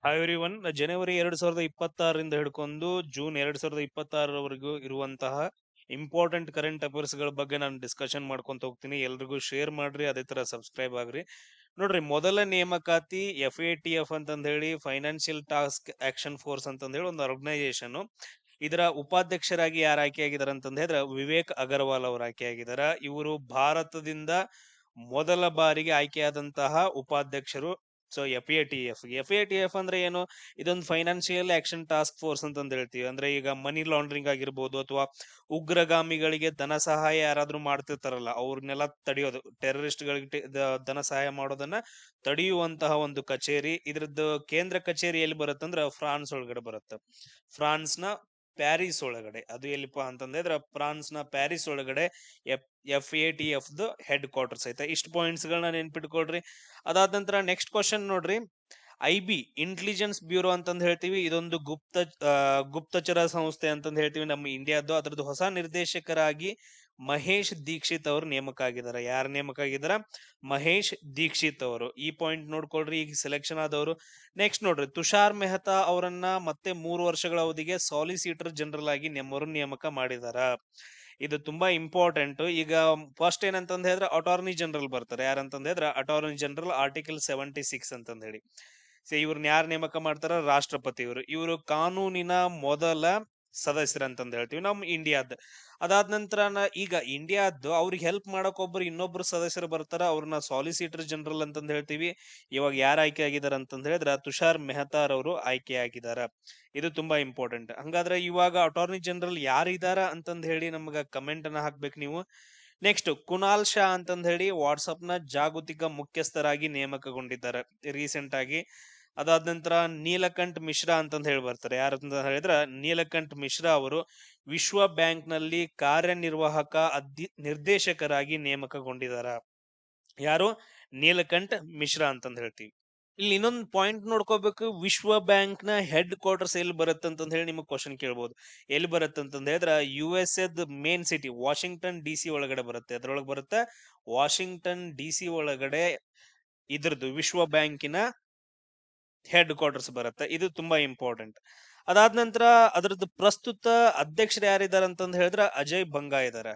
Hi everyone. ಜನವರಿ 2026ರಿಂದ ಹಿಡ್ಕೊಂಡು June 2026ರವರೆಗೂ ಇರುವಂತಹ important current affairs ಗಳ ಬಗ್ಗೆ ನಾನು ಡಿಸ್ಕಷನ್ ಮಾಡ್ಕೊಂತ ಹೋಗ್ತೀನಿ. ಎಲ್ರಿಗೂ ಶೇರ್ ಮಾಡ್ರಿ, ಅದೇ ತರ ಸಬ್ಸ್ಕ್ರೈಬ್ ಆಗ್ರಿ. ನೋಡ್ರಿ, ಮೊದಲ ನೇಮಕಾತಿ FATF ಅಂತಂದ ಹೇಳಿ ಫೈನಾನ್ಷಿಯಲ್ ಟಾಸ್ಕ್ ಆಕ್ಷನ್ ಫೋರ್ಸ್ ಅಂತಂದ ಹೇಳಿ ಒಂದು ಆರ್ಗನೈಸೇಷನ್. ಇದರ ಉಪಾಧ್ಯಕ್ಷರಾಗಿ ಯಾರು ಆಯ್ಕೆಯಾಗಿದ್ದಾರೆ ಅಂತಂದ ಹೇಳಿದ್ರೆ ವಿವೇಕ್ ಅಗರ್ವಾಲ್ ಅವರು ಆಯ್ಕೆಯಾಗಿದ್ದಾರೆ. ಇವರು ಭಾರತದಿಂದ ಮೊದಲ ಬಾರಿಗೆ ಆಯ್ಕೆಯಾದಂತಹ ಉಪಾಧ್ಯಕ್ಷರು. So F A T F ಅಂದ್ರೆ ಏನು? ಇದೊಂದು ಫೈನಾನ್ಷಿಯಲ್ ಆಕ್ಷನ್ ಟಾಸ್ಕ್ ಫೋರ್ಸ್ ಅಂತಂದ್ ಹೇಳ್ತೀವಿ. ಅಂದ್ರೆ ಈಗ ಮನಿ ಲಾಂಡ್ರಿಂಗ್ ಆಗಿರ್ಬೋದು, ಅಥವಾ ಉಗ್ರಗಾಮಿಗಳಿಗೆ ಧನ ಸಹಾಯ ಯಾರಾದ್ರೂ ಮಾಡ್ತಿರ್ತಾರಲ್ಲ, ಅವ್ರನ್ನೆಲ್ಲ ತಡೆಯೋದು, ಟೆರರಿಸ್ಟ್ ಗಳಿಗೆ ಧನ ಸಹಾಯ ಮಾಡೋದನ್ನ ತಡೆಯುವಂತಹ ಒಂದು ಕಚೇರಿ. ಇದ್ರದ್ದು ಕೇಂದ್ರ ಕಚೇರಿ ಎಲ್ಲಿ ಬರುತ್ತಂದ್ರ ಫ್ರಾನ್ಸ್ ಒಳಗಡೆ ಬರುತ್ತೆ. ಫ್ರಾನ್ಸ್ ನ ಪ್ಯಾರಿಸ್ ಒಳಗಡೆ. ಅದು ಎಲ್ಲಿಪ್ಪ ಅಂತಂದ್ರೆ ಫ್ರಾನ್ಸ್ ನ ಪ್ಯಾರಿಸ್ ಒಳಗಡೆ FATF ಹೆಡ್ ಕ್ವಾರ್ಟರ್ಸ್ ಐತೆ. ಇಷ್ಟು ಪಾಯಿಂಟ್ಸ್ ಗಳನ್ನ ನೆನ್ಪಿಟ್ಕೊಳ್ರಿ. ಅದಾದ ನಂತರ ನೆಕ್ಸ್ಟ್ ಕ್ವಶನ್ ನೋಡ್ರಿ. IB ಇಂಟೆಲಿಜೆನ್ಸ್ ಬ್ಯೂರೋ ಅಂತಂದ್ ಹೇಳ್ತೀವಿ. ಇದೊಂದು ಗುಪ್ತಚರ ಸಂಸ್ಥೆ ಅಂತಂದ್ ಹೇಳ್ತೀವಿ ನಮ್ಮ ಇಂಡಿಯಾದ್ದು. ಅದ್ರದ್ದು ಹೊಸ ನಿರ್ದೇಶಕರಾಗಿ ಮಹೇಶ್ ದೀಕ್ಷಿತ್ ಅವರು ನೇಮಕ ಆಗಿದ್ದಾರೆ. ಯಾರು ನೇಮಕ ಆಗಿದಾರ? ಮಹೇಶ್ ದೀಕ್ಷಿತ್ ಅವರು. ಈ ಪಾಯಿಂಟ್ ನೋಡ್ಕೊಳ್ರಿ, ಈಗ ಸೆಲೆಕ್ಷನ್ ಆದವರು. ನೆಕ್ಸ್ಟ್ ನೋಡ್ರಿ, ತುಷಾರ್ ಮೆಹ್ತಾ ಅವರನ್ನ ಮತ್ತೆ 3 ವರ್ಷಗಳ ಅವಧಿಗೆ ಸಾಲಿಸಿಟರ್ ಜನರಲ್ ಆಗಿ ನೇಮಕ ಮಾಡಿದಾರ. ಇದು ತುಂಬಾ ಇಂಪಾರ್ಟೆಂಟ್. ಈಗ ಫಸ್ಟ್ ಏನಂತಂದ್ ಹೇಳಿದ್ರೆ ಅಟಾರ್ನಿ ಜನರಲ್ ಬರ್ತಾರೆ. ಯಾರಂತಂದ್ ಹೇಳಿದ್ರೆ ಅಟಾರ್ನಿ ಜನರಲ್ ಆರ್ಟಿಕಲ್ 76 ಅಂತಂದ್ ಹೇಳಿ. ಇವ್ರನ್ನ ಯಾರು ನೇಮಕ ಮಾಡ್ತಾರ? ರಾಷ್ಟ್ರಪತಿ ಇವರು ಕಾನೂನಿನ ಮೊದಲ ಸದಸ್ಯರು ಅಂತಂದ್ ಹೇಳ್ತೀವಿ ನಮ್ ಇಂಡಿಯಾದ. ಅದಾದ ನಂತರ ಈಗ ಇಂಡಿಯಾದ್ದು ಅವ್ರಿಗೆ ಹೆಲ್ಪ್ ಮಾಡಕ್ ಇನ್ನೊಬ್ರು ಸದಸ್ಯರು ಬರ್ತಾರ. ಅವ್ರನ್ನ ಸಾಲಿಸಿಟರ್ ಜನರಲ್ ಅಂತಂದ್ ಹೇಳ್ತೀವಿ. ಇವಾಗ ಯಾರು ಆಯ್ಕೆ ಆಗಿದಾರ ಅಂತಂದ್ ಹೇಳಿದ್ರೆ ತುಷಾರ್ ಮೆಹ್ತಾರ್ ಅವರು ಆಯ್ಕೆ ಆಗಿದಾರ. ಇದು ತುಂಬಾ ಇಂಪಾರ್ಟೆಂಟ್. ಹಂಗಾದ್ರೆ ಇವಾಗ ಅಟಾರ್ನಿ ಜನರಲ್ ಯಾರಿದಾರ ಅಂತಂದ್ ಹೇಳಿ ನಮ್ಗ ಕಮೆಂಟ್ ಅನ್ನ ಹಾಕ್ಬೇಕು ನೀವು. ನೆಕ್ಸ್ಟ್, ಕುನಾಲ್ ಶಾ ಅಂತಂದ್ ಹೇಳಿ ವಾಟ್ಸಪ್ ನ ಜಾಗತಿಕ ಮುಖ್ಯಸ್ಥರಾಗಿ ನೇಮಕಗೊಂಡಿದ್ದಾರೆ ರೀಸೆಂಟ್ ಆಗಿ. ಅದಾದ ನಂತರ ನೀಲಕಂಠ್ ಮಿಶ್ರಾ ಅಂತಂದ್ ಹೇಳಿ ಬರ್ತಾರೆ. ಯಾರಂತ ಹೇಳಿದ್ರ ನೀಲಕಂಠ್ ಮಿಶ್ರಾ ಅವರು ವಿಶ್ವ ಬ್ಯಾಂಕ್ ನಲ್ಲಿ ಕಾರ್ಯನಿರ್ವಾಹಕ ನಿರ್ದೇಶಕರಾಗಿ ನೇಮಕಗೊಂಡಿದಾರ. ಯಾರು? ನೀಲಕಂಠ್ ಮಿಶ್ರಾ ಅಂತಂದ್ ಹೇಳ್ತೀವಿ. ಇಲ್ಲಿ ಇನ್ನೊಂದು ಪಾಯಿಂಟ್ ನೋಡ್ಕೋಬೇಕು. ವಿಶ್ವ ಬ್ಯಾಂಕ್ ನ ಹೆಡ್ ಕ್ವಾರ್ಟರ್ಸ್ ಎಲ್ಲಿ ಬರುತ್ತೆ ಅಂತಂದ್ ಹೇಳಿ ನಿಮಗೆ ಕ್ವಶನ್ ಕೇಳ್ಬೋದು. ಎಲ್ಲಿ ಬರುತ್ತೆ ಅಂತಂದ್ ಹೇಳಿದ್ರೆ USA main city Washington DC ಒಳಗಡೆ ಬರುತ್ತೆ. ಅದ್ರೊಳಗೆ ಬರುತ್ತೆ ವಾಷಿಂಗ್ಟನ್ DC ಒಳಗಡೆ ಇದ್ರದ್ದು ವಿಶ್ವ ಬ್ಯಾಂಕಿನ ಹೆಡ್ ಕ್ವಾರ್ಟರ್ಸ್ ಬರುತ್ತೆ. ಇದು ತುಂಬಾ ಇಂಪಾರ್ಟೆಂಟ್. ಅದಾದ ನಂತರ ಅದರದ್ದು ಪ್ರಸ್ತುತ ಅಧ್ಯಕ್ಷರು ಯಾರಿದ್ದಾರೆ ಅಂತಂದ್ ಹೇಳಿದ್ರೆ ಅಜಯ್ ಬಂಗಾ ಇದ್ದಾರೆ.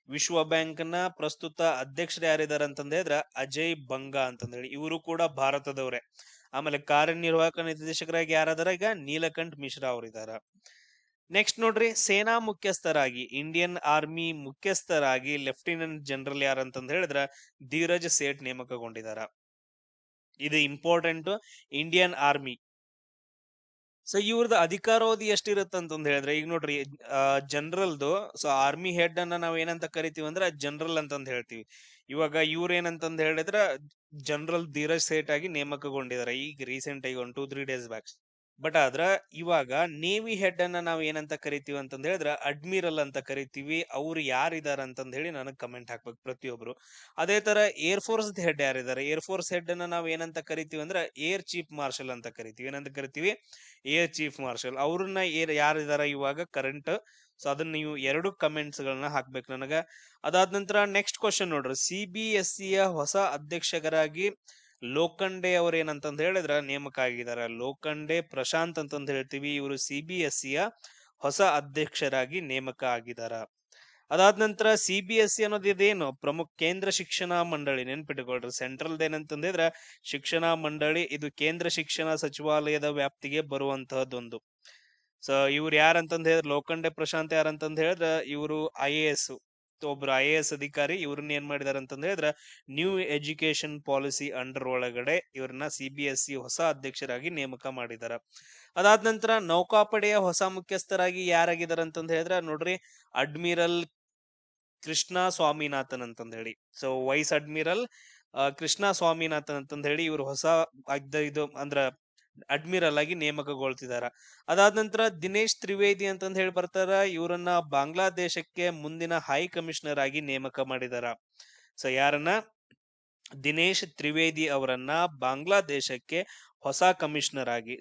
ವಿಶ್ವ ಬ್ಯಾಂಕ್ ನ ಪ್ರಸ್ತುತ ಅಧ್ಯಕ್ಷರು ಯಾರಿದ್ದಾರೆ ಅಂತಂದ್ ಹೇಳಿದ್ರೆ ಅಜಯ್ ಬಂಗಾ ಅಂತಂದ್ ಹೇಳಿ. ಇವರು ಕೂಡ ಭಾರತದವರೇ. ಆಮೇಲೆ ಕಾರ್ಯನಿರ್ವಾಹಕ ನಿರ್ದೇಶಕರಾಗಿ ಯಾರಾದಾರ? ಈಗ ನೀಲಕಂಠ್ ಮಿಶ್ರಾ ಅವರಿದಾರ. ನೆಕ್ಸ್ಟ್ ನೋಡ್ರಿ, ಸೇನಾ ಮುಖ್ಯಸ್ಥರಾಗಿ ಇಂಡಿಯನ್ ಆರ್ಮಿ ಮುಖ್ಯಸ್ಥರಾಗಿ ಲೆಫ್ಟಿನೆಂಟ್ ಜನರಲ್ ಯಾರಂತಂದ್ ಹೇಳಿದ್ರ ಧೀರಜ್ ಸೇಠ್ ನೇಮಕಗೊಂಡಿದಾರ. ಇದು ಇಂಪಾರ್ಟೆಂಟ್. Indian army. ಸೊ ಇವ್ರದ್ದು ಅಧಿಕಾರಾವಧಿ ಎಷ್ಟಿರುತ್ತೆ ಅಂತಂದ್ ಹೇಳಿದ್ರೆ, ಈಗ ನೋಡ್ರಿ, ಜನರಲ್ದು, ಸೊ ಆರ್ಮಿ ಹೆಡ್ ಅನ್ನ ನಾವ್ ಏನಂತ ಕರಿತೀವಿ ಅಂದ್ರೆ ಜನರಲ್ ಅಂತಂದ್ ಹೇಳ್ತೀವಿ. ಇವಾಗ ಇವ್ರ ಏನಂತಂದ್ ಹೇಳಿದ್ರ ಜನರಲ್ ಧೀರಜ್ ಸೇಠ್ ಆಗಿ ನೇಮಕಗೊಂಡಿದ್ದಾರೆ ಈಗ ರೀಸೆಂಟ್ ಆಗಿ 1-2-3 ಡೇಸ್ ಬ್ಯಾಕ್. ಬಟ್ ಆದ್ರ ಇವಾಗ ನೇವಿ ಹೆಡ್ ಅನ್ನ ನಾವ್ ಏನಂತ ಕರಿತೀವಿ ಅಂತಂದ್ ಹೇಳಿದ್ರೆ ಅಡ್ಮಿರಲ್ ಅಂತ ಕರಿತೀವಿ. ಅವ್ರು ಯಾರಿದಾರ ಅಂತಂದ್ ಹೇಳಿ ನನಗ್ ಕಮೆಂಟ್ ಹಾಕ್ಬೇಕು ಪ್ರತಿಯೊಬ್ರು. ಅದೇ ತರ ಏರ್ ಫೋರ್ಸ್ ಹೆಡ್ ಯಾರಿದ್ದಾರೆ? ಏರ್ ಫೋರ್ಸ್ ಹೆಡ್ ಅನ್ನ ನಾವ್ ಏನಂತ ಕರಿತೀವಿ ಅಂದ್ರೆ ಏರ್ ಚೀಫ್ ಮಾರ್ಷಲ್ ಅಂತ ಕರಿತೀವಿ. ಏನಂತ ಕರಿತೀವಿ? Air chief marshal. ಅವ್ರನ್ನ ಯಾರಿದಾರ ಇವಾಗ ಕರೆಂಟ್? ಸೊ ಅದನ್ನ ನೀವು 2 ಕಮೆಂಟ್ಸ್ ಗಳನ್ನ ಹಾಕ್ಬೇಕು ನನಗ. ಅದಾದ ನಂತರ ನೆಕ್ಸ್ಟ್ ಕ್ವಶನ್ ನೋಡ್ರಿ, CBSE ಯ ಹೊಸ ಅಧ್ಯಕ್ಷರಾಗಿ ಲೋಖಂಡೆ ಅವ್ರ ಏನಂತಂದ್ ಹೇಳಿದ್ರ ನೇಮಕ ಆಗಿದಾರ. ಲೋಖಂಡೆ ಪ್ರಶಾಂತ್ ಅಂತಂದ್ ಹೇಳ್ತೀವಿ. ಇವರು CBSE ಯ ಹೊಸ ಅಧ್ಯಕ್ಷರಾಗಿ ನೇಮಕ ಆಗಿದಾರ. ಅದಾದ ನಂತರ CBSE ಅನ್ನೋದು ಇದೇನು? ಪ್ರಮುಖ ಕೇಂದ್ರ ಶಿಕ್ಷಣ ಮಂಡಳಿ. ನೆನ್ಪಿಟ್ಕೊಳ್ರಿ, ಸೆಂಟ್ರಲ್ ಏನಂತಂದಿದ್ರ ಶಿಕ್ಷಣ ಮಂಡಳಿ. ಇದು ಕೇಂದ್ರ ಶಿಕ್ಷಣ ಸಚಿವಾಲಯದ ವ್ಯಾಪ್ತಿಗೆ ಬರುವಂತಹದ್ದೊಂದು. ಸೊ ಇವ್ರು ಯಾರಂತಂದ್ ಹೇಳಿದ್ರೆ ಲೋಖಂಡೆ ಪ್ರಶಾಂತ್ ಯಾರಂತಂದ್ ಹೇಳಿದ್ರ ಇವರು IAS, ಒಬ್ರು IAS ಅಧಿಕಾರಿ. ಇವ್ರನ್ನ ಏನ್ ಮಾಡಿದಾರೆ ಅಂತಂದ್ ಹೇಳಿದ್ರ ನ್ಯೂ ಎಜುಕೇಶನ್ ಪಾಲಿಸಿ ಅಂಡರ್ ಒಳಗಡೆ ಇವ್ರನ್ನ CBSE ಹೊಸ ಅಧ್ಯಕ್ಷರಾಗಿ ನೇಮಕ ಮಾಡಿದಾರ. ಅದಾದ ನಂತರ ನೌಕಾಪಡೆಯ ಹೊಸ ಮುಖ್ಯಸ್ಥರಾಗಿ ಯಾರಾಗಿದಾರ ಅಂತಂದ್ ಹೇಳಿದ್ರ ನೋಡ್ರಿ, ಅಡ್ಮಿರಲ್ ಕೃಷ್ಣ ಸ್ವಾಮಿನಾಥನ್ ಅಂತಂದ್ ಹೇಳಿ. So wise admiral Krishna Swaminathan ಅಂತಂದ್ ಹೇಳಿ ಇವ್ರು ಹೊಸ ಇದು ಅಂದ್ರ ಅಡ್ಮಿರಲ್ ಆಗಿ ನೇಮಕಗೊಳ್ತಿದಾರ. ಅದಾದ ನಂತರ ದಿನೇಶ್ ತ್ರಿವೇದಿ ಅಂತಂದ್ ಹೇಳಿ ಬರ್ತಾರ. ಇವರನ್ನ ಬಾಂಗ್ಲಾದೇಶಕ್ಕೆ ಮುಂದಿನ ಹೈ ಕಮಿಷನರ್ ಆಗಿ ನೇಮಕ ಮಾಡಿದಾರ. ಸೊ ಯಾರನ್ನ? ದಿನೇಶ್ ತ್ರಿವೇದಿ ಅವರನ್ನ ಬಾಂಗ್ಲಾದೇಶಕ್ಕೆ ಹೊಸ ಕಮಿಷನರ್ ಆಗಿ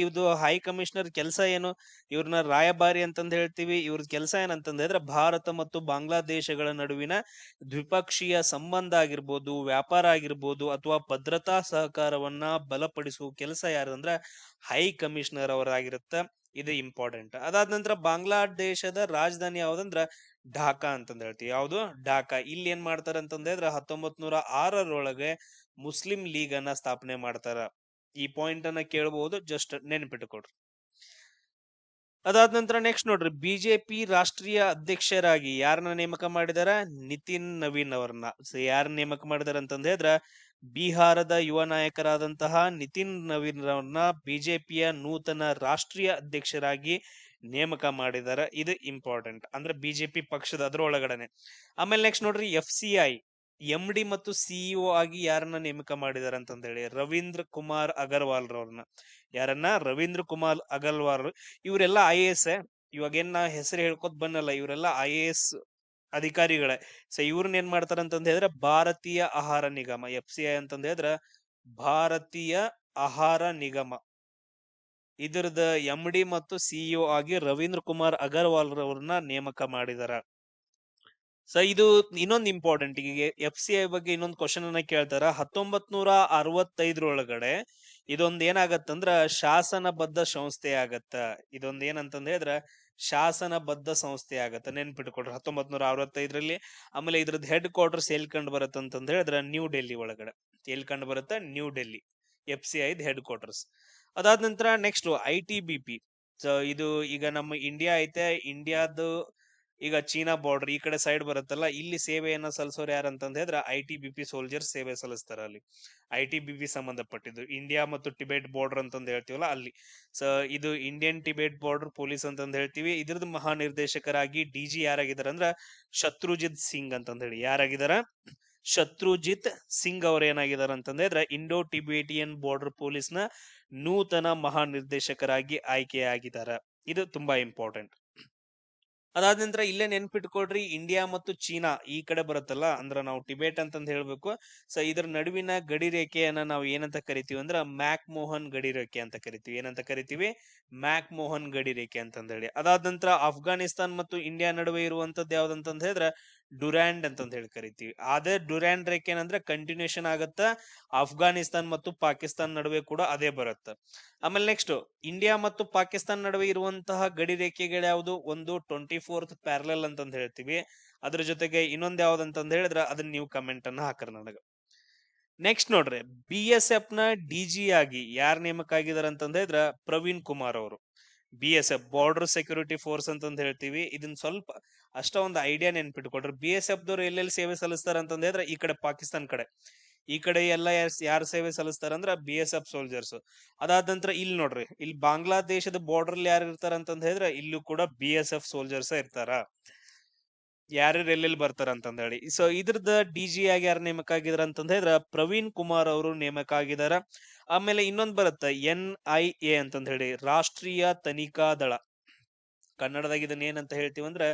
ಇದು ಹೈ ಕಮಿಷನರ್ ಕೆಲಸ ಏನು? ಇವ್ರನ್ನ ರಾಯಭಾರಿ ಅಂತಂದ್ ಹೇಳ್ತೀವಿ. ಇವ್ರ ಕೆಲಸ ಏನಂತಂದ್ ಹೇಳಿದ್ರೆ ಭಾರತ ಮತ್ತು ಬಾಂಗ್ಲಾದೇಶಗಳ ನಡುವಿನ ದ್ವಿಪಕ್ಷೀಯ ಸಂಬಂಧ ಆಗಿರ್ಬೋದು, ವ್ಯಾಪಾರ ಆಗಿರ್ಬೋದು, ಅಥವಾ ಭದ್ರತಾ ಸಹಕಾರವನ್ನ ಬಲಪಡಿಸುವ ಕೆಲಸ ಯಾರಂದ್ರ ಹೈ ಕಮಿಷನರ್ ಅವರಾಗಿರುತ್ತ. ಇದು ಇಂಪಾರ್ಟೆಂಟ್. ಅದಾದ ನಂತರ ಬಾಂಗ್ಲಾದೇಶದ ರಾಜಧಾನಿ ಯಾವ್ದಂದ್ರ ಢಾಕಾ ಅಂತಂದ್ ಹೇಳ್ತೀವಿ. ಯಾವ್ದು? ಢಾಕಾ. ಇಲ್ಲಿ ಏನ್ ಮಾಡ್ತಾರ ಅಂತಂದ್ ಹೇಳಿದ್ರೆ 1906 ಮುಸ್ಲಿಂ ಲೀಗ್ ಅನ್ನ ಸ್ಥಾಪನೆ ಮಾಡ್ತಾರ. ಈ ಪಾಯಿಂಟ್ ಅನ್ನ ಕೇಳಬಹುದು, ಜಸ್ಟ್ ನೆನ್ಪಿಟ್ಕೊಡ್ರಿ. ಅದಾದ ನಂತರ ನೆಕ್ಸ್ಟ್ ನೋಡ್ರಿ, ಬಿಜೆಪಿ ರಾಷ್ಟ್ರೀಯ ಅಧ್ಯಕ್ಷರಾಗಿ ಯಾರನ್ನ ನೇಮಕ ಮಾಡಿದಾರ? ನಿತಿನ್ ನವೀನ್ ಅವ್ರನ್ನ. ಯಾರ ನೇಮಕ ಮಾಡಿದಾರ ಅಂತಂದ ಹೇಳಿದ್ರ ಬಿಹಾರದ ಯುವ ನಾಯಕರಾದಂತಹ ನಿತಿನ್ ನವೀನ್ ಅವ್ರನ್ನ ಬಿಜೆಪಿಯ ನೂತನ ರಾಷ್ಟ್ರೀಯ ಅಧ್ಯಕ್ಷರಾಗಿ ನೇಮಕ ಮಾಡಿದಾರ. ಇದು ಇಂಪಾರ್ಟೆಂಟ್. ಅಂದ್ರೆ ಬಿಜೆಪಿ ಪಕ್ಷದ ಅದ್ರೊಳಗಡೆನೆ. ಆಮೇಲೆ ನೆಕ್ಸ್ಟ್ ನೋಡ್ರಿ, FCI MD ಮತ್ತು CEO ಆಗಿ ಯಾರನ್ನ ನೇಮಕ ಮಾಡಿದಾರ ಅಂತಂದ ಹೇಳಿ ರವೀಂದ್ರ ಕುಮಾರ್ ಅಗರ್ವಾಲ್ ರವ್ರನ್ನ. ಯಾರನ್ನ? ರವೀಂದ್ರ ಕುಮಾರ್ ಅಗರ್ವಾಲ್. ಇವರೆಲ್ಲ IAS. ಇವಾಗ ಏನ್ ನಾ ಹೆಸರು ಹೇಳ್ಕೊತ ಬನ್ನಲ್ಲ, ಇವರೆಲ್ಲ IAS ಅಧಿಕಾರಿಗಳೇ. ಸೊ ಇವ್ರನ್ನ ಏನ್ ಮಾಡ್ತಾರ ಅಂತಂದ ಹೇಳಿದ್ರೆ ಭಾರತೀಯ ಆಹಾರ ನಿಗಮ, FCI ಅಂತಂದ ಹೇಳಿದ್ರ ಭಾರತೀಯ ಆಹಾರ ನಿಗಮ, ಇದರದ MD ಮತ್ತು CEO ಆಗಿ ರವೀಂದ್ರ ಕುಮಾರ್ ಅಗರ್ವಾಲ್ ರವ್ರನ್ನ ನೇಮಕ ಮಾಡಿದಾರ. ಸೊ ಇದು ಇನ್ನೊಂದು ಇಂಪಾರ್ಟೆಂಟ್. ಈಗ FCI ಬಗ್ಗೆ ಇನ್ನೊಂದು ಕ್ವಶನ್ ಅನ್ನ ಕೇಳ್ತಾರ. 1965 ಇದೊಂದ್ ಏನಾಗತ್ತಂದ್ರ ಶಾಸನಬದ್ಧ ಸಂಸ್ಥೆ ಆಗತ್ತ. ಇದೊಂದ್ ಏನಂತಂದ ಹೇಳಿದ್ರ ಶಾಸನಬದ್ಧ ಸಂಸ್ಥೆ ಆಗತ್ತ. ನೆನ್ಪಿಟ್ಕೊಡ್ರಿ, 1965. ಆಮೇಲೆ ಇದ್ರದ್ದು ಹೆಡ್ ಕ್ವಾರ್ಟರ್ಸ್ ಎಲ್ಲಿ ಕಂಡು ಬರತ್ತ ಅಂತಂದ ಹೇಳಿದ್ರ ನ್ಯೂ ಡೆಲ್ಲಿ ಒಳಗಡೆ. ಎಲ್ಲಿ ಕಂಡು ಬರುತ್ತ? New Delhi. FCI head quarters. ಅದಾದ ನಂತರ ನೆಕ್ಸ್ಟ್ ITBP. ಸೊ ಇದು ಈಗ ನಮ್ಮ ಇಂಡಿಯಾ ಐತೆ, ಇಂಡಿಯಾದ ಈಗ ಚೀನಾ ಬಾರ್ಡರ್ ಈ ಕಡೆ ಸೈಡ್ ಬರುತ್ತಲ್ಲ, ಇಲ್ಲಿ ಸೇವೆಯನ್ನ ಸಲ್ಲಿಸೋರು ಯಾರಂತಂದ ಹೇಳಿದ್ರೆ ITBP ಸೋಲ್ಜರ್ಸ್ ಸೇವೆ ಸಲ್ಲಿಸ್ತಾರ ಅಲ್ಲಿ. ITBP ಸಂಬಂಧಪಟ್ಟಿದ್ದು ಇಂಡಿಯಾ ಮತ್ತು ಟಿಬೆಟ್ ಬಾರ್ಡರ್ ಅಂತಂದ್ ಹೇಳ್ತೀವಲ್ಲ ಅಲ್ಲಿ. ಸೊ ಇದು ಇಂಡಿಯನ್ ಟಿಬೆಟ್ ಬಾರ್ಡರ್ ಪೊಲೀಸ್ ಅಂತಂದ್ ಹೇಳ್ತೀವಿ. ಇದ್ರದ್ದು ಮಹಾನಿರ್ದೇಶಕರಾಗಿ DG ಯಾರಾಗಿದಾರ ಅಂದ್ರ ಶತ್ರುಜಿತ್ ಸಿಂಗ್ ಅಂತಂದ್ ಹೇಳಿ. ಯಾರಾಗಿದಾರ? ಶತ್ರುಜಿತ್ ಸಿಂಗ್ ಅವ್ರ ಏನಾಗಿದಾರ ಅಂತಂದ್ರೆ ಇಂಡೋ ಟಿಬೇಟಿಯನ್ ಬಾರ್ಡರ್ ಪೊಲೀಸ್ ನ ನೂತನ ಮಹಾನಿರ್ದೇಶಕರಾಗಿ ಆಯ್ಕೆಯಾಗಿದಾರ. ಇದು ತುಂಬಾ ಇಂಪಾರ್ಟೆಂಟ್. ಅದಾದ ನಂತರ ಇಲ್ಲೇ ನೆನ್ಪಿಟ್ಕೊಡ್ರಿ, ಇಂಡಿಯಾ ಮತ್ತು ಚೀನಾ ಈ ಕಡೆ ಬರುತ್ತಲ್ಲ, ಅಂದ್ರ ನಾವು ಟಿಬೇಟ್ ಅಂತಂದ್ ಹೇಳ್ಬೇಕು. ಸೊ ಇದ್ರ ನಡುವಿನ ಗಡಿ ರೇಖೆಯನ್ನ ನಾವು ಏನಂತ ಕರಿತೀವಿ ಅಂದ್ರ ಮ್ಯಾಕ್ ಮೋಹನ್ ಗಡಿ ರೇಖೆ ಅಂತ ಕರಿತೀವಿ. ಏನಂತ ಕರಿತೀವಿ? ಮ್ಯಾಕ್ ಮೋಹನ್ ಗಡಿ ರೇಖೆ ಅಂತಂದ ಹೇಳಿ. ಅದಾದ ನಂತರ ಅಫ್ಘಾನಿಸ್ತಾನ್ ಮತ್ತು ಇಂಡಿಯಾ ನಡುವೆ ಇರುವಂತದ್ದು ಯಾವ್ದಂತಂದ್ ಹೇಳಿದ್ರೆ ಡುರ್ಯಾಂಡ್ ಅಂತಂದ್ ಹೇಳಿ ಕರಿತೀವಿ. ಅದೇ ಡುರ್ಯಾಂಡ್ ರೇಖೆ ಏನಂದ್ರೆ ಕಂಟಿನ್ಯೂಷನ್ ಆಗತ್ತ ಅಫ್ಘಾನಿಸ್ತಾನ್ ಮತ್ತು ಪಾಕಿಸ್ತಾನ್ ನಡುವೆ ಕೂಡ ಅದೇ ಬರುತ್ತೆ. ಆಮೇಲೆ ನೆಕ್ಸ್ಟ್, ಇಂಡಿಯಾ ಮತ್ತು ಪಾಕಿಸ್ತಾನ್ ನಡುವೆ ಇರುವಂತಹ ಗಡಿ ರೇಖೆಗಳು ಯಾವುದು? ಒಂದು 24th ಪ್ಯಾರಲಲ್ ಅಂತಂದ್ ಹೇಳ್ತೀವಿ. ಅದ್ರ ಜೊತೆಗೆ ಇನ್ನೊಂದ್ ಯಾವ್ದಂತಂದ್ ಹೇಳಿದ್ರ ಅದನ್ನ ನೀವು ಕಮೆಂಟ್ ಅನ್ನ ಹಾಕ್ರ ನನಗ. ನೆಕ್ಸ್ಟ್ ನೋಡ್ರಿ, BSF ನ DG ಆಗಿ ಯಾರ್ ನೇಮಕ ಆಗಿದಾರ ಅಂತಂದ್ ಹೇಳಿದ್ರ ಪ್ರವೀಣ್ ಕುಮಾರ್ ಅವರು. BSF ಬಾರ್ಡರ್ ಸೆಕ್ಯೂರಿಟಿ ಫೋರ್ಸ್ ಅಂತಂದ್ ಹೇಳ್ತೀವಿ. ಇದನ್ನ ಸ್ವಲ್ಪ ಅಷ್ಟ ಒಂದು ಐಡಿಯಾ ನೆನ್ಪಿಟ್ಕೊಡ್ರಿ. BSF ದವ್ರು ಎಲ್ಲೆಲ್ಲಿ ಸೇವೆ ಸಲ್ಲಿಸ್ತಾರ ಅಂತಂದ್ ಹೇಳಿದ್ರೆ ಈ ಕಡೆ ಪಾಕಿಸ್ತಾನ್ ಕಡೆ, ಈ ಕಡೆ ಎಲ್ಲ ಯಾರು ಸೇವೆ ಸಲ್ಲಿಸ್ತಾರ ಅಂದ್ರ BSF ಸೋಲ್ಜರ್ಸ್. ಅದಾದ ನಂತರ ಇಲ್ಲಿ ನೋಡ್ರಿ, ಇಲ್ಲಿ ಬಾಂಗ್ಲಾದೇಶದ ಬಾರ್ಡರ್ ಯಾರು ಇರ್ತಾರ ಅಂತಂದ್ ಹೇಳಿದ್ರೆ ಇಲ್ಲೂ ಕೂಡ BSF ಸೋಲ್ಜರ್ಸ್ ಇರ್ತಾರ. ಯಾರ್ಯಾರು ಎಲ್ಲೆಲ್ಲಿ ಬರ್ತಾರ ಅಂತಂದ ಹೇಳಿ. ಸೊ ಇದ್ರದ DG ಆಗಿ ಯಾರು ನೇಮಕ ಆಗಿದಾರ ಅಂತಂದ ಹೇಳಿದ್ರ ಪ್ರವೀಣ್ ಕುಮಾರ್ ಅವರು ನೇಮಕ ಆಗಿದಾರ. ಆಮೇಲೆ ಇನ್ನೊಂದ್ ಬರುತ್ತ NIA ಅಂತಂದ ಹೇಳಿ, ರಾಷ್ಟ್ರೀಯ ತನಿಖಾ ದಳ. ಕನ್ನಡದಾಗ ಇದನ್ನ ಏನಂತ ಹೇಳ್ತೀವಿ ಅಂದ್ರ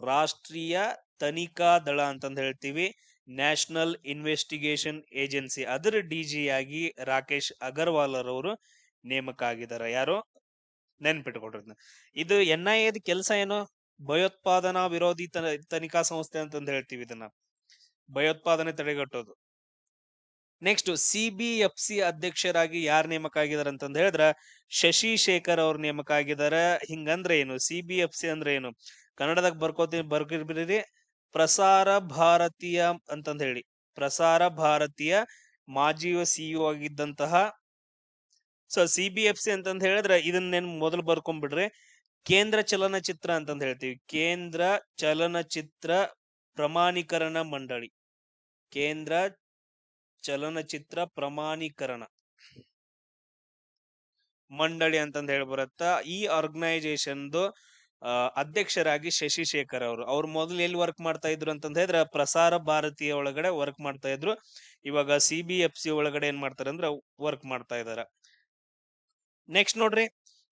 ರಾಷ್ಟ್ರೀಯ ತನಿಖಾ ದಳ ಅಂತಂದ ಹೇಳ್ತೀವಿ. ನ್ಯಾಷನಲ್ ಇನ್ವೆಸ್ಟಿಗೇಷನ್ ಏಜೆನ್ಸಿ, ಅದರ DG ಆಗಿ ರಾಕೇಶ್ ಅಗರ್ವಾಲ್ ಅವರು ನೇಮಕ ಆಗಿದಾರ. ಯಾರು? ನೆನ್ಪಿಟ್ಕೊಡ್ರಿ. ಇದು NIA ಕೆಲಸ ಏನು? ಭಯೋತ್ಪಾದನಾ ವಿರೋಧಿ ತನಿಖಾ ಸಂಸ್ಥೆ ಅಂತಂದ ಹೇಳ್ತೀವಿ ಇದನ್ನ. ಭಯೋತ್ಪಾದನೆ ತಡೆಗಟ್ಟೋದು. ನೆಕ್ಸ್ಟ್, CBFC ಅಧ್ಯಕ್ಷರಾಗಿ ಯಾರು ನೇಮಕ ಆಗಿದಾರ ಅಂತಂದ ಹೇಳಿದ್ರ ಶಶಿ ಶೇಖರ್ ಅವ್ರ ನೇಮಕ ಆಗಿದಾರ. ಹಿಂಗಂದ್ರೆ ಏನು? CBFC ಅಂದ್ರೆ ಏನು? ಕನ್ನಡದಾಗ ಬರ್ಕಿರ್ಬಿರಿ, ಪ್ರಸಾರ ಭಾರತೀಯ ಅಂತಂದ ಹೇಳಿ. ಪ್ರಸಾರ ಭಾರತೀಯ ಮಾಜಿ CEO ಆಗಿದ್ದಂತಹ. ಸೊ CBFC ಅಂತಂದ ಹೇಳಿದ್ರೆ ಇದನ್ನ ಮೊದಲು ಬರ್ಕೊಂಡ್ಬಿಡ್ರಿ, ಕೇಂದ್ರ ಚಲನಚಿತ್ರ ಅಂತಂದ ಹೇಳ್ತೀವಿ. ಕೇಂದ್ರ ಚಲನಚಿತ್ರ ಪ್ರಮಾಣೀಕರಣ ಮಂಡಳಿ. ಕೇಂದ್ರ ಚಲನಚಿತ್ರ ಪ್ರಮಾಣೀಕರಣ ಮಂಡಳಿ ಅಂತಂದ ಹೇಳಿ ಬರುತ್ತ. ಈ ಆರ್ಗನೈಸೇಷನ್ ಅಧ್ಯಕ್ಷರಾಗಿ ಶಶಿ ಶೇಖರ್ ಅವ್ರು ಮೊದಲು ಎಲ್ಲಿ ವರ್ಕ್ ಮಾಡ್ತಾ ಇದ್ರು ಅಂತಂದ ಹೇಳಿದ್ರೆ ಪ್ರಸಾರ ಭಾರತೀಯ ಒಳಗಡೆ ವರ್ಕ್ ಮಾಡ್ತಾ ಇದ್ರು. ಇವಾಗ CBFC ಒಳಗಡೆ ಏನ್ ಮಾಡ್ತಾರೆ ಅಂದ್ರೆ ವರ್ಕ್ ಮಾಡ್ತಾ ಇದಾರ. ನೆಕ್ಸ್ಟ್ ನೋಡ್ರಿ,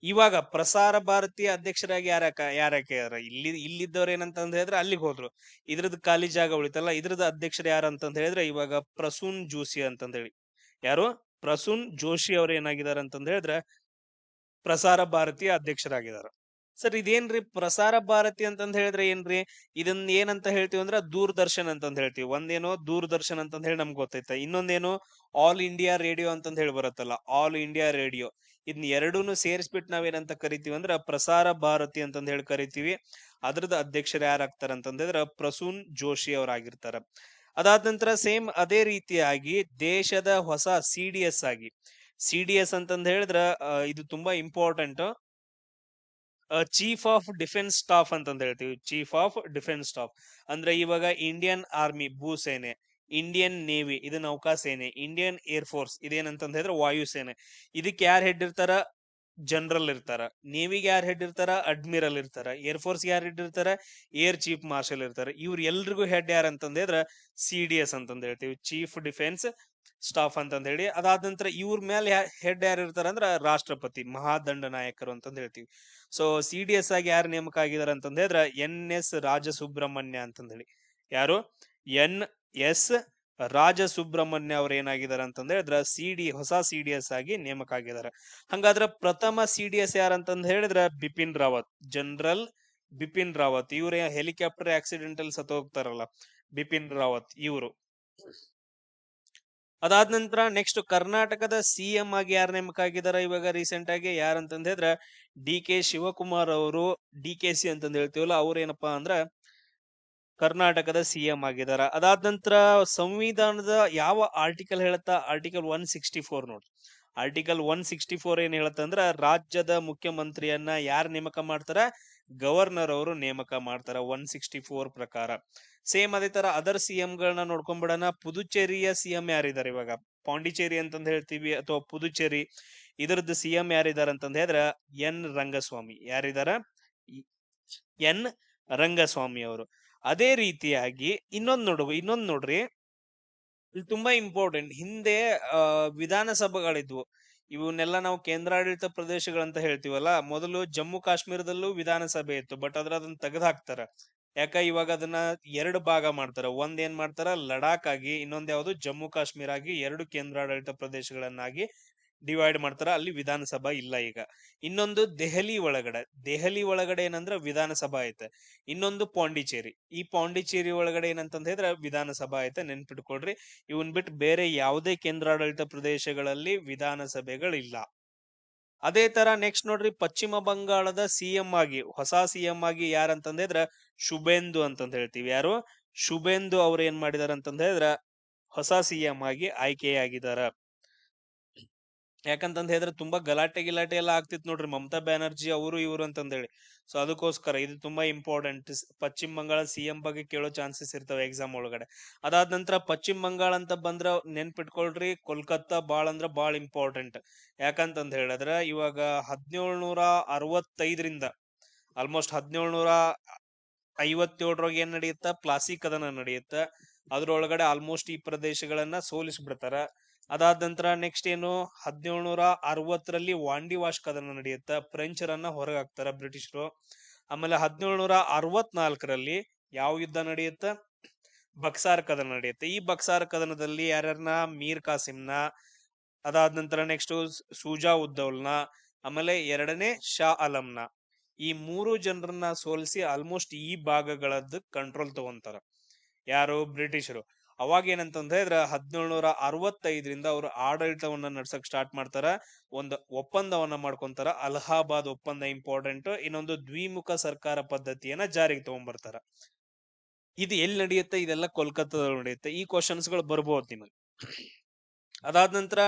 ಇವಾಗ ಪ್ರಸಾರ ಭಾರತೀಯ ಅಧ್ಯಕ್ಷರಾಗಿ ಯಾರ ಇಲ್ಲಿದ್ದವ್ರು ಏನಂತ ಹೇಳಿದ್ರೆ ಅಲ್ಲಿಗೆ ಹೋದ್ರು. ಇದ್ರದ್ದು ಖಾಲಿ ಜಾಗ ಉಳಿತಲ್ಲ, ಇದ್ರದ್ದು ಅಧ್ಯಕ್ಷರು ಯಾರು ಅಂತಂದ ಹೇಳಿದ್ರೆ ಇವಾಗ ಪ್ರಸೂನ್ ಜೋಶಿ ಅಂತಂದ ಹೇಳಿ. ಯಾರು? ಪ್ರಸೂನ್ ಜೋಶಿ ಅವ್ರು ಏನಾಗಿದ್ದಾರೆ ಅಂತಂದ ಹೇಳಿದ್ರೆ ಪ್ರಸಾರ ಭಾರತೀಯ ಅಧ್ಯಕ್ಷರಾಗಿದ್ದಾರೆ. ಸರ್ ಇದೇನ್ರಿ ಪ್ರಸಾರ ಭಾರತಿ ಅಂತಂದ ಹೇಳಿದ್ರೆ ಏನ್ರಿ? ಇದನ್ನ ಏನಂತ ಹೇಳ್ತೀವಿ ಅಂದ್ರೆ ದೂರದರ್ಶನ್ ಅಂತಂದ ಹೇಳ್ತೀವಿ. ಒಂದೇನೋ ದೂರದರ್ಶನ್ ಅಂತಂದ ಹೇಳಿ ನಮ್ಗೆ ಗೊತ್ತೈತ, ಇನ್ನೊಂದೇನು ಆಲ್ ಇಂಡಿಯಾ ರೇಡಿಯೋ ಅಂತಂದ ಹೇಳಿ ಬರುತ್ತಲ್ಲ, ಆಲ್ ಇಂಡಿಯಾ ರೇಡಿಯೋ. ಇದನ್ನ ಎರಡೂನು ಸೇರಿಸ್ಬಿಟ್ಟು ನಾವೇನಂತ ಕರಿತೀವಿ ಅಂದ್ರೆ ಪ್ರಸಾರ ಭಾರತಿ ಅಂತಂದ ಹೇಳಿ ಕರಿತೀವಿ. ಅದ್ರದ್ದು ಅಧ್ಯಕ್ಷರು ಯಾರಾಗ್ತಾರ ಅಂತಂದ್ರೆ ಪ್ರಸೂನ್ ಜೋಶಿ ಅವರಾಗಿರ್ತಾರ. ಅದಾದ ನಂತರ ಸೇಮ್ ಅದೇ ರೀತಿಯಾಗಿ ದೇಶದ ಹೊಸ CDS ಆಗಿ, CDS ಅಂತಂದ ಹೇಳಿದ್ರ ಇದು ತುಂಬಾ important, chief of defence staff ಅಂತಂದ ಹೇಳ್ತೀವಿ. ಚೀಫ್ ಆಫ್ ಡಿಫೆನ್ಸ್ ಸ್ಟಾಫ್ ಅಂದ್ರೆ ಇವಾಗ ಇಂಡಿಯನ್ ಆರ್ಮಿ ಭೂಸೇನೆ, ಇಂಡಿಯನ್ ನೇವಿ ಇದು ನೌಕಾಸೇನೆ, ಇಂಡಿಯನ್ ಏರ್ ಫೋರ್ಸ್ ಇದೇನಂತಂದ ಹೇಳಿದ್ರೆ ವಾಯುಸೇನೆ. ಇದಕ್ಕೆ ಯಾರು ಹೆಡ್ ಇರ್ತಾರ? ಜನರಲ್ ಇರ್ತಾರ. ನೇವಿಗೆ ಯಾರು ಹೆಡ್ ಇರ್ತಾರ? ಅಡ್ಮಿರಲ್ ಇರ್ತಾರ. ಏರ್ ಫೋರ್ಸ್ ಯಾರು ಹೆಡ್ ಇರ್ತಾರ? ಏರ್ ಚೀಫ್ ಮಾರ್ಷಲ್ ಇರ್ತಾರ. ಇವ್ರ ಎಲ್ರಿಗೂ ಹೆಡ್ ಯಾರು ಅಂತಂದ ಹೇಳಿದ್ರೆ CDS ಅಂತಂದ ಹೇಳ್ತೀವಿ, ಚೀಫ್ ಡಿಫೆನ್ಸ್ ಸ್ಟಾಫ್ ಅಂತಂದ ಹೇಳಿ. ಅದಾದ ನಂತರ ಇವ್ರ ಮೇಲೆ ಹೆಡ್ ಯಾರು ಇರ್ತಾರ ಅಂದ್ರ ರಾಷ್ಟ್ರಪತಿ, ಮಹಾದಂಡ ನಾಯಕರು ಅಂತಂದ ಹೇಳ್ತೀವಿ. ಸೊ CDS ಆಗಿ ಯಾರು ನೇಮಕ ಆಗಿದಾರ ಅಂತಂದ ಹೇಳಿದ್ರ NS ರಾಜಸುಬ್ರಹ್ಮಣ್ಯ ಅಂತಂದ ಹೇಳಿ. ಯಾರು? NS ರಾಜಸುಬ್ರಹ್ಮಣ್ಯ ಅವ್ರು ಏನಾಗಿದಾರ ಅಂತಂದ ಹೇಳಿದ್ರ ಹೊಸ CDS ಆಗಿ ನೇಮಕ ಆಗಿದಾರ. ಹಂಗಾದ್ರ ಪ್ರಥಮ CDS ಯಾರಂತಂದ ಹೇಳಿದ್ರ ಬಿಪಿನ್ ರಾವತ್, ಜನರಲ್ ಬಿಪಿನ್ ರಾವತ್. ಇವ್ರ ಹೆಲಿಕಾಪ್ಟರ್ ಆಕ್ಸಿಡೆಂಟ್ ಅಲ್ಲಿ ಸತ್ತು ಹೋಗ್ತಾರಲ್ಲ, ಬಿಪಿನ್ ರಾವತ್ ಇವರು. ಅದಾದ ನಂತರ ನೆಕ್ಸ್ಟ್ ಕರ್ನಾಟಕದ CM ಆಗಿ ಯಾರು ನೇಮಕ ಆಗಿದಾರ ಇವಾಗ ರೀಸೆಂಟ್ ಆಗಿ? ಯಾರಂತಂದ ಹೇಳಿದ್ರ DK ಶಿವಕುಮಾರ್ ಅವರು, DKC ಅಂತಂದ ಹೇಳ್ತೀವಲ್ಲ, ಅವ್ರ ಏನಪ್ಪಾ ಅಂದ್ರ ಕರ್ನಾಟಕದ CM ಆಗಿದಾರ. ಅದಾದ ನಂತರ ಸಂವಿಧಾನದ ಯಾವ ಆರ್ಟಿಕಲ್ ಹೇಳುತ್ತಾ? ಆರ್ಟಿಕಲ್ 164 ನೋಡ್ರಿ. ಆರ್ಟಿಕಲ್ 164 ಏನ್ ಹೇಳತ್ತಂದ್ರ ರಾಜ್ಯದ ಮುಖ್ಯಮಂತ್ರಿಯನ್ನ ಯಾರು ನೇಮಕ ಮಾಡ್ತಾರ? ಗವರ್ನರ್ ಅವರು ನೇಮಕ ಮಾಡ್ತಾರ 164 ಪ್ರಕಾರ. ಸೇಮ್ ಅದೇ ತರ ಅದರ್ CM ಗಳನ್ನ ನೋಡ್ಕೊಂಡ್ಬಿಡೋಣ. ಪುದುಚೇರಿಯ CM ಯಾರಿದಾರೆ ಇವಾಗ? ಪಾಂಡಿಚೇರಿ ಅಂತಂದ ಹೇಳ್ತೀವಿ ಅಥವಾ ಪುದುಚೇರಿ, ಇದರದ್ದು CM ಯಾರಿದಾರ ಅಂತಂದ ಹೇಳಿದ್ರ N ರಂಗಸ್ವಾಮಿ. ಯಾರಿದಾರ? N ರಂಗಸ್ವಾಮಿ ಅವರು. ಅದೇ ರೀತಿಯಾಗಿ ಇನ್ನೊಂದ್ ನೋಡ್ರಿ, ಇದು ತುಂಬಾ ಇಂಪಾರ್ಟೆಂಟ್. ಹಿಂದೆ ವಿಧಾನಸಭೆಗಳಿದ್ವು, ಇವನ್ನೆಲ್ಲ ನಾವು ಕೇಂದ್ರಾಡಳಿತ ಪ್ರದೇಶಗಳಂತ ಹೇಳ್ತೀವಲ್ಲ. ಮೊದಲು ಜಮ್ಮು ಕಾಶ್ಮೀರದಲ್ಲೂ ವಿಧಾನಸಭೆ ಇತ್ತು, ಬಟ್ ಅದನ್ನ ತೆಗೆದು ಹಾಕ್ತಾರ. ಯಾಕ? ಇವಾಗ ಅದನ್ನ ಎರಡು ಭಾಗ ಮಾಡ್ತಾರ. ಒಂದ್ ಏನ್ ಮಾಡ್ತಾರ? ಲಡಾಖ್ ಆಗಿ, ಇನ್ನೊಂದ್ ಯಾವ್ದು ಜಮ್ಮು ಕಾಶ್ಮೀರ ಆಗಿ ಎರಡು ಕೇಂದ್ರಾಡಳಿತ ಪ್ರದೇಶಗಳನ್ನಾಗಿ ಡಿವೈಡ್ ಮಾಡ್ತಾರ. ಅಲ್ಲಿ ವಿಧಾನಸಭಾ ಇಲ್ಲ ಈಗ. ಇನ್ನೊಂದು ದೆಹಲಿ ಒಳಗಡೆ ಏನಂದ್ರ ವಿಧಾನಸಭಾ ಐತೆ. ಇನ್ನೊಂದು ಪಾಂಡಿಚೇರಿ. ಈ ಪಾಂಡಿಚೇರಿ ಒಳಗಡೆ ಏನಂತಂದ ಹೇಳಿದ್ರೆ ವಿಧಾನಸಭಾ ಐತೆ, ನೆನ್ಪಿಟ್ಕೊಳ್ರಿ. ಇವನ್ ಬಿಟ್ಟು ಬೇರೆ ಯಾವುದೇ ಕೇಂದ್ರಾಡಳಿತ ಪ್ರದೇಶಗಳಲ್ಲಿ ವಿಧಾನಸಭೆಗಳಿಲ್ಲ. ಅದೇ ತರ ನೆಕ್ಸ್ಟ್ ನೋಡ್ರಿ, ಪಶ್ಚಿಮ ಬಂಗಾಳದ CM ಆಗಿ, ಹೊಸ CM ಆಗಿ ಯಾರಂತಂದ್ರೆ ಶುಭೇಂದು ಅಂತಂದ ಹೇಳ್ತೀವಿ. ಯಾರು? ಶುಭೇಂದು ಅವ್ರು ಏನ್ ಮಾಡಿದಾರ ಅಂತಂದ ಹೇಳಿದ್ರ ಹೊಸ CM ಆಗಿ ಆಯ್ಕೆಯಾಗಿದಾರ. ಯಾಕಂತಂದ ಹೇಳಿದ್ರೆ ತುಂಬಾ ಗಲಾಟೆ ಎಲ್ಲ ಆಗ್ತಿತ್ತು ನೋಡ್ರಿ, ಮಮತಾ ಬ್ಯಾನರ್ಜಿ ಅವರು ಇವರು ಅಂತಂದ ಹೇಳಿ. ಸೊ ಅದಕ್ಕೋಸ್ಕರ ಇದು ತುಂಬಾ ಇಂಪಾರ್ಟೆಂಟ್. ಪಶ್ಚಿಮ ಬಂಗಾಳ CM ಬಗ್ಗೆ ಕೇಳೋ ಚಾನ್ಸಸ್ ಇರ್ತವೆ ಎಕ್ಸಾಮ್ ಒಳಗಡೆ. ಅದಾದ ನಂತರ ಪಶ್ಚಿಮ ಬಂಗಾಳ ಅಂತ ಬಂದ್ರ ನೆನ್ಪಿಟ್ಕೊಳ್ರಿ, ಕೋಲ್ಕತ್ತಾ ಬಾಳ್ ಅಂದ್ರ ಬಾಳ್ ಇಂಪಾರ್ಟೆಂಟ್. ಯಾಕಂತಂದ ಹೇಳಿದ್ರ ಇವಾಗ 1765ರಿಂದ ಆಲ್ಮೋಸ್ಟ್ 1757 ಏನ್ ನಡೆಯುತ್ತ? ಪ್ಲಾಸಿ ಕದನ ನಡೆಯುತ್ತ. ಅದ್ರೊಳಗಡೆ ಆಲ್ಮೋಸ್ಟ್ ಈ ಪ್ರದೇಶಗಳನ್ನ ಸೋಲಿಸ್ಬಿಡ್ತಾರ. ಅದಾದ ನಂತರ ನೆಕ್ಸ್ಟ್ ಏನು? 1760ರಲ್ಲಿ ವಾಂಡಿವಾಶ್ ಕದನ ನಡೆಯುತ್ತ, ಫ್ರೆಂಚರನ್ನ ಹೊರಗೆ ಹಾಕ್ತಾರ ಬ್ರಿಟಿಷರು. ಆಮೇಲೆ 1764ರಲ್ಲಿ ಯಾವ ಯುದ್ಧ ನಡೆಯುತ್ತ? ಬಕ್ಸಾರ್ ಕದನ ನಡೆಯುತ್ತೆ. ಈ ಬಕ್ಸಾರ್ ಕದನದಲ್ಲಿ ಯಾರ್ಯಾರನ್ನ? ಮೀರ್ ಕಾಸಿಂನ, ಅದಾದ ನಂತರ ನೆಕ್ಸ್ಟ್ ಸೂಜಾ ಉದ್ದೌಲ್ನ, ಆಮೇಲೆ ಎರಡನೇ ಶಾ ಆಲಂನ, ಈ ಮೂರು ಜನರನ್ನ ಸೋಲಿಸಿ ಆಲ್ಮೋಸ್ಟ್ ಈ ಭಾಗಗಳದ್ದು ಕಂಟ್ರೋಲ್ ತಗೊಂತಾರ. ಯಾರು? ಬ್ರಿಟಿಷರು. ಅವಾಗ ಏನಂತಂದ ಹೇಳಿದ್ರ 1765ರಿಂದ ಅವರು ಆಡಳಿತವನ್ನ ನಡ್ಸಕ್ ಸ್ಟಾರ್ಟ್ ಮಾಡ್ತಾರ. ಒಂದು ಒಪ್ಪಂದವನ್ನ ಮಾಡ್ಕೊಂತಾರ, ಅಲಹಾಬಾದ್ ಒಪ್ಪಂದ ಇಂಪಾರ್ಟೆಂಟ್. ಇನ್ನೊಂದು ದ್ವಿಮುಖ ಸರ್ಕಾರ ಪದ್ಧತಿಯನ್ನ ಜಾರಿಗೆ ತಗೊಂಡ್ಬರ್ತಾರ. ಇದು ಎಲ್ಲಿ ನಡೆಯುತ್ತೆ? ಇದೆಲ್ಲ ಕೋಲ್ಕತ್ತಾದಲ್ಲಿ ನಡೆಯುತ್ತೆ. ಈ ಕ್ವಶನ್ಸ್ ಗಳು ಬರ್ಬೋದು ನಿಮಗೆ. ಅದಾದ ನಂತರ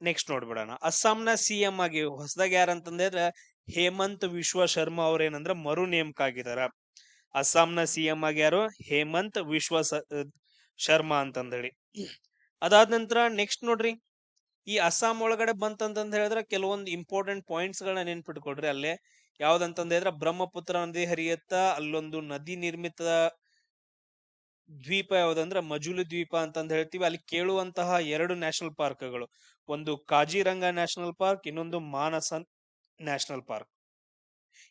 ನೆಕ್ಸ್ಟ್ ನೋಡ್ಬಿಡೋಣ. ಅಸ್ಸಾಂನ CM ಆಗಿ ಹೊಸದಾಗಿ ಯಾರಂತಂದ್ರೆ ಹೇಮಂತ್ ವಿಶ್ವ ಶರ್ಮಾ ಅವ್ರೇನಂದ್ರ ಮರು ನೇಮಕ ಆಗಿದಾರ. ಅಸ್ಸಾಂನ CM ಆಗಿ ಯಾರು? ಹೇಮಂತ್ ಶರ್ಮಾ ಅಂತಂದೇಳಿ. ಅದಾದ ನಂತರ ನೆಕ್ಸ್ಟ್ ನೋಡ್ರಿ, ಈ ಅಸ್ಸಾಂ ಒಳಗಡೆ ಬಂತಂತಂದ ಹೇಳಿದ್ರೆ ಕೆಲವೊಂದು ಇಂಪಾರ್ಟೆಂಟ್ ಪಾಯಿಂಟ್ಸ್ ಗಳನ್ನ ನೆನ್ಪಿಟ್ಕೊಡ್ರಿ. ಅಲ್ಲೇ ಯಾವ್ದಂತಂದ ಹೇಳಿದ್ರೆ ಬ್ರಹ್ಮಪುತ್ರ ನದಿ ಹರಿಯತ್ತ, ಅಲ್ಲೊಂದು ನದಿ ನಿರ್ಮಿತ ದ್ವೀಪ ಯಾವ್ದಂದ್ರ ಮಜುಲಿ ದ್ವೀಪ ಅಂತಂದ್ ಹೇಳ್ತೀವಿ. ಅಲ್ಲಿ ಕೇಳುವಂತಹ 2 ನ್ಯಾಷನಲ್ ಪಾರ್ಕ್ಗಳು, ಒಂದು ಕಾಜಿರಂಗ ನ್ಯಾಷನಲ್ ಪಾರ್ಕ್, ಇನ್ನೊಂದು ಮಾನಸ ನ್ಯಾಷನಲ್ ಪಾರ್ಕ್.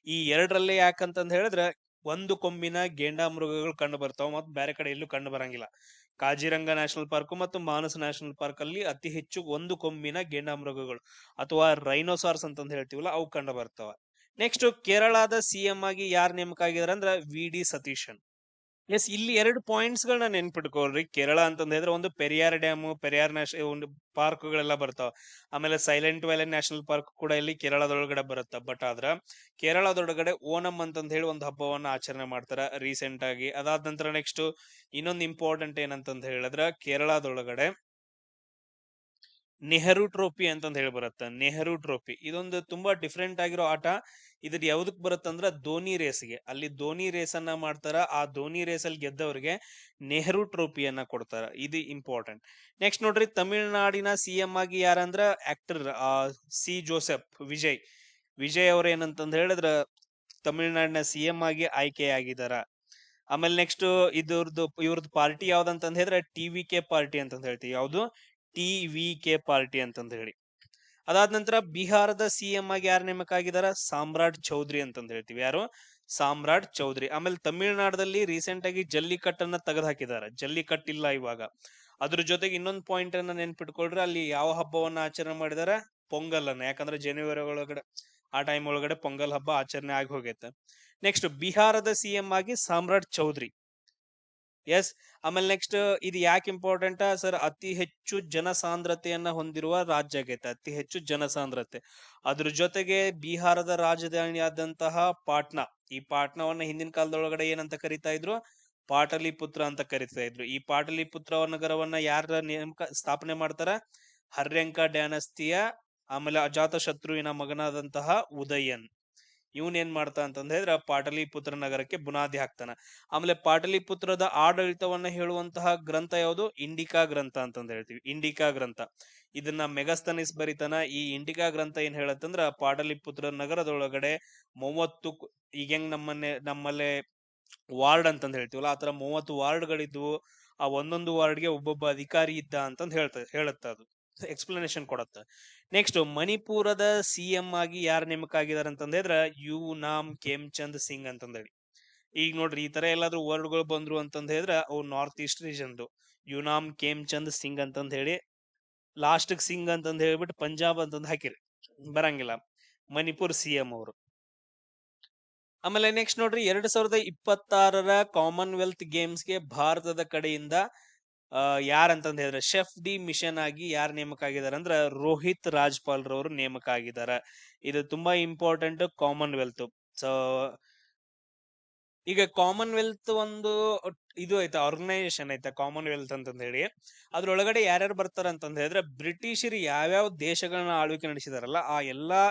ಈ ಎರಡರಲ್ಲೇ ಯಾಕಂತಂದ್ ಹೇಳಿದ್ರೆ ಒಂದು ಕೊಂಬಿನ ಗೇಂಡಾಮೃಗಗಳು ಕಂಡು ಬರ್ತಾವ, ಮತ್ತು ಬೇರೆ ಕಡೆ ಎಲ್ಲೂ ಕಂಡು ಬರಂಗಿಲ್ಲ. ಕಾಜಿರಂಗ ನ್ಯಾಷನಲ್ ಪಾರ್ಕ್ ಮತ್ತು ಮಾನಸ ನ್ಯಾಷನಲ್ ಪಾರ್ಕ್ ಅಲ್ಲಿ ಅತಿ ಹೆಚ್ಚು ಒಂದು ಕೊಂಬಿನ ಗೇಂಡಾಮೃಗಗಳು ಅಥವಾ ರೈನೋಸಾರ್ಸ್ ಅಂತಂದ್ ಹೇಳ್ತೀವಲ್ಲ, ಅವು ಕಂಡು ಬರ್ತಾವ. ನೆಕ್ಸ್ಟ್ ಕೇರಳದ ಸಿಎಂ ಆಗಿ ಯಾರು ನೇಮಕ ಆಗಿದಾರೆ ಅಂದ್ರ ವಿ.ಡಿ. ಸತೀಶನ್. ಎಸ್, ಇಲ್ಲಿ 2 ಪಾಯಿಂಟ್ಸ್ ಗಳನ್ನ ನೆನ್ಪಿಟ್ಕೊಳ್ರಿ. ಕೇರಳ ಅಂತಂದ್ ಹೇಳಿದ್ರೆ ಒಂದು ಪೆರಿಯಾರ್ ಡ್ಯಾಮ್, ಪೆರಿಯಾರ್ ಒಂದು ಪಾರ್ಕ್ಗಳೆಲ್ಲ ಬರ್ತಾವ. ಆಮೇಲೆ ಸೈಲೆಂಟ್ ವ್ಯಾಲಿ ನ್ಯಾಷನಲ್ ಪಾರ್ಕ್ ಕೂಡ ಇಲ್ಲಿ ಕೇರಳದೊಳಗಡೆ ಬರುತ್ತೆ. ಬಟ್ ಆದ್ರ ಕೇರಳದೊಳಗಡೆ ಓಣಂ ಅಂತಂದ್ ಹೇಳಿ ಒಂದು ಹಬ್ಬವನ್ನ ಆಚರಣೆ ಮಾಡ್ತಾರ ರೀಸೆಂಟ್ ಆಗಿ. ಅದಾದ ನಂತರ ನೆಕ್ಸ್ಟ್ ಇನ್ನೊಂದು ಇಂಪಾರ್ಟೆಂಟ್ ಏನಂತಂದ್ ಹೇಳಿದ್ರ ಕೇರಳದೊಳಗಡೆ ನೆಹರು ಟ್ರೋಫಿ ಅಂತಂದ್ ಹೇಳಿ ಬರುತ್ತೆ. ನೆಹರು ಟ್ರೋಫಿ ಇದೊಂದು ತುಂಬಾ ಡಿಫ್ರೆಂಟ್ ಆಗಿರೋ ಆಟ. ಇದ್ರ ಯಾವ್ದಕ್ ಬರುತ್ತಂದ್ರ ಧೋನಿ ರೇಸ್ಗೆ. ಅಲ್ಲಿ ಧೋನಿ ರೇಸ್ ಅನ್ನ ಮಾಡ್ತಾರ. ಆ ಧೋನಿ ರೇಸ್ ಅಲ್ಲಿ ಗೆದ್ದವರಿಗೆ ನೆಹರು ಟ್ರೋಫಿಯನ್ನ ಕೊಡ್ತಾರ. ಇದು ಇಂಪಾರ್ಟೆಂಟ್. ನೆಕ್ಸ್ಟ್ ನೋಡ್ರಿ, ತಮಿಳುನಾಡಿನ ಸಿಎಂ ಆಗಿ ಯಾರಂದ್ರ ಆಕ್ಟರ್ ಸಿ ಜೋಸೆಫ್ ವಿಜಯ್. ವಿಜಯ್ ಅವ್ರ ಏನಂತಂದ್ ಹೇಳಿದ್ರ ತಮಿಳುನಾಡಿನ ಸಿಎಂ ಆಗಿ ಆಯ್ಕೆಯಾಗಿದಾರ. ಆಮೇಲೆ ನೆಕ್ಸ್ಟ್ ಇವ್ರದ್ದು ಪಾರ್ಟಿ ಯಾವ್ದಂತಂದ್ ಹೇಳಿದ್ರೆ ಟಿ.ವಿ.ಕೆ ಪಾರ್ಟಿ ಅಂತಂದ್ ಹೇಳ್ತೀವಿ. ಯಾವ್ದು? ಟಿ.ವಿ.ಕೆ ಪಾರ್ಟಿ ಅಂತಂದ್ ಹೇಳಿ. ಅದಾದ ನಂತರ ಬಿಹಾರದ ಸಿಎಂ ಆಗಿ ಯಾರು ನೇಮಕ ಆಗಿದಾರ? ಸಾಮ್ರಾಟ್ ಚೌಧರಿ ಅಂತಂದ್ ಹೇಳ್ತೀವಿ. ಯಾರು? ಸಾಮ್ರಾಟ್ ಚೌಧರಿ. ಆಮೇಲೆ ತಮಿಳುನಾಡಲ್ಲಿ ರೀಸೆಂಟ್ ಆಗಿ ಜಲ್ಲಿಕಟ್ಟನ್ನ ತೆಗೆದು ಹಾಕಿದಾರೆ. ಜಲ್ಲಿಕಟ್ಟು ಇಲ್ಲ ಇವಾಗ. ಅದ್ರ ಜೊತೆಗೆ ಇನ್ನೊಂದು ಪಾಯಿಂಟ್ ಅನ್ನ ನೆನ್ಪಿಟ್ಕೊಳ್ರಿ, ಅಲ್ಲಿ ಯಾವ ಹಬ್ಬವನ್ನ ಆಚರಣೆ ಮಾಡಿದಾರ? ಪೊಂಗಲ್ ಅನ್ನ. ಯಾಕಂದ್ರೆ ಜನವರಿ ಒಳಗಡೆ ಆ ಟೈಮ್ ಒಳಗಡೆ ಪೊಂಗಲ್ ಹಬ್ಬ ಆಚರಣೆ ಆಗಿ ಹೋಗೈತೆ. ನೆಕ್ಸ್ಟ್ ಬಿಹಾರದ ಸಿಎಂ ಆಗಿ ಸಾಮ್ರಾಟ್ ಚೌಧರಿ. ಎಸ್. ಆಮೇಲೆ ನೆಕ್ಸ್ಟ್ ಇದು ಯಾಕೆ ಇಂಪಾರ್ಟೆಂಟ್ ಸರ್? ಅತಿ ಹೆಚ್ಚು ಜನಸಾಂದ್ರತೆಯನ್ನ ಹೊಂದಿರುವ ರಾಜ್ಯ ಆಗೈತೆ. ಅತಿ ಹೆಚ್ಚು ಜನಸಾಂದ್ರತೆ. ಅದ್ರ ಜೊತೆಗೆ ಬಿಹಾರದ ರಾಜಧಾನಿಯಾದಂತಹ ಪಾಟ್ನಾ. ಈ ಪಾಟ್ನಾವನ್ನ ಹಿಂದಿನ ಕಾಲದೊಳಗಡೆ ಏನಂತ ಕರಿತಾ ಇದ್ರು? ಪಾಟಲಿಪುತ್ರ ಅಂತ ಕರಿತಾ ಇದ್ರು. ಈ ಪಾಟಲಿಪುತ್ರ ನಗರವನ್ನ ಯಾರ ಸ್ಥಾಪನೆ ಮಾಡ್ತಾರ? ಹರ್ಯಂಕ ಡ್ಯಾನಸ್ತಿಯ ಆಮೇಲೆ ಅಜಾತ ಶತ್ರುವಿನ ಮಗನಾದಂತಹ ಉದಯನ್. ಇವನ್ ಏನ್ ಮಾಡ್ತಾ ಅಂತಂದ ಹೇಳಿದ್ರ ಪಾಟಲಿಪುತ್ರ ನಗರಕ್ಕೆ ಬುನಾದಿ ಹಾಕ್ತಾನ. ಆಮೇಲೆ ಪಾಟಲಿಪುತ್ರದ ಆಡಳಿತವನ್ನ ಹೇಳುವಂತಹ ಗ್ರಂಥ ಯಾವುದು? ಇಂಡಿಕಾ ಗ್ರಂಥ ಅಂತಂದ ಹೇಳ್ತೀವಿ. ಇಂಡಿಕಾ ಗ್ರಂಥ ಇದನ್ನ ಮೆಗಸ್ತನಿಸ್ ಬರಿತಾನ. ಈ ಇಂಡಿಕಾ ಗ್ರಂಥ ಏನ್ ಹೇಳತ್ತಂದ್ರ ಪಾಟಲಿಪುತ್ರ ನಗರದೊಳಗಡೆ 30 ಈಗ ಹೆಂಗ್ ನಮ್ಮಲ್ಲೇ ವಾರ್ಡ್ ಅಂತಂದ್ ಹೇಳ್ತೀವಲ್ಲ, ಆತರ 30 ವಾರ್ಡ್ಗಳಿದ್ವು. ಆ ಒಂದೊಂದು ವಾರ್ಡ್ಗೆ ಒಬ್ಬೊಬ್ಬ ಅಧಿಕಾರಿ ಇದ್ದ ಅಂತಂದ್ ಹೇಳುತ್ತ ಅದು ಎಕ್ಸ್ಪ್ಲನೇಷನ್ ಕೊಡತ್ತ. ನೆಕ್ಸ್ಟ್ ಮಣಿಪುರದ ಸಿಎಂ ಆಗಿ ಯಾರು ನೇಮಕ ಆಗಿದಾರೆ ಅಂತಂದ್ರೆ ಯು ನಾಮ್ ಖೇಮ್ಚಂದ್ ಸಿಂಗ್ ಅಂತಂದೇಳಿ. ಈಗ ನೋಡ್ರಿ, ಈ ತರ ಎಲ್ಲಾದ್ರೂ ವರ್ಡ್ಗಳು ಬಂದ್ರು ಅಂತಂದ್ ಹೇಳಿದ್ರ ಅವು ನಾರ್ತ್ ಈಸ್ಟ್ ರೀಜನ್ದು. ಯುನಾಮ್ ಖೇಮ್ಚಂದ್ ಸಿಂಗ್ ಅಂತಂದ್ ಹೇಳಿ ಲಾಸ್ಟ್ ಸಿಂಗ್ ಅಂತಂದ್ ಹೇಳ್ಬಿಟ್ಟು ಪಂಜಾಬ್ ಅಂತಂದ್ ಹಾಕಿರಿ, ಬರಂಗಿಲ್ಲ. ಮಣಿಪುರ್ ಸಿಎಂ ಅವರು. ಆಮೇಲೆ ನೆಕ್ಸ್ಟ್ ನೋಡ್ರಿ, 2026 ಕಾಮನ್ವೆಲ್ತ್ ಗೇಮ್ಸ್ಗೆ ಭಾರತದ ಕಡೆಯಿಂದ ಯಾರಂತಂದ್ ಹೇಳಿದ್ರೆ ಶೆಫ್ ಡಿ ಮಿಷನ್ ಆಗಿ ಯಾರು ನೇಮಕ ಆಗಿದಾರೆ ಅಂದ್ರ ರೋಹಿತ್ ರಾಜ್ಪಾಲ್ ರವರು ನೇಮಕ ಆಗಿದ್ದಾರೆ. ಇದು ತುಂಬಾ ಇಂಪಾರ್ಟೆಂಟ್ ಕಾಮನ್ವೆಲ್ತ್. ಸೊ ಈಗ ಕಾಮನ್ವೆಲ್ತ್ ಒಂದು ಇದು ಐತೆ, ಆರ್ಗನೈಸೇಷನ್ ಐತೆ ಕಾಮನ್ವೆಲ್ತ್ ಅಂತಂದ್ ಹೇಳಿ. ಅದ್ರೊಳಗಡೆ ಯಾರ್ಯಾರು ಬರ್ತಾರ ಅಂತಂದ್ ಹೇಳಿದ್ರೆ ಬ್ರಿಟಿಷರು ಯಾವ್ಯಾವ ದೇಶಗಳನ್ನ ಆಳ್ವಿಕೆ ನಡೆಸಿದಾರಲ್ಲ ಆ ಎಲ್ಲಾ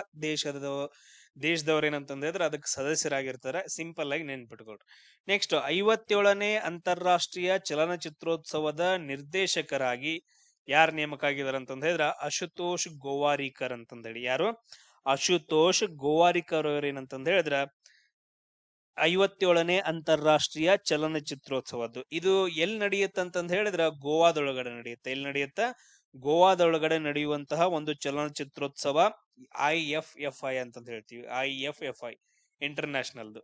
ದೇಶದವ್ರ ಏನಂತಂದ್ ಹೇಳಿದ್ರೆ ಅದಕ್ಕೆ ಸದಸ್ಯರಾಗಿರ್ತಾರೆ. ಸಿಂಪಲ್ ಆಗಿ ನೆನ್ಪಿಟ್ಕೊಳ್ರಿ. ನೆಕ್ಸ್ಟ್ 57ನೇ ಅಂತಾರಾಷ್ಟ್ರೀಯ ಚಲನಚಿತ್ರೋತ್ಸವದ ನಿರ್ದೇಶಕರಾಗಿ ಯಾರು ನೇಮಕ ಆಗಿದಾರೆ ಅಂತಂದ್ ಹೇಳಿದ್ರ ಅಶುತೋಷ್ ಗೋವಾರಿಕರ್ ಅಂತಂದ್ ಹೇಳಿ. ಯಾರು? ಅಶುತೋಷ್ ಗೋವಾರಿಕರ್ ಅವ್ರ ಏನಂತಂದ್ ಹೇಳಿದ್ರ 57ನೇ ಅಂತಾರಾಷ್ಟ್ರೀಯ ಚಲನಚಿತ್ರೋತ್ಸವದ್ದು. ಇದು ಎಲ್ಲಿ ನಡೆಯುತ್ತೆ ಅಂತಂದ್ ಹೇಳಿದ್ರ ಗೋವಾದೊಳಗಡೆ ನಡೆಯುತ್ತೆ. ಎಲ್ಲಿ ನಡೆಯುತ್ತ? ಗೋವಾದೊಳಗಡೆ ನಡೆಯುವಂತಹ ಒಂದು ಚಲನಚಿತ್ರೋತ್ಸವ IFFI ಅಂತಂದ್ ಹೇಳ್ತೀವಿ. IFFI ಇಂಟರ್ನ್ಯಾಷನಲ್ದು.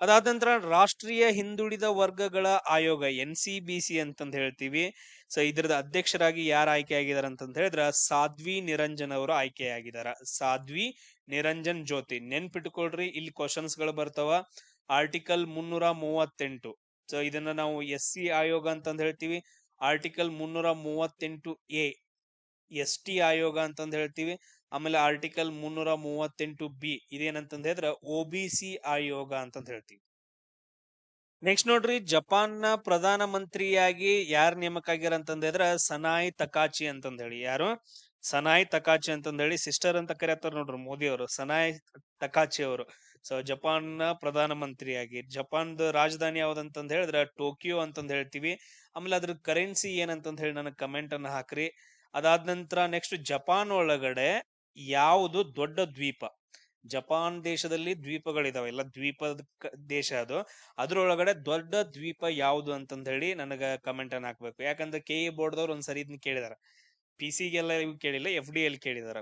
ಅದಾದ ನಂತರ ರಾಷ್ಟ್ರೀಯ ಹಿಂದುಳಿದ ವರ್ಗಗಳ ಆಯೋಗ NCBC ಅಂತಂದ್ ಹೇಳ್ತೀವಿ. ಸೊ ಇದ್ರದ ಅಧ್ಯಕ್ಷರಾಗಿ ಯಾರು ಆಯ್ಕೆ ಆಗಿದಾರ ಅಂತಂದ್ ಹೇಳಿದ್ರ ಸಾಧ್ವಿ ನಿರಂಜನ್ ಅವರು ಆಯ್ಕೆಯಾಗಿದಾರ. ಸಾಧ್ವಿ ನಿರಂಜನ್ ಜ್ಯೋತಿ. ನೆನ್ಪಿಟ್ಕೊಳ್ರಿ, ಇಲ್ಲಿ ಕ್ವಶನ್ಸ್ ಗಳು ಬರ್ತಾವ. ಆರ್ಟಿಕಲ್ 338. ಸೊ ಇದನ್ನ ನಾವು SC ಆಯೋಗ ಅಂತಂದ್ ಹೇಳ್ತೀವಿ. ಆರ್ಟಿಕಲ್ 338A ST ಆಯೋಗ ಅಂತಂದ್ ಹೇಳ್ತೀವಿ. ಆಮೇಲೆ ಆರ್ಟಿಕಲ್ 338B ಇದೇನಂತಂದ್ ಹೇಳಿದ್ರ OBC ಆಯೋಗ ಅಂತಂದ್ ಹೇಳ್ತೀವಿ. ನೆಕ್ಸ್ಟ್ ನೋಡ್ರಿ, ಜಪಾನ್ ನ ಪ್ರಧಾನ ಮಂತ್ರಿಯಾಗಿ ಯಾರು ನೇಮಕ ಆಗ್ಯಾರ ಅಂತಂದ್ ಹೇಳಿದ್ರ ಸನಾಯ್ ತಕಾಚಿ ಅಂತಂದ್ ಹೇಳಿ. ಯಾರು? ಸನಾಯ್ ತಕಾಚಿ ಅಂತಂದ್ ಹೇಳಿ. ಸಿಸ್ಟರ್ ಅಂತ ಕರೆಯತ್ತಾರ ನೋಡ್ರಿ ಮೋದಿ ಅವರು, ಸನಾಯ್ ತಕಾಚಿ ಅವರು. ಸೊ ಜಪಾನ್ ನ ಪ್ರಧಾನ ಮಂತ್ರಿಯಾಗಿ. ಜಪಾನ್ ರಾಜಧಾನಿ ಯಾವ್ದಂತಂದ್ ಹೇಳಿದ್ರ ಟೋಕಿಯೋ ಅಂತಂದ್ ಹೇಳ್ತೀವಿ. ಆಮೇಲೆ ಅದ್ರ ಕರೆನ್ಸಿ ಏನಂತಂದ್ ಹೇಳಿ ನನಗೆ ಕಮೆಂಟ್ ಅನ್ನ ಹಾಕ್ರಿ. ಅದಾದ ನಂತರ ನೆಕ್ಸ್ಟ್ ಜಪಾನ್ ಒಳಗಡೆ ಯಾವುದು ದೊಡ್ಡ ದ್ವೀಪ? ಜಪಾನ್ ದೇಶದಲ್ಲಿ ದ್ವೀಪಗಳಿದಾವೆ, ಎಲ್ಲ ದ್ವೀಪದ ದೇಶ ಅದು. ಅದ್ರೊಳಗಡೆ ದೊಡ್ಡ ದ್ವೀಪ ಯಾವುದು ಅಂತಂದ ಹೇಳಿ ನನಗ ಕಮೆಂಟ್ ಅನ್ನ ಹಾಕ್ಬೇಕು. ಯಾಕಂದ್ರೆ KE ಬೋರ್ಡ್ದವ್ರು ಒಂದ್ಸರಿ ಇದನ್ನ ಕೇಳಿದಾರ, PC ಗೆಲ್ಲ ಇವ್ ಕೇಳಿಲ್ಲ, FD ಕೇಳಿದಾರ.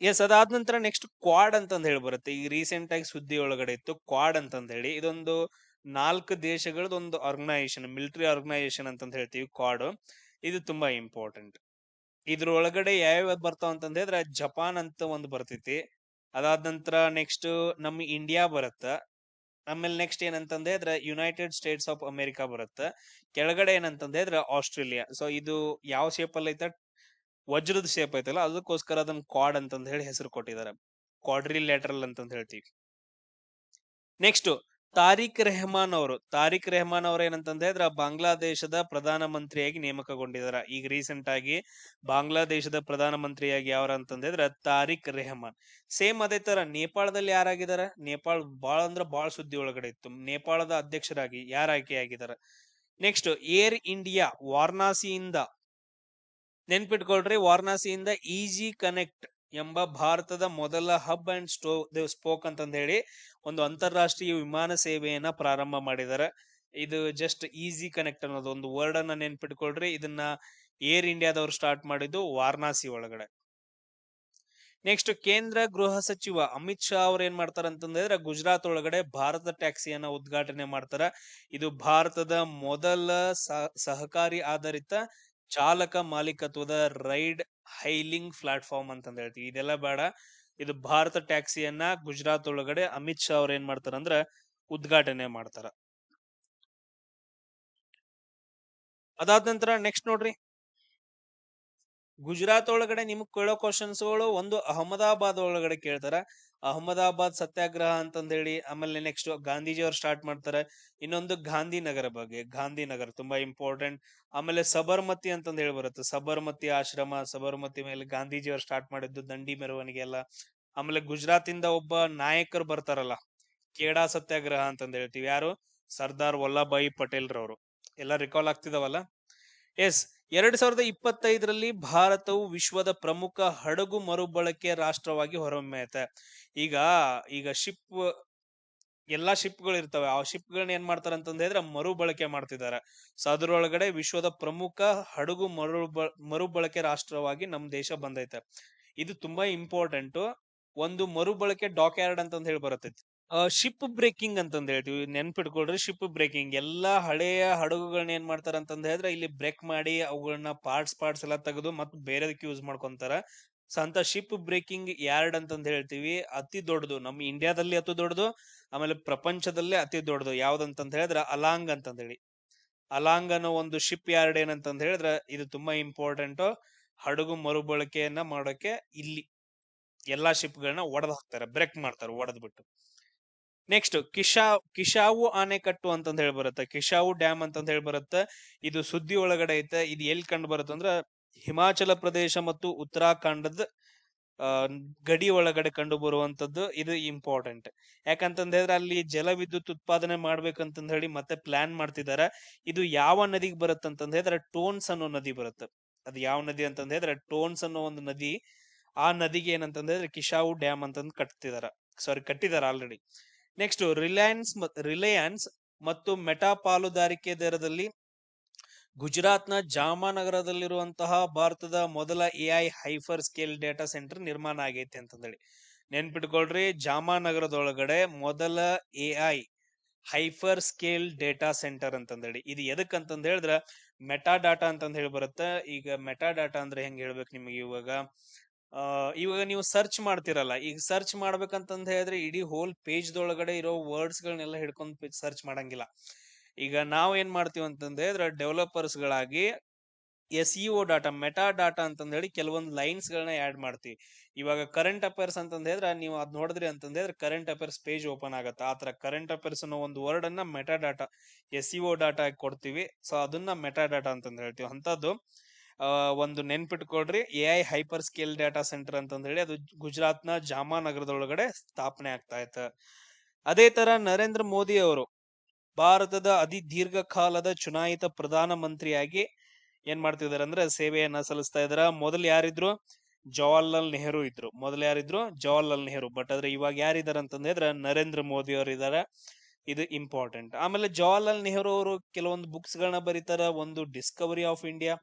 ಎಸ್, ಅದಾದ ನಂತರ ನೆಕ್ಸ್ಟ್ ಕ್ವಾಡ್ ಅಂತಂದ್ ಹೇಳಿ ಬರುತ್ತೆ. ಈಗ ರೀಸೆಂಟ್ ಆಗಿ ಸುದ್ದಿ ಒಳಗಡೆ ಇತ್ತು ಕ್ವಾಡ್ ಅಂತಂದ್ ಹೇಳಿ. ಇದೊಂದು 4 ದೇಶಗಳದ್ದು ಒಂದು ಆರ್ಗನೈಸೇಷನ್, ಮಿಲಿಟರಿ ಆರ್ಗನೈಸೇಷನ್ ಅಂತಂದ್ ಹೇಳ್ತೀವಿ ಕ್ವಾಡ್. ಇದು ತುಂಬಾ ಇಂಪಾರ್ಟೆಂಟ್. ಇದ್ರ ಒಳಗಡೆ ಯಾವ್ಯಾವ ಬರ್ತಾವ ಅಂತಂದ್ ಹೇಳಿದ್ರೆ ಜಪಾನ್ ಅಂತ ಒಂದು ಬರ್ತೈತಿ. ಅದಾದ ನಂತರ ನೆಕ್ಸ್ಟ್ ನಮ್ಮ ಇಂಡಿಯಾ ಬರುತ್ತ. ಆಮೇಲೆ ನೆಕ್ಸ್ಟ್ ಏನಂತಂದ್ರೆ ಇದ್ರ ಯುನೈಟೆಡ್ ಸ್ಟೇಟ್ಸ್ ಆಫ್ ಅಮೆರಿಕಾ ಬರುತ್ತ. ಕೆಳಗಡೆ ಏನಂತಂದ್ರೆ ಇದ್ರ ಆಸ್ಟ್ರೇಲಿಯಾ. ಸೊ ಇದು ಯಾವ ಶೇಪ್ ಅಲ್ಲಿ ಐತ, ವಜ್ರದ ಶೇಪ್ ಐತಲ್ಲ, ಅದಕ್ಕೋಸ್ಕರ ಅದನ್ನ ಕ್ವಾಡ್ ಅಂತಂದ್ ಹೇಳಿ ಹೆಸರು ಕೊಟ್ಟಿದ್ದಾರೆ. ಕ್ವಾಡ್ರಿಲ್ಯಾಟರಲ್ ಅಂತಂದ್ ಹೇಳ್ತೀವಿ. ನೆಕ್ಸ್ಟ್ ತಾರಿಕ್ ರೆಹಮಾನ್ ಅವರು ಏನಂತಂದ್ರೆ ಇದ್ರ ಬಾಂಗ್ಲಾದೇಶದ ಪ್ರಧಾನ ಮಂತ್ರಿಯಾಗಿ ನೇಮಕಗೊಂಡಿದ್ದಾರೆ. ಈಗ ರೀಸೆಂಟ್ ಆಗಿ ಬಾಂಗ್ಲಾದೇಶದ ಪ್ರಧಾನ ಮಂತ್ರಿಯಾಗಿ ಯಾರು ಅಂತಂದ್ರೆ ತಾರಿಕ್ ರೆಹಮಾನ್. ಸೇಮ್ ಅದೇ ತರ ನೇಪಾಳದಲ್ಲಿ ಯಾರಾಗಿದ್ದಾರೆ, ನೇಪಾಳ ಬಾಳ ಅಂದ್ರ ಬಾಳ ಸುದ್ದಿ ಒಳಗಡೆ ಇತ್ತು. ನೇಪಾಳದ ಅಧ್ಯಕ್ಷರಾಗಿ ಯಾರು ಆಯ್ಕೆ ಆಗಿದ್ದಾರೆ. ನೆಕ್ಸ್ಟ್ ಏರ್ ಇಂಡಿಯಾ ವಾರಣಾಸಿಯಿಂದ, ನೆನ್ಪಿಟ್ಕೊಳ್ರಿ, ವಾರಣಾಸಿಯಿಂದ ಈಜಿ ಕನೆಕ್ಟ್ ಎಂಬ ಭಾರತದ ಮೊದಲ ಹಬ್ ಅಂಡ್ ಸ್ಪೋಕ್ ಅಂತಂದ ಹೇಳಿ ಒಂದು ಅಂತಾರಾಷ್ಟ್ರೀಯ ವಿಮಾನ ಸೇವೆಯನ್ನ ಪ್ರಾರಂಭ ಮಾಡಿದ್ದಾರೆ. ಇದು ಜಸ್ಟ್ ಈಸಿ ಕನೆಕ್ಟ್ ಅನ್ನೋದು ಒಂದು ವರ್ಡ್ ಅನ್ನ ನೆನ್ಪಿಟ್ಕೊಳ್ರಿ. ಇದನ್ನ ಏರ್ ಇಂಡಿಯಾದವ್ರು ಸ್ಟಾರ್ಟ್ ಮಾಡಿದ್ದು ವಾರಣಾಸಿ ಒಳಗಡೆ. ನೆಕ್ಸ್ಟ್ ಕೇಂದ್ರ ಗೃಹ ಸಚಿವ ಅಮಿತ್ ಶಾ ಅವ್ರು ಏನ್ ಮಾಡ್ತಾರ ಅಂತಂದ್ರೆ ಗುಜರಾತ್ ಒಳಗಡೆ ಭಾರತ ಟ್ಯಾಕ್ಸಿಯನ್ನ ಉದ್ಘಾಟನೆ ಮಾಡ್ತಾರ. ಇದು ಭಾರತದ ಮೊದಲ ಸಹಕಾರಿ ಆಧಾರಿತ ಚಾಲಕ ಮಾಲೀಕತ್ವದ ರೈಡ್ ಹೈಲಿಂಗ್ ಪ್ಲಾಟ್ಫಾರ್ಮ್ ಅಂತಂದ ಹೇಳ್ತೀವಿ. ಇದೆಲ್ಲ ಬೇಡ, ಇದು ಭಾರತ ಟ್ಯಾಕ್ಸಿಯನ್ನ ಗುಜರಾತ್ ಒಳಗಡೆ ಅಮಿತ್ ಶಾ ಅವ್ರ ಏನ್ ಮಾಡ್ತಾರ ಅಂದ್ರ ಉದ್ಘಾಟನೆ ಮಾಡ್ತಾರ. ಅದಾದ ನಂತರ ನೆಕ್ಸ್ಟ್ ನೋಡ್ರಿ, ಗುಜರಾತ್ ಒಳಗಡೆ ನಿಮ್ಗೆ ಕೇಳೋ ಕ್ವಶನ್ಸ್ಗಳು ಒಂದು ಅಹಮದಾಬಾದ್ ಒಳಗಡೆ ಕೇಳ್ತಾರ. ಅಹಮದಾಬಾದ್ ಸತ್ಯಾಗ್ರಹ ಅಂತಂದ ಹೇಳಿ. ಆಮೇಲೆ ನೆಕ್ಸ್ಟ್ ಗಾಂಧೀಜಿ ಅವ್ರು ಸ್ಟಾರ್ಟ್ ಮಾಡ್ತಾರೆ. ಇನ್ನೊಂದು ಗಾಂಧಿನಗರ ಬಗ್ಗೆ, ಗಾಂಧಿನಗರ ತುಂಬಾ ಇಂಪಾರ್ಟೆಂಟ್. ಆಮೇಲೆ ಸಬರ್ಮತಿ ಅಂತಂದ ಹೇಳಿ ಬರುತ್ತೆ, ಸಬರ್ಮತಿ ಆಶ್ರಮ, ಸಬರ್ಮತಿ ಮೇಲೆ ಗಾಂಧೀಜಿ ಅವ್ರು ಸ್ಟಾರ್ಟ್ ಮಾಡಿದ್ದು ದಂಡಿ ಮೆರವಣಿಗೆ ಎಲ್ಲ. ಆಮೇಲೆ ಗುಜರಾತ್ ಇಂದ ಒಬ್ಬ ನಾಯಕರು ಬರ್ತಾರಲ್ಲ, ಕೇಡಾ ಸತ್ಯಾಗ್ರಹ ಅಂತಂದ ಹೇಳ್ತೀವಿ. ಯಾರು, ಸರ್ದಾರ್ ವಲ್ಲಭಾಯಿ ಪಟೇಲ್ ರವರು. ಎಲ್ಲ ರಿಕಾಲ್ ಆಗ್ತಿದಾವಲ್ಲ. ಎಸ್, 2025ರಲ್ಲಿ ಭಾರತವು ವಿಶ್ವದ ಪ್ರಮುಖ ಹಡಗು ಮರುಬಳಕೆ ರಾಷ್ಟ್ರವಾಗಿ ಹೊರಹೊಮ್ಮೈತೆ. ಈಗ ಎಲ್ಲಾ ಶಿಪ್ಗಳು ಇರ್ತವೆ, ಆ ಶಿಪ್ಗಳನ್ನ ಏನ್ ಮಾಡ್ತಾರ ಅಂತಂದ ಹೇಳಿದ್ರೆ ಮರುಬಳಕೆ ಮಾಡ್ತಿದ್ದಾರೆ. ಸೊ ಅದ್ರೊಳಗಡೆ ವಿಶ್ವದ ಪ್ರಮುಖ ಹಡಗು ಮರುಬಳಕೆ ರಾಷ್ಟ್ರವಾಗಿ ನಮ್ ದೇಶ ಬಂದೈತೆ. ಇದು ತುಂಬಾ ಇಂಪಾರ್ಟೆಂಟ್. ಒಂದು ಮರುಬಳಕೆ ಡಾಕ್ ಯಾರ್ಡ್ ಅಂತಂದ್ ಹೇಳಿ ಬರುತ್ತೆ. ಶಿಪ್ ಬ್ರೇಕಿಂಗ್ ಅಂತಂದ್ ಹೇಳ್ತೀವಿ, ನೆನ್ಪಿಟ್ಕೊಳ್ರಿ. ಶಿಪ್ ಬ್ರೇಕಿಂಗ್, ಎಲ್ಲಾ ಹಳೆಯ ಹಡಗುಗಳನ್ನ ಏನ್ ಮಾಡ್ತಾರ ಅಂತಂದ್ ಹೇಳಿದ್ರೆ ಇಲ್ಲಿ ಬ್ರೇಕ್ ಮಾಡಿ ಅವುಗಳನ್ನ ಪಾರ್ಟ್ಸ್ ಎಲ್ಲ ತೆಗೆದು ಮತ್ತೆ ಬೇರೆದಕ್ಕೆ ಯೂಸ್ ಮಾಡ್ಕೊಂತಾರ. ಸೊ ಅಂತ ಶಿಪ್ ಬ್ರೇಕಿಂಗ್ ಯಾರ್ಡ್ ಅಂತಂದ್ ಹೇಳ್ತೀವಿ. ಅತಿ ದೊಡ್ಡದು ನಮ್ಮ ಇಂಡಿಯಾದಲ್ಲಿ ಅತಿ ದೊಡ್ಡದು, ಆಮೇಲೆ ಪ್ರಪಂಚದಲ್ಲೇ ಅತಿ ದೊಡ್ಡದು ಯಾವ್ದಂತಂದ್ ಹೇಳಿದ್ರೆ ಅಲಾಂಗ್ ಅಂತಂದ್ ಹೇಳಿ. ಅಲಾಂಗ್ ಅನ್ನೋ ಒಂದು ಶಿಪ್ ಯಾರ್ಡ್ ಏನಂತಂದ್ ಹೇಳಿದ್ರೆ ಇದು ತುಂಬಾ ಇಂಪಾರ್ಟೆಂಟ್. ಹಡಗು ಮರುಬಳಕೆಯನ್ನ ಮಾಡೋಕೆ ಇಲ್ಲಿ ಎಲ್ಲಾ ಶಿಪ್ ಗಳನ್ನ ಒಡೆದ್ ಹಾಕ್ತಾರೆ, ಬ್ರೇಕ್ ಮಾಡ್ತಾರೆ ಒಡೆದ್ ಬಿಟ್ಟು. ನೆಕ್ಸ್ಟ್ ಕಿಶಾವು ಆನೆಕಟ್ಟು ಅಂತಂದ್ ಹೇಳಿ ಬರುತ್ತೆ, ಕಿಶಾವು ಡ್ಯಾಮ್ ಅಂತಂದ್ ಹೇಳಿ ಬರುತ್ತೆ. ಇದು ಸುದ್ದಿ ಒಳಗಡೆ ಐತೆ. ಇದು ಎಲ್ಲಿ ಕಂಡು ಬರುತ್ತೆ ಅಂದ್ರೆ ಹಿಮಾಚಲ ಪ್ರದೇಶ ಮತ್ತು ಉತ್ತರಾಖಂಡದ ಗಡಿ ಒಳಗಡೆ ಕಂಡು ಬರುವಂತದ್ದು. ಇದು ಇಂಪಾರ್ಟೆಂಟ್ ಯಾಕಂತಂದ್ ಹೇಳಿದ್ರೆ ಅಲ್ಲಿ ಜಲ ವಿದ್ಯುತ್ ಉತ್ಪಾದನೆ ಮಾಡ್ಬೇಕಂತಂದ್ ಹೇಳಿ ಮತ್ತೆ ಪ್ಲಾನ್ ಮಾಡ್ತಿದ್ದಾರೆ. ಇದು ಯಾವ ನದಿಗೆ ಬರುತ್ತೆ ಅಂತಂದ್ ಹೇಳಿದ್ರೆ ಟೋನ್ಸ್ ಅನ್ನೋ ನದಿ ಬರುತ್ತೆ. ಅದು ಯಾವ ನದಿ ಅಂತಂದ್ ಹೇಳಿದ್ರೆ ಟೋನ್ಸ್ ಅನ್ನೋ ಒಂದು ನದಿ. ಆ ನದಿಗೆ ಏನಂತಂದ್ರೆ ಕಿಶಾವು ಡ್ಯಾಮ್ ಅಂತಂದ್ ಕಟ್ಟಿದಾರ ಆಲ್ರೆಡಿ. ನೆಕ್ಸ್ಟ್ ರಿಲಯನ್ಸ್ ಮತ್ತು ಮೆಟಾ ಪಾಲುದಾರಿಕೆ ದರದಲ್ಲಿ ಗುಜರಾತ್ನ ಜಾಮನಗರದಲ್ಲಿರುವಂತಹ ಭಾರತದ ಮೊದಲ AI ಹೈಫರ್ ಸ್ಕೇಲ್ ಡೇಟಾ ಸೆಂಟರ್ ನಿರ್ಮಾಣ ಆಗೈತೆ ಅಂತಂದೇಳಿ ನೆನ್ಪಿಟ್ಕೊಳ್ರಿ. ಜಾಮನಗರದೊಳಗಡೆ ಮೊದಲ AI ಹೈಫರ್ ಸ್ಕೇಲ್ ಡೇಟಾ ಸೆಂಟರ್ ಅಂತಂದೇಳಿ. ಇದು ಎದಕ್ ಅಂತಂದ್ ಹೇಳಿದ್ರೆ ಮೆಟಾ ಡಾಟಾ ಅಂತಂದ್ ಹೇಳಿ ಬರುತ್ತೆ. ಈಗ ಮೆಟಾ ಡಾಟಾ ಅಂದ್ರೆ ಹೆಂಗ್ ಹೇಳ್ಬೇಕು ನಿಮಗೆ, ಇವಾಗ ನೀವು ಸರ್ಚ್ ಮಾಡ್ತಿರಲ್ಲ, ಈಗ ಸರ್ಚ್ ಮಾಡ್ಬೇಕಂತಂದ್ ಹೇಳಿದ್ರೆ ಇಡೀ ಹೋಲ್ ಪೇಜ್ದೊಳಗಡೆ ಇರೋ ವರ್ಡ್ಸ್ ಗಳನ್ನೆಲ್ಲ ಹಿಡ್ಕೊಂಡ್ ಸರ್ಚ್ ಮಾಡಂಗಿಲ್ಲ. ಈಗ ನಾವ್ ಏನ್ ಮಾಡ್ತೀವಿ ಅಂತಂದ್ ಹೇಳಿದ್ರೆ ಡೆವಲಪರ್ಸ್ ಗಳಾಗಿ SEO ಡಾಟಾ, ಮೆಟಾ ಡಾಟಾ ಅಂತಂದ್ ಹೇಳಿ ಕೆಲವೊಂದು ಲೈನ್ಸ್ ಗಳನ್ನ ಆಡ್ ಮಾಡ್ತೀವಿ. ಇವಾಗ ಕರೆಂಟ್ ಅಫೇರ್ಸ್ ಅಂತಂದ್ ಹೇಳಿದ್ರೆ ನೀವು ಅದ್ ನೋಡಿದ್ರಿ ಅಂತಂದ್ ಹೇಳಿದ್ರೆ ಕರೆಂಟ್ ಅಫೇರ್ಸ್ ಪೇಜ್ ಓಪನ್ ಆಗುತ್ತೆ. ಆತರ ಕರೆಂಟ್ ಅಫೇರ್ಸ್ ಅನ್ನೋ ಒಂದು ವರ್ಡ್ ಅನ್ನ ಮೆಟಾ ಡಾಟಾ, SEO ಡಾಟಾ ಕೊಡ್ತೀವಿ. ಸೊ ಅದನ್ನ ಮೆಟಾ ಡಾಟಾ ಅಂತಂದ್ ಹೇಳ್ತೀವಿ. ಅಂತದ್ದು ಒಂದು ನೆನ್ಪಿಟ್ಕೊಳ್ರಿ, AI hyper scale data center ಅಂತಂದ್ ಹೇಳಿ ಅದು ಗುಜರಾತ್ನ ಜಾಮನಗರದೊಳಗಡೆ ಸ್ಥಾಪನೆ ಆಗ್ತಾ ಇತ್ತು. ಅದೇ ತರ ನರೇಂದ್ರ ಮೋದಿ ಅವರು ಭಾರತದ ಅತಿ ದೀರ್ಘಕಾಲದ ಚುನಾಯಿತ ಪ್ರಧಾನ ಮಂತ್ರಿಯಾಗಿ ಏನ್ ಮಾಡ್ತಿದಾರೆ ಅಂದ್ರೆ ಸೇವೆಯನ್ನ ಸಲ್ಲಿಸ್ತಾ ಇದಾರೆ. ಮೊದಲು ಯಾರಿದ್ರು, ಜವಾಹರ್ಲಾಲ್ ನೆಹರು ಇದ್ರು. ಮೊದಲು ಯಾರಿದ್ರು? ಜವಾಹರ್ಲಾಲ್ ನೆಹರು. ಬಟ್ ಆದ್ರೆ ಇವಾಗ ಯಾರಿದಾರ ಅಂತಂದ್ರೆ ನರೇಂದ್ರ ಮೋದಿ ಅವರು ಇದಾರೆ. ಇದು ಇಂಪಾರ್ಟೆಂಟ್. ಆಮೇಲೆ ಜವಾಹರ್ಲಾಲ್ ನೆಹರು ಅವರು ಕೆಲವೊಂದು ಬುಕ್ಸ್ ಗಳನ್ನ ಬರೀತಾರ. ಒಂದು ಡಿಸ್ಕವರಿ ಆಫ್ ಇಂಡಿಯಾ,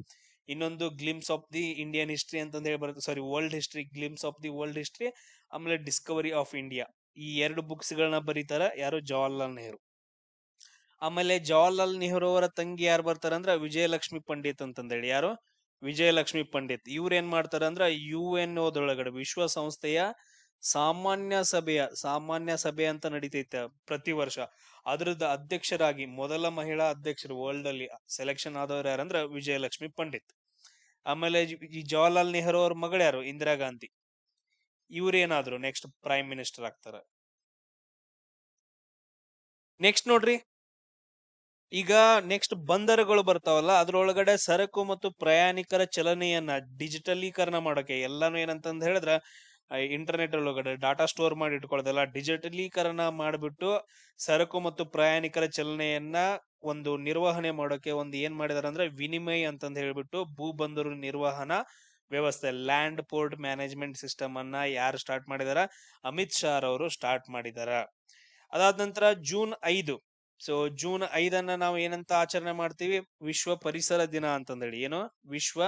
ಇನ್ನೊಂದು glimpse of the Indian history ಅಂತ ಹೇಳಿ ಬರುತ್ತೆ. Sorry, world history, glimpse of the world history, ಆಮೇಲೆ ಡಿಸ್ಕವರಿ ಆಫ್ ಇಂಡಿಯಾ. ಈ ಎರಡು ಬುಕ್ಸ್ ಗಳನ್ನ ಬರೀತಾರ ಯಾರು? ಜವಾಹರ್ಲಾಲ್ ನೆಹರು. ಆಮೇಲೆ ಜವಾಹರ್ಲಾಲ್ ನೆಹರು ಅವರ ತಂಗಿ ಯಾರು ಬರ್ತಾರ ಅಂದ್ರ ವಿಜಯಲಕ್ಷ್ಮಿ ಪಂಡಿತ್ ಅಂತಂದೇಳಿ. ಯಾರು? ವಿಜಯಲಕ್ಷ್ಮಿ ಪಂಡಿತ್. ಇವ್ರ ಏನ್ ಮಾಡ್ತಾರ ಅಂದ್ರ UNOದೊಳಗಡೆ, ವಿಶ್ವಸಂಸ್ಥೆಯ ಸಾಮಾನ್ಯ ಸಭೆ ಅಂತ ನಡೀತೈತೆ ಪ್ರತಿ ವರ್ಷ. ಅದ್ರದ್ದು ಅಧ್ಯಕ್ಷರಾಗಿ ಮೊದಲ ಮಹಿಳಾ ಅಧ್ಯಕ್ಷರು ವರ್ಲ್ಡ್ ಅಲ್ಲಿ ಸೆಲೆಕ್ಷನ್ ಆದವ್ರು ಯಾರಂದ್ರ ವಿಜಯಲಕ್ಷ್ಮಿ ಪಂಡಿತ್. ಆಮೇಲೆ ಈ ಜವಾಹರ್ಲಾಲ್ ನೆಹರು ಅವ್ರ ಮಗಳು ಯಾರು? ಇಂದಿರಾ ಗಾಂಧಿ. ಇವ್ರೇನಾದ್ರು ನೆಕ್ಸ್ಟ್ ಪ್ರೈಮ್ ಮಿನಿಸ್ಟರ್ ಆಗ್ತಾರ. ನೆಕ್ಸ್ಟ್ ನೋಡ್ರಿ, ಈಗ ನೆಕ್ಸ್ಟ್ ಬಂದರುಗಳು ಬರ್ತಾವಲ್ಲ, ಅದ್ರೊಳಗಡೆ ಸರಕು ಮತ್ತು ಪ್ರಯಾಣಿಕರ ಚಲನೆಯನ್ನ ಡಿಜಿಟಲೀಕರಣ ಮಾಡೋಕೆ ಎಲ್ಲಾನು ಏನಂತಂದ್ ಹೇಳಿದ್ರ ಇಂಟರ್ನೆಟ್ ಒಳಗಡೆ ಡಾಟಾ ಸ್ಟೋರ್ ಮಾಡಿ ಇಟ್ಕೊಳ್ಳೋದಲ್ಲ, ಡಿಜಿಟಲೀಕರಣ ಮಾಡಿಬಿಟ್ಟು ಸರಕು ಮತ್ತು ಪ್ರಯಾಣಿಕರ ಚಲನೆಯನ್ನ ಒಂದು ನಿರ್ವಹಣೆ ಮಾಡೋಕೆ ಒಂದು ಏನ್ ಮಾಡಿದಾರೆ ಅಂದ್ರೆ ವಿನಿಮಯ್ ಅಂತಂದ್ ಹೇಳ್ಬಿಟ್ಟು ಭೂ ಬಂದರು ನಿರ್ವಹಣಾ ವ್ಯವಸ್ಥೆ, ಲ್ಯಾಂಡ್ ಪೋರ್ಟ್ ಮ್ಯಾನೇಜ್ಮೆಂಟ್ ಸಿಸ್ಟಮ್ ಅನ್ನ ಯಾರು ಸ್ಟಾರ್ಟ್ ಮಾಡಿದಾರ? ಅಮಿತ್ ಶಾ ಅವರು ಸ್ಟಾರ್ಟ್ ಮಾಡಿದಾರ. ಅದಾದ ನಂತರ ಜೂನ್ 5 ನಾವು ಏನಂತ ಆಚರಣೆ ಮಾಡ್ತೀವಿ? ವಿಶ್ವ ಪರಿಸರ ದಿನ ಅಂತಂದೇಳಿ. ಏನು? ವಿಶ್ವ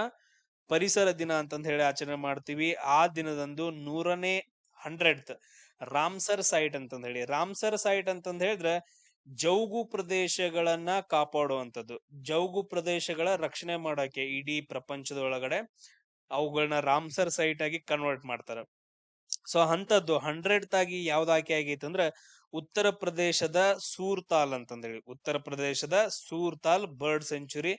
ಪರಿಸರ ದಿನ ಅಂತಂದ್ ಹೇಳಿ ಆಚರಣೆ ಮಾಡ್ತೀವಿ. ಆ ದಿನದಂದು 100th ರಾಮ್ಸರ್ ಸೈಟ್ ಅಂತಂದ್ ಹೇಳಿ. ರಾಮ್ಸರ್ ಸೈಟ್ ಅಂತಂದ್ ಹೇಳಿದ್ರೆ ಜೌಗು ಪ್ರದೇಶಗಳನ್ನ ಕಾಪಾಡುವಂಥದ್ದು, ಜೌಗು ಪ್ರದೇಶಗಳ ರಕ್ಷಣೆ ಮಾಡಕ್ಕೆ ಇಡೀ ಪ್ರಪಂಚದೊಳಗಡೆ ಅವುಗಳನ್ನ ರಾಮ್ಸರ್ ಸೈಟ್ ಆಗಿ ಕನ್ವರ್ಟ್ ಮಾಡ್ತಾರ. ಸೊ ಅಂತದ್ದು 100th ಆಗಿ ಯಾವ್ದು ಆಯ್ಕೆ ಆಗೈತೆ ಅಂದ್ರೆ ಉತ್ತರ ಪ್ರದೇಶದ ಸೂರ್ತಾಲ್ ಅಂತಂದೇಳಿ. ಉತ್ತರ ಪ್ರದೇಶದ ಸೂರ್ತಾಲ್ ಬರ್ಡ್ ಸೆಂಚುರಿ.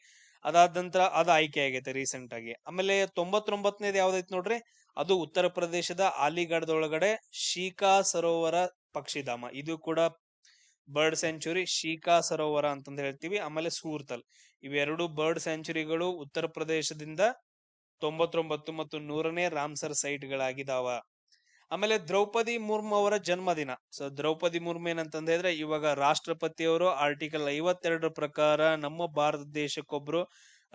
ಅದಾದ ನಂತರ ಅದು ಆಯ್ಕೆ ಆಗೈತೆ ರೀಸೆಂಟ್ ಆಗಿ. ಆಮೇಲೆ 99ನೇದು ಯಾವ್ದೈತಿ ನೋಡ್ರಿ, ಅದು ಉತ್ತರ ಪ್ರದೇಶದ ಅಲಿಗಢದೊಳಗಡೆ ಶೀಕಾ ಸರೋವರ ಪಕ್ಷಿಧಾಮ. ಇದು ಕೂಡ ಬರ್ಡ್ ಸೆಂಚುರಿ, ಶೀಕಾ ಸರೋವರ ಅಂತಂದ್ ಹೇಳ್ತೀವಿ. ಆಮೇಲೆ ಸೂರ್ತಲ್, ಇವೆರಡು ಬರ್ಡ್ ಸೆಂಚುರಿಗಳು ಉತ್ತರ ಪ್ರದೇಶದಿಂದ 99 ಮತ್ತು 100ನೇ ರಾಮ್ಸರ್ ಸೈಟ್ ಗಳಾಗಿದಾವ. ಆಮೇಲೆ ದ್ರೌಪದಿ ಮುರ್ಮು ಅವರ ಜನ್ಮದಿನ. ಸೊ ದ್ರೌಪದಿ ಮುರ್ಮು ಏನಂತಂದ ಹೇಳಿದ್ರೆ ಇವಾಗ ರಾಷ್ಟ್ರಪತಿಯವರು ಆರ್ಟಿಕಲ್ 52 ಪ್ರಕಾರ ನಮ್ಮ ಭಾರತ ದೇಶಕ್ಕೊಬ್ರು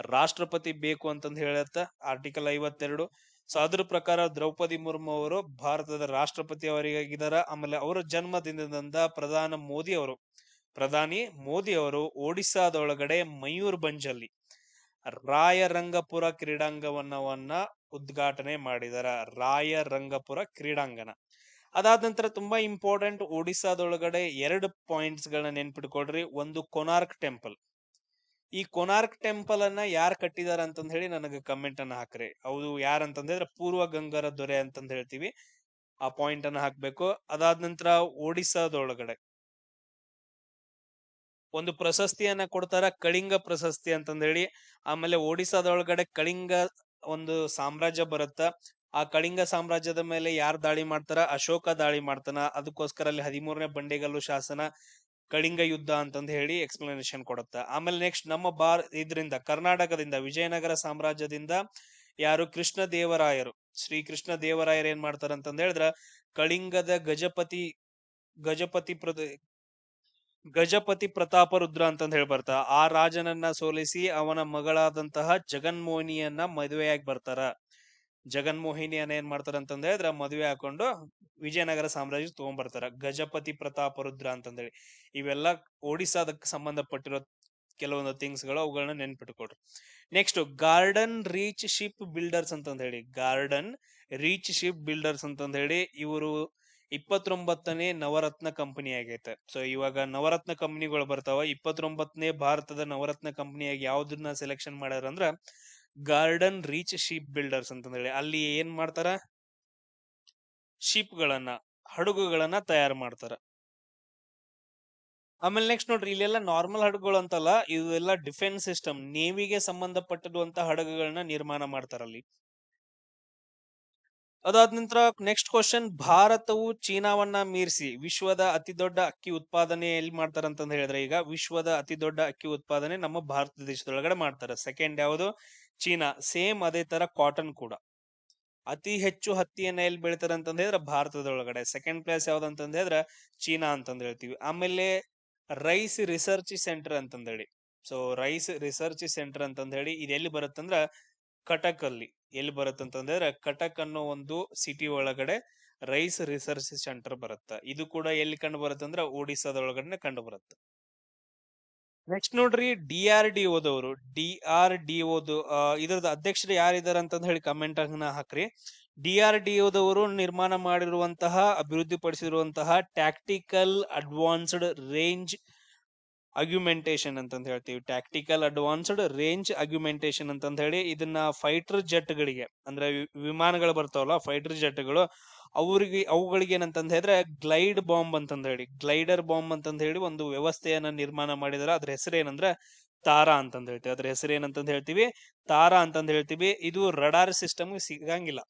ರಾಷ್ಟ್ರಪತಿ ಬೇಕು ಅಂತಂದ್ ಹೇಳತ್ತ ಆರ್ಟಿಕಲ್ 52. ಸೊ ಅದ್ರ ಪ್ರಕಾರ ದ್ರೌಪದಿ ಮುರ್ಮು ಅವರು ಭಾರತದ ರಾಷ್ಟ್ರಪತಿ ಅವರಿಗಾಗಿದಾರ. ಆಮೇಲೆ ಅವರ ಜನ್ಮದಿನದಿಂದ ಪ್ರಧಾನಿ ಮೋದಿ ಅವರು ಒಡಿಸ್ಸಾದೊಳಗಡೆ ಮಯೂರ್ಭಂಜಲ್ಲಿ ರಾಯರಂಗಪುರ ಕ್ರೀಡಾಂಗಣವನ್ನ ಉದ್ಘಾಟನೆ ಮಾಡಿದಾರ. ರಾಯರಂಗಪುರ ಕ್ರೀಡಾಂಗಣ. ಅದಾದ ನಂತರ ತುಂಬಾ ಇಂಪಾರ್ಟೆಂಟ್, ಒಡಿಸ್ಸಾದೊಳಗಡೆ 2 ಪಾಯಿಂಟ್ಸ್ ಗಳನ್ನ ನೆನ್ಪಿಟ್ಕೊಡ್ರಿ. ಒಂದು ಕೊನಾರ್ಕ್ ಟೆಂಪಲ್. ಈ ಕೊನಾರ್ಕ್ ಟೆಂಪಲ್ ಅನ್ನ ಯಾರು ಕಟ್ಟಿದಾರ ಅಂತಂದ್ ಹೇಳಿ ನನಗೆ ಕಮೆಂಟ್ ಅನ್ನ ಹಾಕ್ರಿ. ಅವ್ರು ಯಾರಂತಂದ್ರೆ ಪೂರ್ವ ಗಂಗರ ದೊರೆ ಅಂತಂದ್ ಹೇಳ್ತೀವಿ. ಆ ಪಾಯಿಂಟ್ ಅನ್ನ ಹಾಕ್ಬೇಕು. ಅದಾದ ನಂತರ ಒಡಿಸ್ಸಾದೊಳಗಡೆ ಒಂದು ಪ್ರಶಸ್ತಿಯನ್ನ ಕೊಡ್ತಾರ, ಕಳಿಂಗ ಪ್ರಶಸ್ತಿ ಅಂತಂದ್ ಹೇಳಿ. ಆಮೇಲೆ ಒಡಿಸ್ಸಾದೊಳಗಡೆ ಕಳಿಂಗ ಒಂದು ಸಾಮ್ರಾಜ್ಯ ಬರುತ್ತ. ಆ ಕಳಿಂಗ ಸಾಮ್ರಾಜ್ಯದ ಮೇಲೆ ಯಾರು ದಾಳಿ ಮಾಡ್ತಾರ? ಅಶೋಕ ದಾಳಿ ಮಾಡ್ತಾನ. ಅದಕ್ಕೋಸ್ಕರ ಅಲ್ಲಿ 13ನೇ ಬಂಡೆಗಲ್ಲು ಶಾಸನ, ಕಳಿಂಗ ಯುದ್ಧ ಅಂತಂದ್ ಹೇಳಿ ಎಕ್ಸ್ಪ್ಲನೇಷನ್ ಕೊಡುತ್ತ. ಆಮೇಲೆ ನೆಕ್ಸ್ಟ್ ನಮ್ಮ ಇದರಿಂದ ಕರ್ನಾಟಕದಿಂದ ವಿಜಯನಗರ ಸಾಮ್ರಾಜ್ಯದಿಂದ ಯಾರು? ಕೃಷ್ಣ ದೇವರಾಯರು. ಶ್ರೀ ಕೃಷ್ಣ ದೇವರಾಯರು ಏನ್ ಮಾಡ್ತಾರ ಅಂತಂದ್ ಹೇಳಿದ್ರ ಕಳಿಂಗದ ಗಜಪತಿ ಪ್ರತಾಪ ರುದ್ರ ಅಂತಂದ್ ಹೇಳಿ ಬರ್ತಾರ. ಆ ರಾಜನನ್ನ ಸೋಲಿಸಿ ಅವನ ಮಗಳಾದಂತಹ ಜಗನ್ಮೋಹಿನಿಯನ್ನ ಮದುವೆಯಾಗಿ ಬರ್ತಾರ. ಜಗನ್ಮೋಹಿನಿಯನ್ನ ಏನ್ ಮಾಡ್ತಾರ ಅಂತಂದ್ ಹೇಳಿದ್ರ ಮದುವೆ ಹಾಕೊಂಡು ವಿಜಯನಗರ ಸಾಮ್ರಾಜ್ಯ ತಗೊಂಡ್ಬರ್ತಾರ, ಗಜಪತಿ ಪ್ರತಾಪ ರುದ್ರ ಅಂತಂದೇಳಿ. ಇವೆಲ್ಲ ಒಡಿಸ್ಸಾದಕ್ಕೆ ಸಂಬಂಧಪಟ್ಟಿರೋ ಕೆಲವೊಂದು ಥಿಂಗ್ಸ್ ಗಳು, ಅವುಗಳನ್ನ ನೆನ್ಪಿಟ್ಕೊಡ್ರಿ. Next Garden Reach Shipbuilders ಅಂತಂದ್ ಹೇಳಿ. ಗಾರ್ಡನ್ ರೀಚ್ ಶಿಪ್ ಬಿಲ್ಡರ್ಸ್ ಅಂತಂದ್ ಹೇಳಿ ಇವರು 29ನೇ ನವರತ್ನ ಕಂಪನಿ ಆಗೈತೆ. ಸೊ ಇವಾಗ ನವರತ್ನ ಕಂಪನಿಗಳು ಬರ್ತಾವ. 29ನೇ ಭಾರತದ ನವರತ್ನ ಕಂಪನಿಯಾಗಿ ಯಾವ್ದನ್ನ ಸೆಲೆಕ್ಷನ್ ಮಾಡ್ಯಾರ ಅಂದ್ರ ಗಾರ್ಡನ್ ರೀಚ್ ಶಿಪ್ ಬಿಲ್ಡರ್ಸ್ ಅಂತಂದ್ ಹೇಳಿ. ಅಲ್ಲಿ ಏನ್ ಮಾಡ್ತಾರ? ಶಿಪ್ ಗಳನ್ನ, ಹಡಗುಗಳನ್ನ ತಯಾರು ಮಾಡ್ತಾರ. ಆಮೇಲೆ ನೆಕ್ಸ್ಟ್ ನೋಡ್ರಿ, ಇಲ್ಲೆಲ್ಲ ನಾರ್ಮಲ್ ಹಡಗುಗಳು ಅಂತಲ್ಲ, ಇವೆಲ್ಲ ಡಿಫೆನ್ಸ್ ಸಿಸ್ಟಮ್, ನೇವಿಗೆ ಸಂಬಂಧಪಟ್ಟಿರುವಂತ ಹಡಗುಗಳನ್ನ ನಿರ್ಮಾಣ ಮಾಡ್ತಾರ ಅಲ್ಲಿ. ಅದಾದ ನಂತರ ನೆಕ್ಸ್ಟ್ ಕ್ವಶನ್, ಭಾರತವು ಚೀನಾವನ್ನ ಮೀರಿಸಿ ವಿಶ್ವದ ಅತಿ ದೊಡ್ಡ ಅಕ್ಕಿ ಉತ್ಪಾದನೆ ಎಲ್ಲಿ ಮಾಡ್ತಾರ ಅಂತಂದ್ ಹೇಳಿದ್ರೆ, ಈಗ ವಿಶ್ವದ ಅತಿ ದೊಡ್ಡ ಅಕ್ಕಿ ಉತ್ಪಾದನೆ ನಮ್ಮ ಭಾರತ ದೇಶದೊಳಗಡೆ ಮಾಡ್ತಾರೆ. ಸೆಕೆಂಡ್ ಯಾವುದು? ಚೀನಾ. ಸೇಮ್ ಅದೇ ತರ ಕಾಟನ್ ಕೂಡ. ಅತಿ ಹೆಚ್ಚು ಹತ್ತಿಯನ್ನ ಎಲ್ಲಿ ಬೆಳಿತಾರ ಅಂತಂದ್ ಹೇಳಿದ್ರೆ ಭಾರತದೊಳಗಡೆ. ಸೆಕೆಂಡ್ ಪ್ಲೇಸ್ ಯಾವ್ದು ಅಂತಂದ್ ಹೇಳಿದ್ರೆ ಚೀನಾ ಅಂತಂದ್ ಹೇಳ್ತೀವಿ. ಆಮೇಲೆ ರೈಸ್ ರಿಸರ್ಚ್ ಸೆಂಟರ್ ಅಂತಂದ್ ಹೇಳಿ. ಸೊ ರೈಸ್ ರಿಸರ್ಚ್ ಸೆಂಟರ್ ಅಂತಂದ್ ಹೇಳಿ ಇದು ಎಲ್ಲಿ ಬರುತ್ತಂದ್ರ ಕಟಕ್ ಅಲ್ಲಿ ಎಲ್ಲಿ ಬರುತ್ತೆ ಅಂತಂದ್ರೆ ಕಟಕ್ ಅನ್ನೋ ಒಂದು ಸಿಟಿ ಒಳಗಡೆ ರೈಸ್ ರಿಸರ್ಚ್ ಸೆಂಟರ್ ಬರುತ್ತೆ. ಇದು ಕೂಡ ಎಲ್ಲಿ ಕಂಡು ಬರುತ್ತೆ ಅಂದ್ರೆ ಒಡಿಸ್ಸಾದ ಒಳಗಡೆ ಕಂಡು ಬರುತ್ತೆ. ನೆಕ್ಸ್ಟ್ ನೋಡ್ರಿ DRDOದವರು ಇದ್ರದ್ದು ಅಧ್ಯಕ್ಷರು ಯಾರಿದಾರ ಅಂತ ಹೇಳಿ ಕಮೆಂಟ್ ಅನ್ನ ಹಾಕ್ರಿ. DRDOದವರು ನಿರ್ಮಾಣ ಮಾಡಿರುವಂತಹ ಅಭಿವೃದ್ಧಿಪಡಿಸಿರುವಂತಹ ಟ್ಯಾಕ್ಟಿಕಲ್ ಅಡ್ವಾನ್ಸ್ಡ್ ರೇಂಜ್ ಅಗ್ಯುಮೆಂಟೇಶನ್ ಅಂತಂದ್ ಹೇಳ್ತೀವಿ. ಟ್ಯಾಕ್ಟಿಕಲ್ ಅಡ್ವಾನ್ಸ್ಡ್ ರೇಂಜ್ ಅಗ್ಯುಮೆಂಟೇಶನ್ ಅಂತಂದ್ ಹೇಳಿ ಇದನ್ನ ಫೈಟರ್ ಜೆಟ್ ಗಳಿಗೆ ಅಂದ್ರೆ ವಿಮಾನಗಳು ಬರ್ತಾವಲ್ಲ ಫೈಟರ್ ಜೆಟ್ಗಳು ಅವುಗಳಿಗೆ ಏನಂತಂದ್ ಹೇಳಿದ್ರೆ ಗ್ಲೈಡ್ ಬಾಂಬ್ ಅಂತಂದ್ ಹೇಳಿ ಗ್ಲೈಡರ್ ಬಾಂಬ್ ಅಂತಂದ್ ಹೇಳಿ ಒಂದು ವ್ಯವಸ್ಥೆಯನ್ನ ನಿರ್ಮಾಣ ಮಾಡಿದಾರೆ. ಅದ್ರ ಹೆಸರು ಏನಂದ್ರೆ ತಾರಾ ಅಂತಂದ್ ಹೇಳ್ತೀವಿ. ಅದ್ರ ಹೆಸರು ಏನಂತಂದ್ ಹೇಳ್ತೀವಿ ತಾರಾ ಅಂತಂದ್ ಹೇಳ್ತೀವಿ. ಇದು ರಡಾರ್ ಸಿಸ್ಟಮ್ ಸಿಗಂಗಿಲ್ಲ.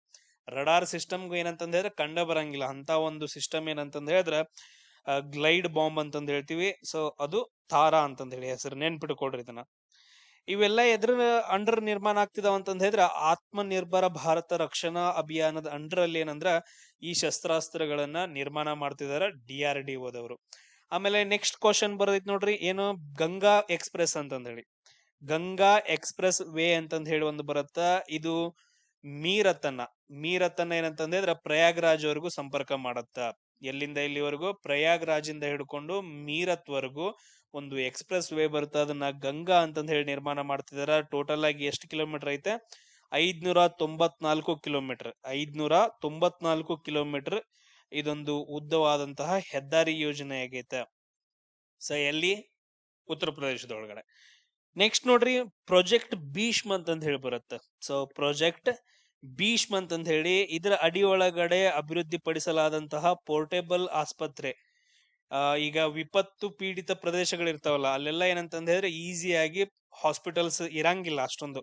ರಡಾರ್ ಸಿಸ್ಟಮ್ ಏನಂತಂದ್ ಹೇಳಿದ್ರೆ ಕಂಡ ಬರಂಗಿಲ್ಲ ಅಂತ ಒಂದು ಸಿಸ್ಟಮ್ ಏನಂತಂದ್ ಹೇಳಿದ್ರೆ ಗ್ಲೈಡ್ ಬಾಂಬ್ ಅಂತಂದ್ ಹೇಳ್ತೀವಿ. ಸೊ ಅದು ತಾರಾ ಅಂತಂದ್ ಹೇಳಿ ಹೆಸರು ನೆನ್ಪಿಟ್ಕೊಡ್ರಿ ಇದನ್ನ. ಇವೆಲ್ಲ ಎದ್ರ ಅಂಡರ್ ನಿರ್ಮಾಣ ಆಗ್ತಿದಾವ ಅಂತಂದ್ ಹೇಳಿದ್ರೆ ಆತ್ಮ ನಿರ್ಭರ ಭಾರತ ರಕ್ಷಣಾ ಅಭಿಯಾನದ ಅಂಡರ್ ಅಲ್ಲಿ ಏನಂದ್ರ ಈ ಶಸ್ತ್ರಾಸ್ತ್ರಗಳನ್ನ ನಿರ್ಮಾಣ ಮಾಡ್ತಿದಾರ DRDOದವರು. ಆಮೇಲೆ ನೆಕ್ಸ್ಟ್ ಕ್ವಶನ್ ಬರೋದೈತ್ ನೋಡ್ರಿ, ಏನು ಗಂಗಾ ಎಕ್ಸ್ಪ್ರೆಸ್ ಅಂತಂದ್ ಹೇಳಿ. ಗಂಗಾ ಎಕ್ಸ್ಪ್ರೆಸ್ ವೇ ಅಂತಂದ್ ಹೇಳಿ ಒಂದು ಬರುತ್ತ. ಇದು ಮೀರತನ್ನ ಏನಂತಂದ್ ಹೇಳಿದ್ರೆ ಪ್ರಯಾಗ್ರಾಜ್ ವರೆಗೂ ಸಂಪರ್ಕ ಮಾಡತ್ತ. ಎಲ್ಲಿಂದ ಇಲ್ಲಿವರೆಗೂ ಪ್ರಯಾಗ್ರಾಜಿಂದ ಹಿಡ್ಕೊಂಡು ಮೀರತ್ ವರೆಗೂ ಒಂದು ಎಕ್ಸ್ಪ್ರೆಸ್ ವೇ ಬರುತ್ತೆ. ಅದನ್ನ ಗಂಗಾ ಅಂತಂದ್ ಹೇಳಿ ನಿರ್ಮಾಣ ಮಾಡ್ತಿದಾರ. ಟೋಟಲ್ ಆಗಿ ಎಷ್ಟು ಕಿಲೋಮೀಟರ್ ಐತೆ? 594 ಕಿಲೋಮೀಟರ್. 594 ಕಿಲೋಮೀಟರ್ ಇದೊಂದು ಉದ್ದವಾದಂತಹ ಹೆದ್ದಾರಿ ಯೋಜನೆ ಆಗೈತೆ. ಸೊ ಎಲ್ಲಿ? ಉತ್ತರ ಪ್ರದೇಶದೊಳಗಡೆ. ನೆಕ್ಸ್ಟ್ ನೋಡ್ರಿ, ಪ್ರಾಜೆಕ್ಟ್ ಭೀಷ್ಮ್ ಅಂತಂದ್ ಹೇಳಿ ಬರುತ್ತೆ. ಸೊ ಪ್ರಾಜೆಕ್ಟ್ ಭೀಷ್ಮ್ ಅಂತಂದ್ ಹೇಳಿ ಇದರ ಅಡಿ ಒಳಗಡೆ ಅಭಿವೃದ್ಧಿ ಪಡಿಸಲಾದಂತಹ ಪೋರ್ಟೇಬಲ್ ಆಸ್ಪತ್ರೆ. ಈಗ ವಿಪತ್ತು ಪೀಡಿತ ಪ್ರದೇಶಗಳಿರ್ತಾವಲ್ಲ ಅಲ್ಲೆಲ್ಲ ಏನಂತಂದ್ ಹೇಳಿದ್ರೆ ಈಸಿಯಾಗಿ ಹಾಸ್ಪಿಟಲ್ಸ್ ಇರಂಗಿಲ್ಲ. ಅಷ್ಟೊಂದು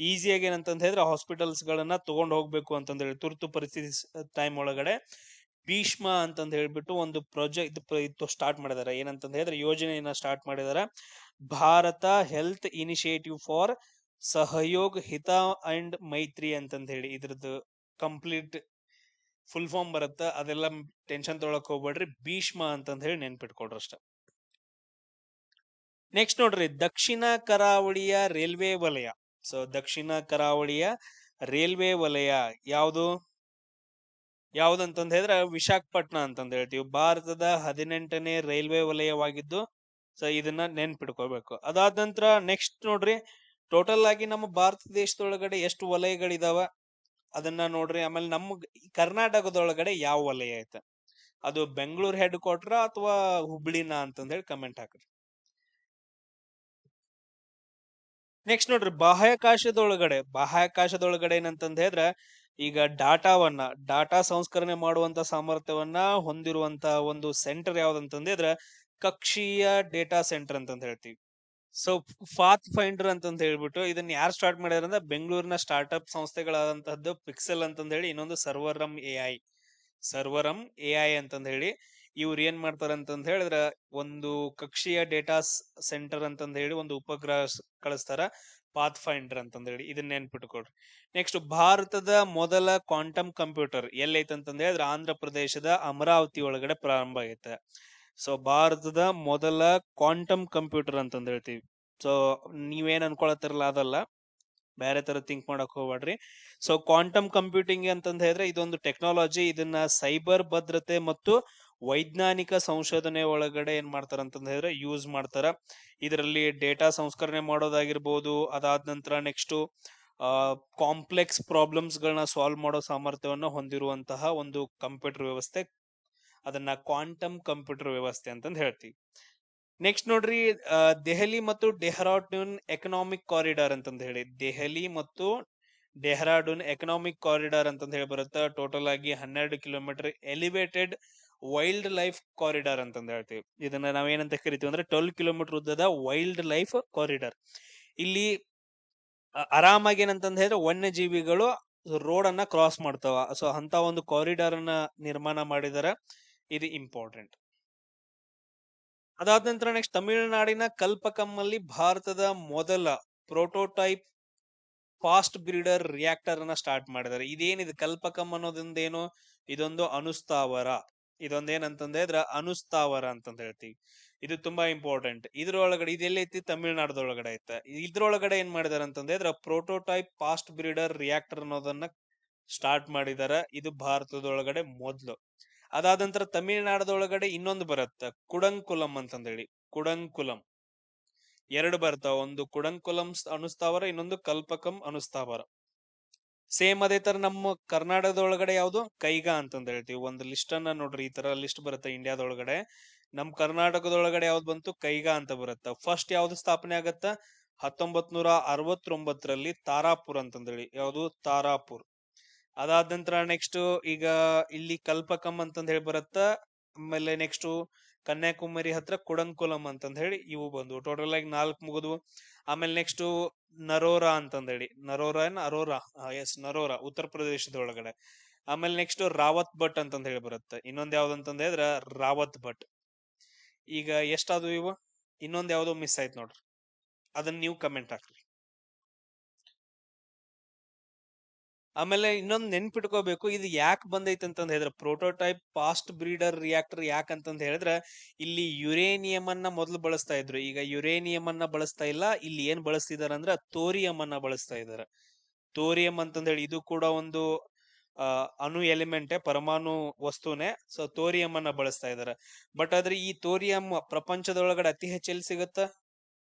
ಈಸಿಯಾಗಿ ಏನಂತಂದ್ ಹೇಳಿದ್ರೆ ಹಾಸ್ಪಿಟಲ್ಸ್ ಗಳನ್ನ ತಗೊಂಡ್ ಹೋಗ್ಬೇಕು ಅಂತಂದ್ ಹೇಳಿ ತುರ್ತು ಪರಿಸ್ಥಿತಿ ಟೈಮ್ ಒಳಗಡೆ ಭೀಷ್ಮ ಅಂತಂದ್ ಹೇಳ್ಬಿಟ್ಟು ಒಂದು ಪ್ರಾಜೆಕ್ಟ್ ಸ್ಟಾರ್ಟ್ ಮಾಡಿದಾರೆ. ಏನಂತಂದ್ ಹೇಳಿದ್ರೆ ಯೋಜನೆಯನ್ನ ಸ್ಟಾರ್ಟ್ ಮಾಡಿದಾರೆ. ಭಾರತ ಹೆಲ್ತ್ ಇನಿಷಿಯೇಟಿವ್ ಫಾರ್ ಸಹಯೋಗ್ ಹಿತ ಅಂಡ್ ಮೈತ್ರಿ ಅಂತಂದ್ ಹೇಳಿ ಇದ್ರದ್ದು ಕಂಪ್ಲೀಟ್ ಫುಲ್ ಫಾರ್ಮ್ ಬರುತ್ತ. ಅದೆಲ್ಲ ಟೆನ್ಷನ್ ತೊಗೊಳಕ್ ಹೋಗ್ಬೇಡ್ರಿ, ಭೀಷ್ಮ ಅಂತಂದ್ ಹೇಳಿ ನೆನ್ಪಿಟ್ಕೊಡ್ರಿ ಅಷ್ಟ. ನೆಕ್ಸ್ಟ್ ನೋಡ್ರಿ, ದಕ್ಷಿಣ ಕರಾವಳಿಯ ರೈಲ್ವೆ ವಲಯ. ಸೊ ದಕ್ಷಿಣ ಕರಾವಳಿಯ ರೈಲ್ವೆ ವಲಯ ಯಾವ್ದಂತಂದ್ ಹೇಳಿದ್ರೆ ವಿಶಾಖಪಟ್ನ ಅಂತಂದ್ ಹೇಳ್ತೀವಿ. ಭಾರತದ 18ನೇ ರೈಲ್ವೆ ವಲಯವಾಗಿದ್ದು. ಸೊ ಇದನ್ನ ನೆನ್ಪಿಟ್ಕೋಬೇಕು. ಅದಾದ ನಂತರ ನೆಕ್ಸ್ಟ್ ನೋಡ್ರಿ, ಟೋಟಲ್ ಆಗಿ ನಮ್ಮ ಭಾರತ ದೇಶದೊಳಗಡೆ ಎಷ್ಟು ವಲಯಗಳಿದಾವ ಅದನ್ನ ನೋಡ್ರಿ. ಆಮೇಲೆ ನಮ್ಮ ಕರ್ನಾಟಕದೊಳಗಡೆ ಯಾವ ವಲಯ ಐತೆ, ಅದು ಬೆಂಗಳೂರು ಹೆಡ್ ಕ್ವಾರ್ಟರ್ ಅಥವಾ ಹುಬ್ಳಿನ ಅಂತಂದ್ ಹೇಳಿ ಕಮೆಂಟ್ ಹಾಕ್ರಿ. ನೆಕ್ಸ್ಟ್ ನೋಡ್ರಿ, ಬಾಹ್ಯಾಕಾಶದೊಳಗಡೆ ಏನಂತಂದ್ ಹೇಳಿದ್ರೆ ಈಗ ಡಾಟಾ ಸಂಸ್ಕರಣೆ ಮಾಡುವಂತ ಸಾಮರ್ಥ್ಯವನ್ನ ಹೊಂದಿರುವಂತ ಒಂದು ಸೆಂಟರ್ ಯಾವ್ದಂತಂದ್ ಹೇಳಿದ್ರೆ ಕಕ್ಷೀಯ ಡೇಟಾ ಸೆಂಟರ್ ಅಂತಂದ್ ಹೇಳ್ತೀವಿ. ಸೊ ಪಾತ್ ಫೈಂಡರ್ ಅಂತಂದ್ ಹೇಳ್ಬಿಟ್ಟು ಇದನ್ನ ಯಾರು ಸ್ಟಾರ್ಟ್ ಮಾಡ್ಯಾರ ಅಂದ್ರೆ ಬೆಂಗಳೂರಿನ ಸ್ಟಾರ್ಟ್ಅಪ್ ಸಂಸ್ಥೆಗಳಾದಂತಹದ್ದು ಪಿಕ್ಸೆಲ್ ಅಂತಂದ್ ಹೇಳಿ, ಇನ್ನೊಂದು ಸರ್ವರಂ ಎಐ ಅಂತಂದ್ ಹೇಳಿ. ಇವ್ರು ಏನ್ ಮಾಡ್ತಾರ ಅಂತಂದ್ ಹೇಳಿದ್ರ ಒಂದು ಕಕ್ಷೀಯ ಡೇಟಾ ಸೆಂಟರ್ ಅಂತಂದ್ ಹೇಳಿ ಒಂದು ಉಪಗ್ರಹ ಕಳಿಸ್ತಾರ, ಪಾತ್ ಫೈಂಡರ್ ಅಂತಂದ್ ಹೇಳಿ. ಇದನ್ನ ನೆನ್ಪಿಟ್ಕೊಡ್ರಿ. ನೆಕ್ಸ್ಟ್, ಭಾರತದ ಮೊದಲ ಕ್ವಾಂಟಮ್ ಕಂಪ್ಯೂಟರ್ ಎಲ್ಲೈತೆ ಅಂತಂದ್ ಹೇಳಿದ್ರೆ ಆಂಧ್ರ ಪ್ರದೇಶದ ಅಮರಾವತಿ ಒಳಗಡೆ ಪ್ರಾರಂಭ ಆಗೈತೆ. ಸೊ ಭಾರತದ ಮೊದಲ ಕ್ವಾಂಟಮ್ ಕಂಪ್ಯೂಟರ್ ಅಂತಂದ್ ಹೇಳ್ತೀವಿ. ಸೊ ನೀವೇನ್ ಅನ್ಕೊಳತ್ತಿರಲ್ಲ ಅದಲ್ಲ, ಬೇರೆ ತರ ಥಿಂಕ್ ಮಾಡಕ್ ಹೋಗ್ಬೇಡ್ರಿ. ಸೊ ಕ್ವಾಂಟಮ್ ಕಂಪ್ಯೂಟಿಂಗ್ ಅಂತಂದ್ ಹೇಳಿದ್ರೆ ಇದೊಂದು ಟೆಕ್ನಾಲಜಿ. ಇದನ್ನ ಸೈಬರ್ ಭದ್ರತೆ ಮತ್ತು ವೈಜ್ಞಾನಿಕ ಸಂಶೋಧನೆ ಒಳಗಡೆ ಏನ್ ಮಾಡ್ತಾರ ಅಂತಂದ್ ಹೇಳಿದ್ರೆ ಯೂಸ್ ಮಾಡ್ತಾರ. ಇದರಲ್ಲಿ ಡೇಟಾ ಸಂಸ್ಕರಣೆ ಮಾಡೋದಾಗಿರ್ಬೋದು. ಅದಾದ ನಂತರ ನೆಕ್ಸ್ಟ್ ಕಾಂಪ್ಲೆಕ್ಸ್ ಪ್ರಾಬ್ಲಮ್ಸ್ ಗಳನ್ನ ಸಾಲ್ವ್ ಮಾಡೋ ಸಾಮರ್ಥ್ಯವನ್ನ ಹೊಂದಿರುವಂತಹ ಒಂದು ಕಂಪ್ಯೂಟರ್ ವ್ಯವಸ್ಥೆ. ಅದನ್ನ ಕ್ವಾಂಟಮ್ ಕಂಪ್ಯೂಟರ್ ವ್ಯವಸ್ಥೆ ಅಂತಂದ್ ಹೇಳ್ತೀವಿ. ನೆಕ್ಸ್ಟ್ ನೋಡ್ರಿ, ದೆಹಲಿ ಮತ್ತು ಡೆಹ್ರಾಡೂನ್ ಎಕನಾಮಿಕ್ ಕಾರಿಡಾರ್ ಅಂತಂದ್ ಹೇಳಿ. ದೆಹಲಿ ಮತ್ತು ಡೆಹ್ರಾಡೂನ್ ಎಕನಾಮಿಕ್ ಕಾರಿಡಾರ್ ಅಂತಂದ್ ಹೇಳಿ ಬರುತ್ತೆ. ಟೋಟಲ್ ಆಗಿ 12 kilometre elevated wild life corridor ಅಂತಂದ್ ಹೇಳ್ತೀವಿ. ಇದನ್ನ ನಾವೇನಂತ ಕರಿತೀವಿ ಅಂದ್ರೆ 12 ಕಿಲೋಮೀಟರ್ ಉದ್ದದ ವೈಲ್ಡ್ ಲೈಫ್ ಕಾರಿಡಾರ್. ಇಲ್ಲಿ ಆರಾಮಾಗಿ ಏನಂತಂದ್ ಹೇಳಿದ್ರೆ ವನ್ಯಜೀವಿಗಳು ರೋಡ್ ಅನ್ನ ಕ್ರಾಸ್ ಮಾಡ್ತಾವ. ಸೊ ಅಂತ ಒಂದು ಕಾರಿಡಾರ್ ಅನ್ನ ನಿರ್ಮಾಣ ಮಾಡಿದಾರ. ಇದು ಇಂಪಾರ್ಟೆಂಟ್. ಅದಾದ ನಂತರ ನೆಕ್ಸ್ಟ್, ತಮಿಳುನಾಡಿನ ಕಲ್ಪಕಮ್ಮಲ್ಲಿ ಭಾರತದ ಮೊದಲ ಪ್ರೋಟೋಟೈಪ್ ಫಾಸ್ಟ್ ಬ್ರೀಡರ್ ರಿಯಾಕ್ಟರ್ ಅನ್ನ ಸ್ಟಾರ್ಟ್ ಮಾಡಿದ್ದಾರೆ. ಇದೇನಿದೆ ಕಲ್ಪಕಮ್ ಅನ್ನೋದೊಂದೇನು, ಇದೊಂದು ಅನುಸ್ಥಾವರ. ಇದೊಂದೇನಂತಂದ್ರೆ ಅನುಸ್ಥಾವರ ಅಂತಂದ್ ಹೇಳ್ತೀವಿ. ಇದು ತುಂಬಾ ಇಂಪಾರ್ಟೆಂಟ್. ಇದ್ರೊಳಗಡೆ ಇದೆಲ್ಲೈತಿ, ತಮಿಳ್ನಾಡದೊಳಗಡೆ ಐತೆ. ಇದ್ರೊಳಗಡೆ ಏನ್ ಮಾಡಿದಾರ ಅಂತಂದ್ರೆ ಪ್ರೋಟೋಟೈಪ್ ಫಾಸ್ಟ್ ಬ್ರೀಡರ್ ರಿಯಾಕ್ಟರ್ ಅನ್ನೋದನ್ನ ಸ್ಟಾರ್ಟ್ ಮಾಡಿದಾರ. ಇದು ಭಾರತದೊಳಗಡೆ ಮೊದ್ಲು. ಅದಾದ ನಂತರ ತಮಿಳ್ನಾಡದೊಳಗಡೆ ಇನ್ನೊಂದು ಬರುತ್ತ, ಕುಡಂಕುಲಂ ಅಂತಂದೇಳಿ. ಕುಡಂಕುಲಂ ಎರಡು ಬರ್ತಾವ, ಒಂದು ಕುಡಂಕುಲಂ ಅನುಸ್ಥಾವರ, ಇನ್ನೊಂದು ಕಲ್ಪಕಂ ಅನುಸ್ಥಾವರ. ಸೇಮ್ ಅದೇ ತರ ನಮ್ಮ ಕರ್ನಾಟಕದೊಳಗಡೆ ಯಾವ್ದು ಕೈಗಾ ಅಂತಂದ ಹೇಳ್ತೀವಿ. ಒಂದು ಲಿಸ್ಟ್ ಅನ್ನ ನೋಡ್ರಿ, ಈ ತರ ಲಿಸ್ಟ್ ಬರುತ್ತೆ ಇಂಡಿಯಾದೊಳಗಡೆ. ನಮ್ ಕರ್ನಾಟಕದೊಳಗಡೆ ಯಾವ್ದು ಬಂತು, ಕೈಗಾ ಅಂತ ಬರುತ್ತ. ಫಸ್ಟ್ ಯಾವ್ದು ಸ್ಥಾಪನೆ ಆಗತ್ತ, 1969ರಲ್ಲಿ ತಾರಾಪುರ್ ಅಂತಂದೇಳಿ. ಯಾವ್ದು, ತಾರಾಪುರ್. ಅದಾದ ನಂತರ ನೆಕ್ಸ್ಟ್ ಈಗ ಇಲ್ಲಿ ಕಲ್ಪಕಂ ಅಂತಂದ್ ಹೇಳಿ ಬರುತ್ತ. ಆಮೇಲೆ ನೆಕ್ಸ್ಟ್ ಕನ್ಯಾಕುಮಾರಿ ಹತ್ರ ಕುಡಂಕುಲಂ ಅಂತಂದ್ ಹೇಳಿ ಇವು ಬಂದ್ವು. ಟೋಟಲ್ ಆಗಿ 4 ಮುಗಿದ್ವು. ಆಮೇಲೆ ನೆಕ್ಸ್ಟ್ ನರೋರಾ ಅಂತಂದ್ ಹೇಳಿ, ನರೋರಾ ಏನ್ ಅರೋರಾ, ಎಸ್ ನರೋರಾ, ಉತ್ತರ ಪ್ರದೇಶದೊಳಗಡೆ. ಆಮೇಲೆ ನೆಕ್ಸ್ಟ್ ರಾವತ್ ಭಟ್ ಅಂತಂದ್ ಹೇಳಿ ಬರುತ್ತೆ. ಇನ್ನೊಂದ್ ಯಾವ್ದಂತಂದ್ ಹೇಳಿದ್ರ ರಾವತ್ ಭಟ್. ಈಗ ಎಷ್ಟಾದ್ವು ಇವು, ಇನ್ನೊಂದ್ ಯಾವ್ದೋ ಮಿಸ್ ಆಯ್ತು ನೋಡ್ರಿ, ಅದನ್ನ ನೀವು ಕಮೆಂಟ್ ಹಾಕ್ರಿ. ಆಮೇಲೆ ಇನ್ನೊಂದ್ ನೆನ್ಪಿಟ್ಕೋಬೇಕು, ಇದು ಯಾಕೆ ಬಂದೈತೆ ಅಂತಂದ್ ಹೇಳಿದ್ರೆ, ಪ್ರೋಟೋಟೈಪ್ ಫಾಸ್ಟ್ ಬ್ರೀಡರ್ ರಿಯಾಕ್ಟರ್ ಯಾಕಂತಂದ್ ಹೇಳಿದ್ರೆ, ಇಲ್ಲಿ ಯುರೇನಿಯಂ ಅನ್ನ ಮೊದಲು ಬಳಸ್ತಾ ಇದ್ರು. ಈಗ ಯುರೇನಿಯಂ ಅನ್ನ ಬಳಸ್ತಾ ಇಲ್ಲ, ಇಲ್ಲಿ ಏನ್ ಬಳಸ್ತಿದಾರ ಅಂದ್ರೆ ಥೋರಿಯಂ ಅನ್ನ ಬಳಸ್ತಾ ಇದಾರೆ. ಥೋರಿಯಂ ಅಂತಂದ್ ಹೇಳಿ ಇದು ಕೂಡ ಒಂದು ಅಣು ಎಲಿಮೆಂಟೇ, ಪರಮಾಣು ವಸ್ತುನೇ. ಸೊ ಥೋರಿಯಂ ಅನ್ನ ಬಳಸ್ತಾ ಇದಾರೆ. ಬಟ್ ಆದ್ರೆ ಈ ಥೋರಿಯಂ ಪ್ರಪಂಚದೊಳಗಡೆ ಅತಿ ಹೆಚ್ಚು ಎಲ್ಲಿ ಸಿಗುತ್ತ,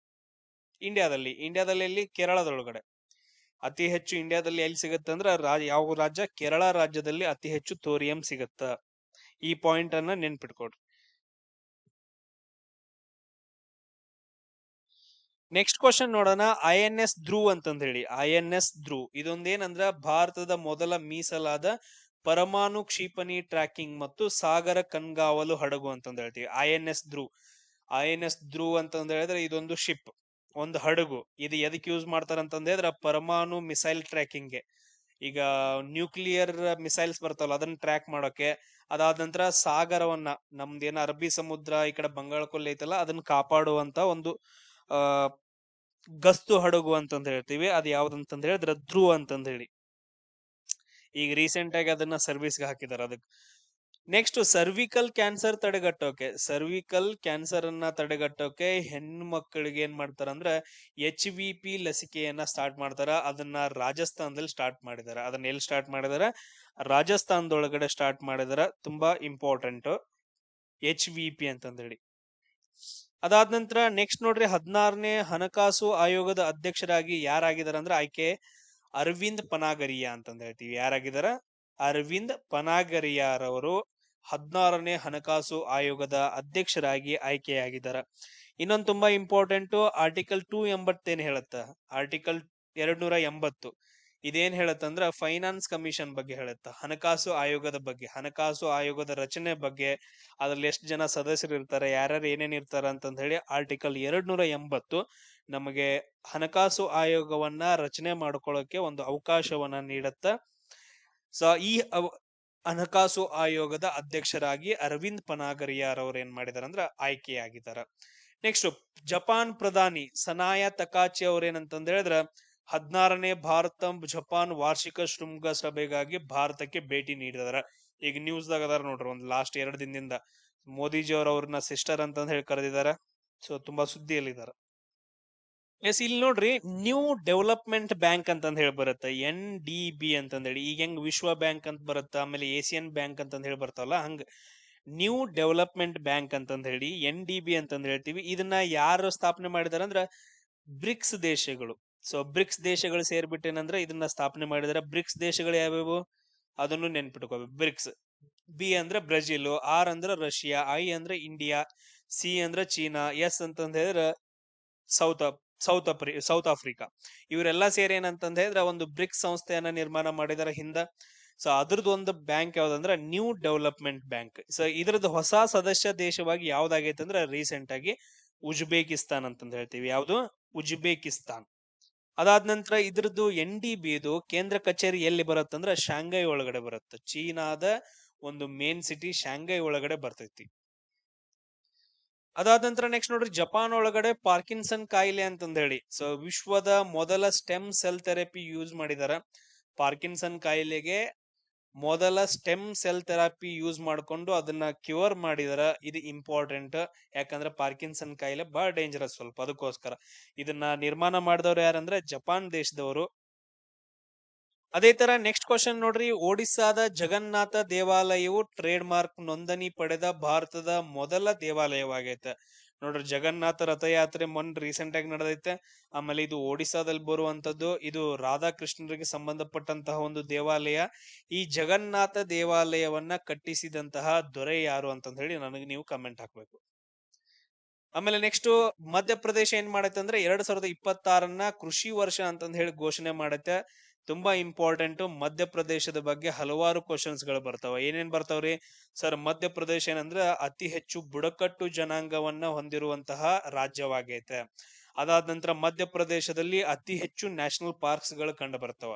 ಇಂಡಿಯಾದಲ್ಲಿ ಎಲ್ಲಿ, ಕೇರಳದೊಳಗಡೆ ಅತಿ ಹೆಚ್ಚು. ಇಂಡಿಯಾದಲ್ಲಿ ಎಲ್ಲಿ ಸಿಗುತ್ತೆ ಅಂದ್ರೆ ಯಾವ ರಾಜ್ಯ, ಕೇರಳ ರಾಜ್ಯದಲ್ಲಿ ಅತಿ ಹೆಚ್ಚು ಥೋರಿಯಂ ಸಿಗುತ್ತ. ಈ ಪಾಯಿಂಟ್ ಅನ್ನ ನೆನ್ಪಿಟ್ಕೊಡ್ರಿ. ನೆಕ್ಸ್ಟ್ ಕ್ವಶನ್ ನೋಡೋಣ, INS ಧ್ರುವ್ ಅಂತಂದ್ ಹೇಳಿ. INS ಧ್ರುವ್ ಇದೊಂದೇನಂದ್ರ ಭಾರತದ ಮೊದಲ ಮೀಸಲಾದ ಪರಮಾಣು ಕ್ಷಿಪಣಿ ಟ್ರ್ಯಾಕಿಂಗ್ ಮತ್ತು ಸಾಗರ ಕಣ್ಗಾವಲು ಹಡಗು ಅಂತಂದ್ ಹೇಳ್ತೀವಿ. INS ಧ್ರುವ್ ಅಂತಂದ್ ಹೇಳಿದ್ರೆ ಇದೊಂದು ಶಿಪ್, ಒಂದು ಹಡಗು. ಇದು ಎದಕ್ ಯೂಸ್ ಮಾಡ್ತಾರ ಅಂತಂದ್ ಹೇಳಿದ್ರೆ ಪರಮಾಣು ಮಿಸೈಲ್ ಟ್ರ್ಯಾಕಿಂಗ್ಗೆ. ಈಗ ನ್ಯೂಕ್ಲಿಯರ್ ಮಿಸೈಲ್ಸ್ ಬರ್ತಾವಲ್ಲ, ಅದನ್ನ ಟ್ರ್ಯಾಕ್ ಮಾಡೋಕೆ. ಅದಾದ ನಂತರ ಸಾಗರವನ್ನ, ನಮ್ದೇನ ಅರಬ್ಬಿ ಸಮುದ್ರ ಈ ಕಡೆ ಬಂಗಾಳ ಕೊಲ್ಲಿ ಐತಲ್ಲ, ಅದನ್ನ ಕಾಪಾಡುವಂತ ಒಂದು ಗಸ್ತು ಹಡಗು ಅಂತಂದ್ ಹೇಳ್ತೀವಿ. ಅದು ಯಾವ್ದಂತಂದ್ ಹೇಳಿದ್ರೆ ಧ್ರುವ್ ಅಂತಂದ್ ಹೇಳಿ. ಈಗ ರೀಸೆಂಟ್ ಆಗಿ ಅದನ್ನ ಸರ್ವಿಸ್ಗೆ ಹಾಕಿದಾರೆ. ಅದಕ್ಕೆ ನೆಕ್ಸ್ಟ್ ಸರ್ವಿಕಲ್ ಕ್ಯಾನ್ಸರ್ ಅನ್ನ ತಡೆಗಟ್ಟೋಕೆ ಹೆಣ್ಣು ಮಕ್ಕಳಿಗೆ ಏನ್ ಮಾಡ್ತಾರ ಅಂದ್ರೆ HVP ಲಸಿಕೆಯನ್ನ ಸ್ಟಾರ್ಟ್ ಮಾಡ್ತಾರ. ಅದನ್ನ ರಾಜಸ್ಥಾನದಲ್ಲಿ ಸ್ಟಾರ್ಟ್ ಮಾಡಿದಾರೆ. ಅದನ್ನ ಎಲ್ಲಿ ಸ್ಟಾರ್ಟ್ ಮಾಡಿದಾರೆ, ರಾಜಸ್ಥಾನದೊಳಗಡೆ ಸ್ಟಾರ್ಟ್ ಮಾಡಿದಾರೆ. ತುಂಬಾ ಇಂಪಾರ್ಟೆಂಟ್ HVP ಅಂತಂದ್ ಹೇಳಿ. ಅದಾದ ನಂತರ ನೆಕ್ಸ್ಟ್ ನೋಡ್ರಿ, 16ನೇ ಹಣಕಾಸು ಆಯೋಗದ ಅಧ್ಯಕ್ಷರಾಗಿ ಯಾರಾಗಿದಾರ ಅಂದ್ರೆ ಆಯ್ಕೆ ಅರವಿಂದ್ ಪನಾಗರಿಯಾ ಅಂತಂದ್ ಹೇಳ್ತೀವಿ. ಯಾರಾಗಿದಾರ, ಅರವಿಂದ್ ಪನಾಗರಿಯಾರವರು 16ನೇ ಹಣಕಾಸು ಆಯೋಗದ ಅಧ್ಯಕ್ಷರಾಗಿ ಆಯ್ಕೆಯಾಗಿದ್ದಾರೆ. ಇನ್ನೊಂದು ತುಂಬಾ ಇಂಪಾರ್ಟೆಂಟ್, ಆರ್ಟಿಕಲ್ 280 ಏನ್ ಹೇಳುತ್ತ, ಆರ್ಟಿಕಲ್ 280 ಇದೇನ್ ಹೇಳತ್ತಂದ್ರ ಫೈನಾನ್ಸ್ ಕಮಿಷನ್ ಬಗ್ಗೆ ಹೇಳುತ್ತ, ಹಣಕಾಸು ಆಯೋಗದ ಬಗ್ಗೆ, ಹಣಕಾಸು ಆಯೋಗದ ರಚನೆ ಬಗ್ಗೆ, ಅದ್ರಲ್ಲಿ ಎಷ್ಟು ಜನ ಸದಸ್ಯರು ಇರ್ತಾರೆ, ಯಾರ್ಯಾರು ಏನೇನ್ ಇರ್ತಾರ ಅಂತಂದ್ ಹೇಳಿ ಆರ್ಟಿಕಲ್ 280 ನಮಗೆ ಹಣಕಾಸು ಆಯೋಗವನ್ನ ರಚನೆ ಮಾಡ್ಕೊಳ್ಳೋಕೆ ಒಂದು ಅವಕಾಶವನ್ನ ನೀಡತ್ತ. ಸೊ ಈ ಹಣಕಾಸು ಆಯೋಗದ ಅಧ್ಯಕ್ಷರಾಗಿ ಅರವಿಂದ್ ಪನಾಗರಿಯಾರ್ ಅವ್ರು ಏನ್ ಮಾಡಿದಾರ ಅಂದ್ರ ಆಯ್ಕೆಯಾಗಿದ್ದಾರೆ. ನೆಕ್ಸ್ಟ್ ಜಪಾನ್ ಪ್ರಧಾನಿ ಸನಾಯ ತಕಾಚಿ ಅವ್ರೇನಂತಂದ್ ಹೇಳಿದ್ರ 16ನೇ ಭಾರತ ಜಪಾನ್ ವಾರ್ಷಿಕ ಶೃಂಗ ಸಭೆಗಾಗಿ ಭಾರತಕ್ಕೆ ಭೇಟಿ ನೀಡಿದಾರ. ಈಗ ನ್ಯೂಸ್ ದಾಗ ಅದಾರ ನೋಡ್ರಿ, ಒಂದು ಲಾಸ್ಟ್ 2 ದಿನದಿಂದ ಮೋದಿಜಿ ಅವ್ರನ್ನ ಸಿಸ್ಟರ್ ಅಂತಂದ್ ಹೇಳಿ ಕರೆದಿದ್ದಾರೆ. ಸೊ ತುಂಬಾ ಸುದ್ದಿಯಲ್ಲಿದ್ದಾರೆ. ಎಸ್, ಇಲ್ಲಿ ನೋಡ್ರಿ, ನ್ಯೂ ಡೆವಲಪ್ಮೆಂಟ್ ಬ್ಯಾಂಕ್ ಅಂತಂದ್ ಹೇಳಿ ಬರುತ್ತೆ, NDB ಅಂತಂದ್ ಹೇಳಿ. ಈಗ ಹೆಂಗ್ ವಿಶ್ವ ಬ್ಯಾಂಕ್ ಅಂತ ಬರುತ್ತ, ಆಮೇಲೆ ಏಸಿಯನ್ ಬ್ಯಾಂಕ್ ಅಂತಂದ್ ಹೇಳಿ ಬರ್ತಾವಲ್ಲ, ಹಂಗ ನ್ಯೂ ಡೆವಲಪ್ಮೆಂಟ್ ಬ್ಯಾಂಕ್ ಅಂತಂದ್ ಹೇಳಿ NDB ಅಂತಂದ್ ಹೇಳ್ತೀವಿ. ಇದನ್ನ ಯಾರು ಸ್ಥಾಪನೆ ಮಾಡಿದಾರೆ ಅಂದ್ರ ಬ್ರಿಕ್ಸ್ ದೇಶಗಳು. ಸೊ ಬ್ರಿಕ್ಸ್ ದೇಶಗಳು ಸೇರ್ಬಿಟ್ಟೇನಂದ್ರ ಇದನ್ನ ಸ್ಥಾಪನೆ ಮಾಡಿದಾರೆ. ಬ್ರಿಕ್ಸ್ ದೇಶಗಳು ಯಾವ್ಯಾವು ಅದನ್ನು ನೆನ್ಪಿಟ್ಕೋಬೇಕು. ಬ್ರಿಕ್ಸ್, B ಅಂದ್ರೆ ಬ್ರೆಜಿಲ್, R ಅಂದ್ರೆ ರಷ್ಯಾ, I ಅಂದ್ರೆ ಇಂಡಿಯಾ, C ಅಂದ್ರೆ ಚೀನಾ, S ಅಂತಂದ್ ಹೇಳಿದ್ರೆ ಸೌತ್ ಆಫ್ರಿಕಾ. ಇವರೆಲ್ಲ ಸೇರಿ ಏನಂತಂದ್ ಹೇಳಿದ್ರೆ ಒಂದು ಬ್ರಿಕ್ಸ್ ಸಂಸ್ಥೆಯನ್ನ ನಿರ್ಮಾಣ ಮಾಡಿದಾರೆ ಹಿಂದ. ಸೊ ಅದ್ರದ್ದು ಒಂದು ಬ್ಯಾಂಕ್ ಯಾವ್ದಂದ್ರೆ ನ್ಯೂ ಡೆವಲಪ್ಮೆಂಟ್ ಬ್ಯಾಂಕ್. ಸೊ ಇದ್ರದ್ದು ಹೊಸ ಸದಸ್ಯ ದೇಶವಾಗಿ ಯಾವ್ದಾಗೈತೆ ಅಂದ್ರೆ ರೀಸೆಂಟ್ ಆಗಿ ಉಜ್ಬೇಕಿಸ್ತಾನ್ ಅಂತಂದ್ ಹೇಳ್ತೀವಿ. ಯಾವ್ದು, ಉಜ್ಬೇಕಿಸ್ತಾನ್. ಅದಾದ ನಂತರ ಇದ್ರದ್ದು NDB ಇದು ಕೇಂದ್ರ ಕಚೇರಿ ಎಲ್ಲಿ ಬರುತ್ತಂದ್ರೆ ಶಾಂಘೈ ಒಳಗಡೆ ಬರುತ್ತೆ. ಚೀನಾದ ಒಂದು ಮೇನ್ ಸಿಟಿ ಶಾಂಘೈ ಒಳಗಡೆ ಬರ್ತೈತಿ. ಅದಾದ ನಂತರ ನೆಕ್ಸ್ಟ್ ನೋಡ್ರಿ, ಜಪಾನ್ ಒಳಗಡೆ ಪಾರ್ಕಿನ್ಸನ್ ಕಾಯಿಲೆ ಅಂತಂದ್ ಹೇಳಿ, ಸೊ ವಿಶ್ವದ ಮೊದಲ ಸ್ಟೆಮ್ ಸೆಲ್ ಥೆರಪಿ ಯೂಸ್ ಮಾಡಿದಾರ. ಪಾರ್ಕಿನ್ಸನ್ ಕಾಯಿಲೆಗೆ ಮೊದಲ ಸ್ಟೆಮ್ ಸೆಲ್ ಥೆರಪಿ ಯೂಸ್ ಮಾಡ್ಕೊಂಡು ಅದನ್ನ ಕ್ಯೂರ್ ಮಾಡಿದಾರ. ಇದು ಇಂಪಾರ್ಟೆಂಟ್, ಯಾಕಂದ್ರೆ ಪಾರ್ಕಿನ್ಸನ್ ಕಾಯಿಲೆ ಬಹಳ ಡೇಂಜರಸ್ ಸ್ವಲ್ಪ, ಅದಕ್ಕೋಸ್ಕರ. ಇದನ್ನ ನಿರ್ಮಾಣ ಮಾಡಿದವರು ಯಾರಂದ್ರೆ ಜಪಾನ್ ದೇಶದವರು. ಅದೇ ತರ ನೆಕ್ಸ್ಟ್ ಕ್ವಶನ್ ನೋಡ್ರಿ, ಒಡಿಸ್ಸಾದ ಜಗನ್ನಾಥ ದೇವಾಲಯವು ಟ್ರೇಡ್ ಮಾರ್ಕ್ ನೋಂದಣಿ ಪಡೆದ ಭಾರತದ ಮೊದಲ ದೇವಾಲಯವಾಗೈತೆ. ನೋಡ್ರಿ, ಜಗನ್ನಾಥ ರಥಯಾತ್ರೆ ಮೊನ್ನೆ ರೀಸೆಂಟ್ ಆಗಿ ನಡೆದೈತೆ. ಆಮೇಲೆ ಇದು ಒಡಿಸ್ಸಾದಲ್ಲಿ ಬರುವಂತದ್ದು. ಇದು ರಾಧಾಕೃಷ್ಣರಿಗೆ ಸಂಬಂಧಪಟ್ಟಂತಹ ಒಂದು ದೇವಾಲಯ. ಈ ಜಗನ್ನಾಥ ದೇವಾಲಯವನ್ನ ಕಟ್ಟಿಸಿದಂತಹ ದೊರೆ ಯಾರು ಅಂತಂದ್ ಹೇಳಿ ನನಗೆ ನೀವು ಕಮೆಂಟ್ ಹಾಕ್ಬೇಕು. ಆಮೇಲೆ ನೆಕ್ಸ್ಟ್ ಮಧ್ಯಪ್ರದೇಶ ಏನ್ ಮಾಡೈತೆ ಅಂದ್ರೆ 2026 ಕೃಷಿ ವರ್ಷ ಅಂತಂದ್ ಹೇಳಿ ಘೋಷಣೆ ಮಾಡೈತೆ. ತುಂಬಾ ಇಂಪಾರ್ಟೆಂಟ್. ಮಧ್ಯಪ್ರದೇಶದ ಬಗ್ಗೆ ಹಲವಾರು ಕ್ವಶನ್ಸ್ ಗಳು ಬರ್ತಾವ. ಏನೇನ್ ಬರ್ತಾವ್ರಿ ಸರ್? ಮಧ್ಯಪ್ರದೇಶ ಏನಂದ್ರ ಅತಿ ಹೆಚ್ಚು ಬುಡಕಟ್ಟು ಜನಾಂಗವನ್ನ ಹೊಂದಿರುವಂತಹ ರಾಜ್ಯವಾಗೈತೆ. ಅದಾದ ನಂತರ ಮಧ್ಯಪ್ರದೇಶದಲ್ಲಿ ಅತಿ ಹೆಚ್ಚು ನ್ಯಾಷನಲ್ ಪಾರ್ಕ್ಸ್ ಗಳು ಕಂಡು ಬರ್ತಾವ.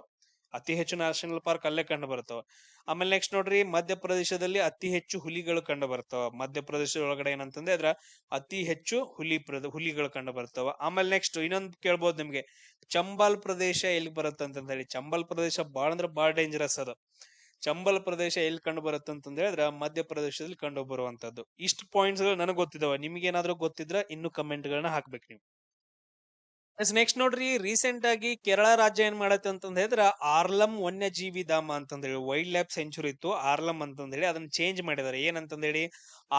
ಅತಿ ಹೆಚ್ಚು ನ್ಯಾಷನಲ್ ಪಾರ್ಕ್ ಅಲ್ಲೇ ಕಂಡು ಬರ್ತಾವ. ಆಮೇಲೆ ನೆಕ್ಸ್ಟ್ ನೋಡ್ರಿ, ಮಧ್ಯಪ್ರದೇಶದಲ್ಲಿ ಅತಿ ಹೆಚ್ಚು ಹುಲಿಗಳು ಕಂಡು ಬರ್ತಾವ. ಮಧ್ಯಪ್ರದೇಶದ ಒಳಗಡೆ ಏನಂತಂದ್ರೆ ಅದ್ರ ಅತಿ ಹೆಚ್ಚು ಹುಲಿಗಳು ಕಂಡು ಬರ್ತಾವ. ಆಮೇಲೆ ನೆಕ್ಸ್ಟ್ ಇನ್ನೊಂದು ಕೇಳ್ಬೋದು ನಿಮ್ಗೆ, ಚಂಬಲ್ ಪ್ರದೇಶ ಎಲ್ಲಿ ಬರುತ್ತೆ ಅಂತ ಹೇಳಿ. ಚಂಬಲ್ ಪ್ರದೇಶ ಬಾಳ ಅಂದ್ರೆ ಬಾಳ ಡೇಂಜರಸ್ ಅದು. ಚಂಬಲ್ ಪ್ರದೇಶ ಎಲ್ಲಿ ಕಂಡು ಬರುತ್ತೆ ಅಂತ ಹೇಳಿದ್ರೆ ಮಧ್ಯಪ್ರದೇಶದಲ್ಲಿ ಕಂಡು ಬರುವಂತದ್ದು. ಇಷ್ಟು ಪಾಯಿಂಟ್ಸ್ ಗಳು ನನಗೆ ಗೊತ್ತಿದಾವ. ನಿಮ್ಗೆ ಏನಾದ್ರೂ ಗೊತ್ತಿದ್ರ ಇನ್ನು ಕಮೆಂಟ್ ಗಳನ್ನ ಹಾಕ್ಬೇಕು ನೀವು. ನೆಕ್ಸ್ಟ್ ನೋಡ್ರಿ, ರೀಸೆಂಟ್ ಆಗಿ ಕೇರಳ ರಾಜ್ಯ ಏನ್ ಮಾಡತ್ತೆ ಅಂತಂದ್ ಹೇಳಿದ್ರ ಆರ್ಲಂ ವನ್ಯಜೀವಿ ಧಾಮ ಅಂತಂದ್ ಹೇಳಿ, ವೈಲ್ಡ್ ಲೈಫ್ ಸೆಂಚುರಿ ಇತ್ತು ಆರ್ಲಂ ಅಂತಂದ್ ಹೇಳಿ, ಅದನ್ನ ಚೇಂಜ್ ಮಾಡಿದಾರೆ. ಏನಂತಂದ್ ಹೇಳಿ,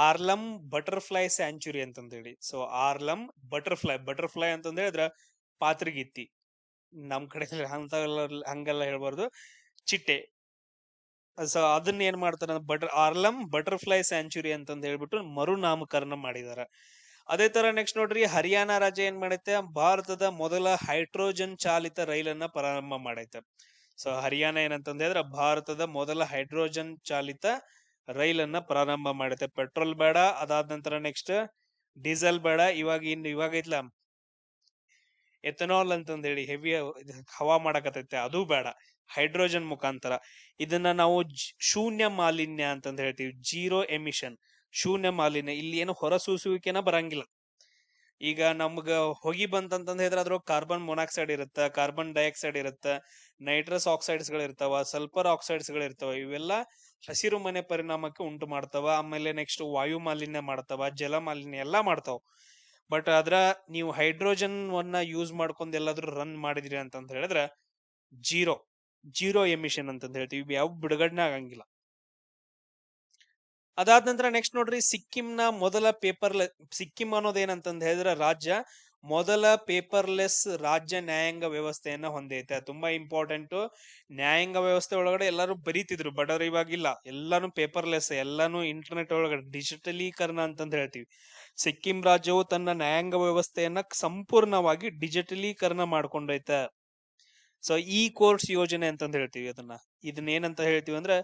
ಆರ್ಲಂ ಬಟರ್ಫ್ಲೈ ಸ್ಯಾಂಚುರಿ ಅಂತಂದ್ ಹೇಳಿ. ಸೊ ಆರ್ಲಂ ಬಟರ್ಫ್ಲೈ ಅಂತಂದ್ ಹೇಳಿದ್ರ ಪಾತ್ರಿಗಿತ್ತಿ. ನಮ್ ಕಡೆ ಹಂಗೆಲ್ಲ ಹೇಳ್ಬಾರ್ದು, ಚಿಟ್ಟೆ. ಸೊ ಅದನ್ನ ಏನ್ ಮಾಡ್ತಾರ, ಆರ್ಲಂ ಬಟರ್ಫ್ಲೈ ಸ್ಯಾಂಚುರಿ ಅಂತಂದ್ ಹೇಳ್ಬಿಟ್ಟು ಮರುನಾಮಕರಣ ಮಾಡಿದಾರ. ಅದೇ ತರ ನೆಕ್ಸ್ಟ್ ನೋಡ್ರಿ, ಹರಿಯಾಣ ರಾಜ್ಯ ಏನ್ ಮಾಡೈತೆ, ಭಾರತದ ಮೊದಲ ಹೈಡ್ರೋಜನ್ ಚಾಲಿತ ರೈಲನ್ನ ಪ್ರಾರಂಭ ಮಾಡೈತೆ. ಸೊ ಹರಿಯಾಣ ಏನಂತಂದ ಹೇಳಿದ್ರೆ ಭಾರತದ ಮೊದಲ ಹೈಡ್ರೋಜನ್ ಚಾಲಿತ ರೈಲನ್ನ ಪ್ರಾರಂಭ ಮಾಡೈತೆ. ಪೆಟ್ರೋಲ್ ಬೇಡ, ಅದಾದ ನಂತರ ನೆಕ್ಸ್ಟ್ ಡೀಸೆಲ್ ಬೇಡ, ಇವಾಗ ಇತ್ಲ ಎಥನಾಲ್ ಅಂತಂದ ಹೇಳಿ ಹೆವಿ ಹವಾ ಮಾಡಕತೈತೆ, ಅದು ಬೇಡ. ಹೈಡ್ರೋಜನ್ ಮುಖಾಂತರ ಇದನ್ನ ನಾವು ಶೂನ್ಯ ಮಾಲಿನ್ಯ ಅಂತಂದ ಹೇಳ್ತೀವಿ. ಜೀರೋ ಎಮಿಷನ್, ಶೂನ್ಯ ಮಾಲಿನ್ಯ. ಇಲ್ಲಿ ಏನು ಹೊರಸೂಸುವಿಕೆನ ಬರಂಗಿಲ್ಲ. ಈಗ ನಮ್ಗ ಹೊಗಿ ಬಂತಂತಂದ ಹೇಳಿದ್ರೆ ಅದ್ರ ಕಾರ್ಬನ್ ಮೊನಾಕ್ಸೈಡ್ ಇರುತ್ತ, ಕಾರ್ಬನ್ ಡೈಆಕ್ಸೈಡ್ ಇರುತ್ತ, ನೈಟ್ರಸ್ ಆಕ್ಸೈಡ್ಸ್ ಗಳು ಇರ್ತಾವ, ಸಲ್ಫರ್ ಆಕ್ಸೈಡ್ಸ್ ಗಳು ಇರ್ತಾವ. ಇವೆಲ್ಲ ಹಸಿರು ಮನೆ ಪರಿಣಾಮಕ್ಕೆ ಉಂಟು ಮಾಡ್ತಾವ. ಆಮೇಲೆ ನೆಕ್ಸ್ಟ್ ವಾಯು ಮಾಲಿನ್ಯ ಮಾಡ್ತಾವ, ಜಲ ಮಾಲಿನ್ಯ ಎಲ್ಲಾ ಮಾಡ್ತಾವ. ಬಟ್ ಅದ್ರ ನೀವು ಹೈಡ್ರೋಜನ್ ವನ್ನ ಯೂಸ್ ಮಾಡ್ಕೊಂಡ್ ಎಲ್ಲಾದ್ರೂ ರನ್ ಮಾಡಿದ್ರಿ ಅಂತಂತ ಹೇಳಿದ್ರೆ ಜೀರೋ ಎಮಿಷನ್ ಅಂತಂದ ಹೇಳ್ತೀವಿ. ಯಾವ ಬಿಡುಗಡೆ ಆಗಂಗಿಲ್ಲ. ಅದಾದ ನಂತರ ನೆಕ್ಸ್ಟ್ ನೋಡ್ರಿ, ಸಿಕ್ಕಿಂನ ಮೊದಲ ಸಿಕ್ಕಿಂ ಅನ್ನೋದೇನಂತಂದ ಹೇಳಿದ್ರೆ ರಾಜ್ಯ ಮೊದಲ ಪೇಪರ್ಲೆಸ್ ರಾಜ್ಯ ನ್ಯಾಯಾಂಗ ವ್ಯವಸ್ಥೆಯನ್ನ ಹೊಂದೈತೆ. ತುಂಬಾ ಇಂಪಾರ್ಟೆಂಟ್. ನ್ಯಾಯಾಂಗ ವ್ಯವಸ್ಥೆ ಒಳಗಡೆ ಎಲ್ಲಾರು ಬರೀತಿದ್ರು, ಬಟ್ ಅವ್ರ ಇವಾಗಿಲ್ಲ. ಎಲ್ಲಾನು ಪೇಪರ್ಲೆಸ್, ಎಲ್ಲಾನು ಇಂಟರ್ನೆಟ್ ಒಳಗಡೆ ಡಿಜಿಟಲೀಕರಣ ಅಂತಂದ ಹೇಳ್ತೀವಿ. ಸಿಕ್ಕಿಂ ರಾಜ್ಯವು ತನ್ನ ನ್ಯಾಯಾಂಗ ವ್ಯವಸ್ಥೆಯನ್ನ ಸಂಪೂರ್ಣವಾಗಿ ಡಿಜಿಟಲೀಕರಣ ಮಾಡ್ಕೊಂಡೈತೆ. ಸೊ ಈ ಕೋರ್ಟ್ಸ್ ಯೋಜನೆ ಅಂತಂದ ಹೇಳ್ತೀವಿ ಇದನ್ನ ಏನಂತ ಹೇಳ್ತೀವಿ ಅಂದ್ರೆ,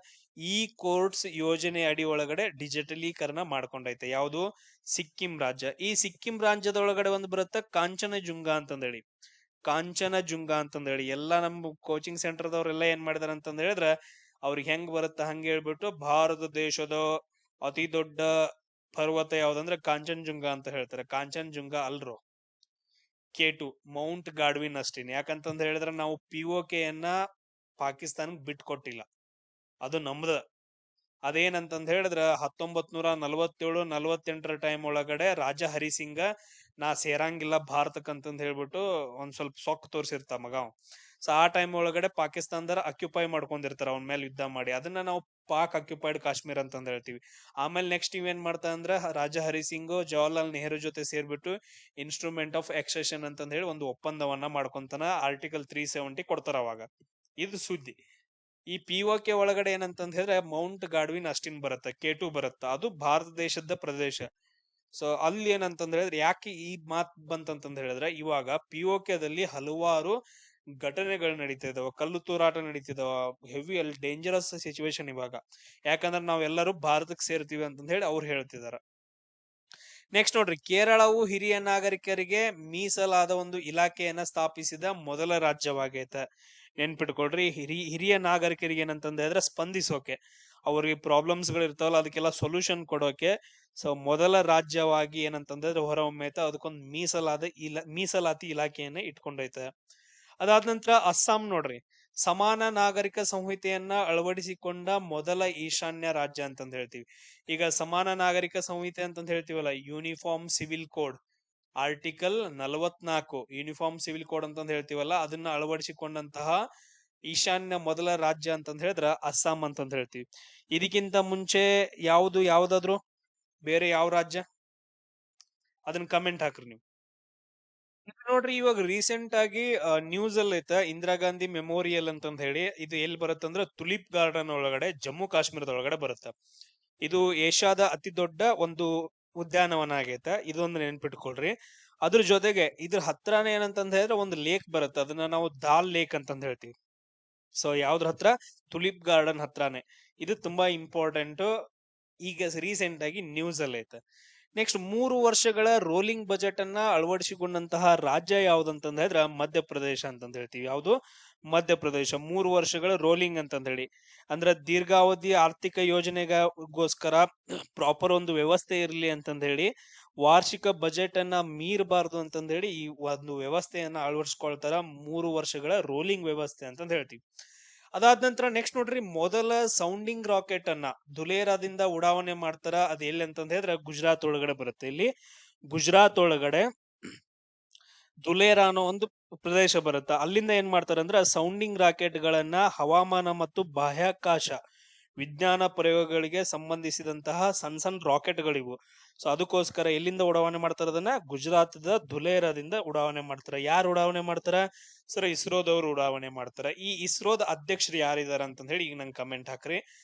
ಈ ಕೋರ್ಟ್ಸ್ ಯೋಜನೆ ಅಡಿ ಒಳಗಡೆ ಡಿಜಿಟಲೀಕರಣ ಮಾಡ್ಕೊಂಡೈತೆ. ಯಾವುದು? ಸಿಕ್ಕಿಂ ರಾಜ್ಯ. ಈ ಸಿಕ್ಕಿಂ ರಾಜ್ಯದ ಒಳಗಡೆ ಒಂದು ಬರುತ್ತೆ ಕಾಂಚನಜುಂಗ ಅಂತಂದೇಳಿ. ಕಾಂಚನಜುಂಗ ಅಂತಂದೇಳಿ ಎಲ್ಲಾ ನಮ್ಮ ಕೋಚಿಂಗ್ ಸೆಂಟರ್ದವ್ರೆಲ್ಲ ಏನ್ ಮಾಡಿದಾರೆ ಅಂತಂದ ಹೇಳಿದ್ರೆ, ಅವ್ರಿಗೆ ಹೆಂಗ್ ಬರುತ್ತೆ ಹಂಗೆ ಹೇಳ್ಬಿಟ್ಟು ಭಾರತ ದೇಶದ ಅತಿ ದೊಡ್ಡ ಪರ್ವತ ಯಾವ್ದಂದ್ರೆ ಕಾಂಚನಜುಂಗ ಅಂತ ಹೇಳ್ತಾರೆ. ಕಾಂಚನಜುಂಗ ಅಲ್ರು, K2 ಮೌಂಟ್ ಗಾಡ್ವಿನ್ ಅಷ್ಟೇನೆ. ಯಾಕಂತಂದ ಹೇಳಿದ್ರೆ ನಾವು POK ಯನ್ನ ಪಾಕಿಸ್ತಾನಕ್ ಬಿಟ್ಕೊಟ್ಟಿಲ್ಲ, ಅದು ನಮ್ದ. ಅದೇನಂತಂದ ಹೇಳಿದ್ರ 1947-48 ಟೈಮ್ ಒಳಗಡೆ ರಾಜ ಹರಿಸಿಂಗ ನಾ ಸೇರಂಗಿಲ್ಲ ಭಾರತಕ್ಕಂತಂದ ಹೇಳ್ಬಿಟ್ಟು ಒಂದ್ ಸ್ವಲ್ಪ ಸೊಕ್ ತೋರ್ಸಿರ್ತ ಮಗ. ಸೊ ಆ ಟೈಮ್ ಒಳಗಡೆ ಪಾಕಿಸ್ತಾನದಾರ ಅಕ್ಯುಪೈ ಮಾಡ್ಕೊಂಡಿರ್ತಾರ ಅವನ ಮೇಲೆ ಯುದ್ಧ ಮಾಡಿ. ಅದನ್ನ ನಾವು ಪಾಕ್ ಅಕ್ಯುಪೈಡ್ ಕಾಶ್ಮೀರ್ ಅಂತಂದ ಹೇಳ್ತೀವಿ. ಆಮೇಲೆ ನೆಕ್ಸ್ಟ್ ಇವೇನ್ ಮಾಡ್ತಾ ಅಂದ್ರ ರಾಜ ಹರಿಸಿಂಗ್ ಜವಾಹರ್ಲಾಲ್ ನೆಹರು ಜೊತೆ ಸೇರ್ಬಿಟ್ಟು ಇನ್ಸ್ಟ್ರೂಮೆಂಟ್ ಆಫ್ ಎಕ್ಸೆಷನ್ ಅಂತಂದ ಹೇಳಿ ಒಂದು ಒಪ್ಪಂದವನ್ನ ಮಾಡ್ಕೊಂತಾನ. ಆರ್ಟಿಕಲ್ 370 ಕೊಡ್ತಾರ ಅವಾಗ. ಇದು ಸುದ್ದಿ. ಈ POK ಒಳಗಡೆ ಏನಂತಂದ ಹೇಳಿದ್ರೆ ಮೌಂಟ್ ಗಾಡ್ವಿನ್ ಅಷ್ಟಿನ್ ಬರುತ್ತೆ, K2 ಬರುತ್ತೆ. ಅದು ಭಾರತ ದೇಶದ ಪ್ರದೇಶ. ಸೊ ಅಲ್ಲಿ ಏನಂತಂದ ಹೇಳಿದ್ರೆ, ಯಾಕೆ ಈ ಮಾತ್ ಬಂತಂತಂದ ಹೇಳಿದ್ರೆ, ಇವಾಗ POK ದಲ್ಲಿ ಹಲವಾರು ಘಟನೆಗಳು ನಡೀತಾ ಇದಾವ, ಕಲ್ಲು ತೂರಾಟ ನಡೀತಿದಾವ, ಹೆವಿ ಅಲ್ಲಿ ಡೇಂಜರಸ್ ಸಿಚುವೇಶನ್ ಇವಾಗ. ಯಾಕಂದ್ರೆ ನಾವೆಲ್ಲರೂ ಭಾರತಕ್ಕೆ ಸೇರ್ತೀವಿ ಅಂತಂದ ಹೇಳಿ ಅವ್ರು ಹೇಳ್ತಿದಾರ. ನೆಕ್ಸ್ಟ್ ನೋಡ್ರಿ, ಕೇರಳವು ಹಿರಿಯ ನಾಗರಿಕರಿಗೆ ಮೀಸಲಾದ ಒಂದು ಇಲಾಖೆಯನ್ನ ಸ್ಥಾಪಿಸಿದ ಮೊದಲ ರಾಜ್ಯವಾಗೈತೆ. ನೆನ್ಪಿಟ್ಕೊಳ್ರಿ, ಹಿರಿಯ ನಾಗರಿಕರಿಗೆ ಏನಂತಂದ ಹೇಳಿದ್ರೆ ಸ್ಪಂದಿಸೋಕೆ, ಅವ್ರಿಗೆ ಪ್ರಾಬ್ಲಮ್ಸ್ ಗಳು ಇರ್ತಾವಲ್ಲ ಅದಕ್ಕೆಲ್ಲ ಸೊಲ್ಯೂಷನ್ ಕೊಡೋಕೆ. ಸೊ ಮೊದಲ ರಾಜ್ಯವಾಗಿ ಏನಂತಂದ್ರೆ ಹೊರಹೊಮ್ಮೈತೆ. ಅದಕ್ಕೊಂದು ಮೀಸಲಾತಿ ಇಲಾಖೆಯನ್ನ ಇಟ್ಕೊಂಡೈತೆ. ಅದಾದ ನಂತರ ಅಸ್ಸಾಂ ನೋಡ್ರಿ, ಸಮಾನ ನಾಗರಿಕ ಸಂಹಿತೆಯನ್ನ ಅಳವಡಿಸಿಕೊಂಡ ಮೊದಲ ಈಶಾನ್ಯ ರಾಜ್ಯ ಅಂತಂದ್ ಹೇಳ್ತೀವಿ. ಈಗ ಸಮಾನ ನಾಗರಿಕ ಸಂಹಿತೆ ಅಂತಂದ್ ಹೇಳ್ತೀವಲ್ಲ, uniform civil code article 44 uniform civil code ಅಂತಂದ್ ಹೇಳ್ತೀವಲ್ಲ, ಅದನ್ನ ಅಳವಡಿಸಿಕೊಂಡಂತಹ ಈಶಾನ್ಯ ಮೊದಲ ರಾಜ್ಯ ಅಂತಂದ್ ಹೇಳಿದ್ರ ಅಸ್ಸಾಂ ಅಂತಂದ್ ಹೇಳ್ತೀವಿ. ಇದಕ್ಕಿಂತ ಮುಂಚೆ ಯಾವ್ದಾದ್ರು ಬೇರೆ ಯಾವ ರಾಜ್ಯ, ಅದನ್ನ ಕಮೆಂಟ್ ಹಾಕ್ರಿ ನೀವು. ನೋಡ್ರಿ, ಇವಾಗ ರೀಸೆಂಟ್ ಆಗಿ ನ್ಯೂಸ್ ಅಲ್ಲಿ ಐತ, ಇಂದಿರಾ ಗಾಂಧಿ ಮೆಮೋರಿಯಲ್ ಅಂತಂದ್ ಹೇಳಿ. ಇದು ಎಲ್ಲಿ ಬರುತ್ತಂದ್ರ ತುಲಿಪ್ ಗಾರ್ಡನ್ ಒಳಗಡೆ, ಜಮ್ಮು ಕಾಶ್ಮೀರದ ಒಳಗಡೆ ಬರುತ್ತ. ಇದು ಏಷ್ಯಾದ ಅತಿ ದೊಡ್ಡ ಒಂದು ಉದ್ಯಾನವನ ಆಗೈತ, ಇದೊಂದು ನೆನ್ಪಿಟ್ಕೊಳ್ರಿ. ಅದ್ರ ಜೊತೆಗೆ ಇದ್ರ ಹತ್ರನೇ ಏನಂತಂದ್ ಹೇಳಿದ್ರೆ ಒಂದು ಲೇಕ್ ಬರುತ್ತೆ, ಅದನ್ನ ನಾವು ದಾಲ್ ಲೇಕ್ ಅಂತಂದ್ ಹೇಳ್ತೀವಿ. ಸೊ ಯಾವ್ದ್ರ ಹತ್ರ? ತುಲಿಪ್ ಗಾರ್ಡನ್ ಹತ್ರನೇ. ಇದು ತುಂಬಾ ಇಂಪಾರ್ಟೆಂಟ್, ಈಗ ರೀಸೆಂಟ್ ಆಗಿ ನ್ಯೂಸ್ ಅಲ್ಲಿ ಐತೆ. ನೆಕ್ಸ್ಟ್ 3 ವರ್ಷಗಳ ರೋಲಿಂಗ್ ಬಜೆಟ್ ಅನ್ನ ಅಳವಡಿಸಿಕೊಂಡಂತಹ ರಾಜ್ಯ ಯಾವ್ದಂತಂದ ಹೇಳಿದ್ರ ಮಧ್ಯಪ್ರದೇಶ ಅಂತಂದ ಹೇಳ್ತೀವಿ. ಯಾವ್ದು? ಮಧ್ಯಪ್ರದೇಶ. 3 ವರ್ಷಗಳ ರೋಲಿಂಗ್ ಅಂತಂದ ಹೇಳಿ, ಅಂದ್ರ ದೀರ್ಘಾವಧಿ ಆರ್ಥಿಕ ಯೋಜನೆಗೋಸ್ಕರ ಪ್ರಾಪರ್ ಒಂದು ವ್ಯವಸ್ಥೆ ಇರ್ಲಿ ಅಂತಂದ ಹೇಳಿ, ವಾರ್ಷಿಕ ಬಜೆಟ್ ಅನ್ನ ಮೀರಬಾರ್ದು ಅಂತಂದ ಹೇಳಿ ಈ ಒಂದು ವ್ಯವಸ್ಥೆಯನ್ನ ಅಳವಡಿಸ್ಕೊಳ್ತಾರ. 3 ವರ್ಷಗಳ ರೋಲಿಂಗ್ ವ್ಯವಸ್ಥೆ ಅಂತಂದ ಹೇಳ್ತೀವಿ. ಅದಾದ ನಂತರ ನೆಕ್ಸ್ಟ್ ನೋಡ್ರಿ, ಮೊದಲ ಸೌಂಡಿಂಗ್ ರಾಕೆಟ್ ಅನ್ನ ಧುಲೇರಾದಿಂದ ಉಡಾವಣೆ ಮಾಡ್ತಾರ. ಅದ್ ಎಲ್ಲಿ ಅಂತಂದ ಹೇಳಿದ್ರೆ ಗುಜರಾತ್ ಒಳಗಡೆ ಬರುತ್ತೆ. ಇಲ್ಲಿ ಗುಜರಾತ್ ಒಳಗಡೆ ಧುಲೇರಾ ಅನ್ನೋ ಒಂದು ಪ್ರದೇಶ ಬರುತ್ತೆ. ಅಲ್ಲಿಂದ ಏನ್ ಮಾಡ್ತಾರ ಅಂದ್ರ ಸೌಂಡಿಂಗ್ ರಾಕೆಟ್ ಗಳನ್ನ ಹವಾಮಾನ ಮತ್ತು ಬಾಹ್ಯಾಕಾಶ ವಿಜ್ಞಾನ ಪ್ರಯೋಗಗಳಿಗೆ ಸಂಬಂಧಿಸಿದಂತಹ ಸಣ್ಣ ಸಣ್ಣ ರಾಕೆಟ್ ಗಳಿವು. ಸೊ ಅದಕ್ಕೋಸ್ಕರ ಎಲ್ಲಿಂದ ಉಡಾವಣೆ ಮಾಡ್ತಾರ? ಅದನ್ನ ಗುಜರಾತ್ದ ಧುಲೇರಾದಿಂದ ಉಡಾವಣೆ ಮಾಡ್ತಾರ. ಯಾರು ಉಡಾವಣೆ ಮಾಡ್ತಾರ ಸರ್? ಇಸ್ರೋದವ್ರು ಉಡಾವಣೆ ಮಾಡ್ತಾರ. ಈ ಇಸ್ರೋದ ಅಧ್ಯಕ್ಷರು ಯಾರಿದಾರ ಅಂತ ಹೇಳಿ ಈಗ ನಂಗೆ ಕಮೆಂಟ್ ಹಾಕ್ರಿ.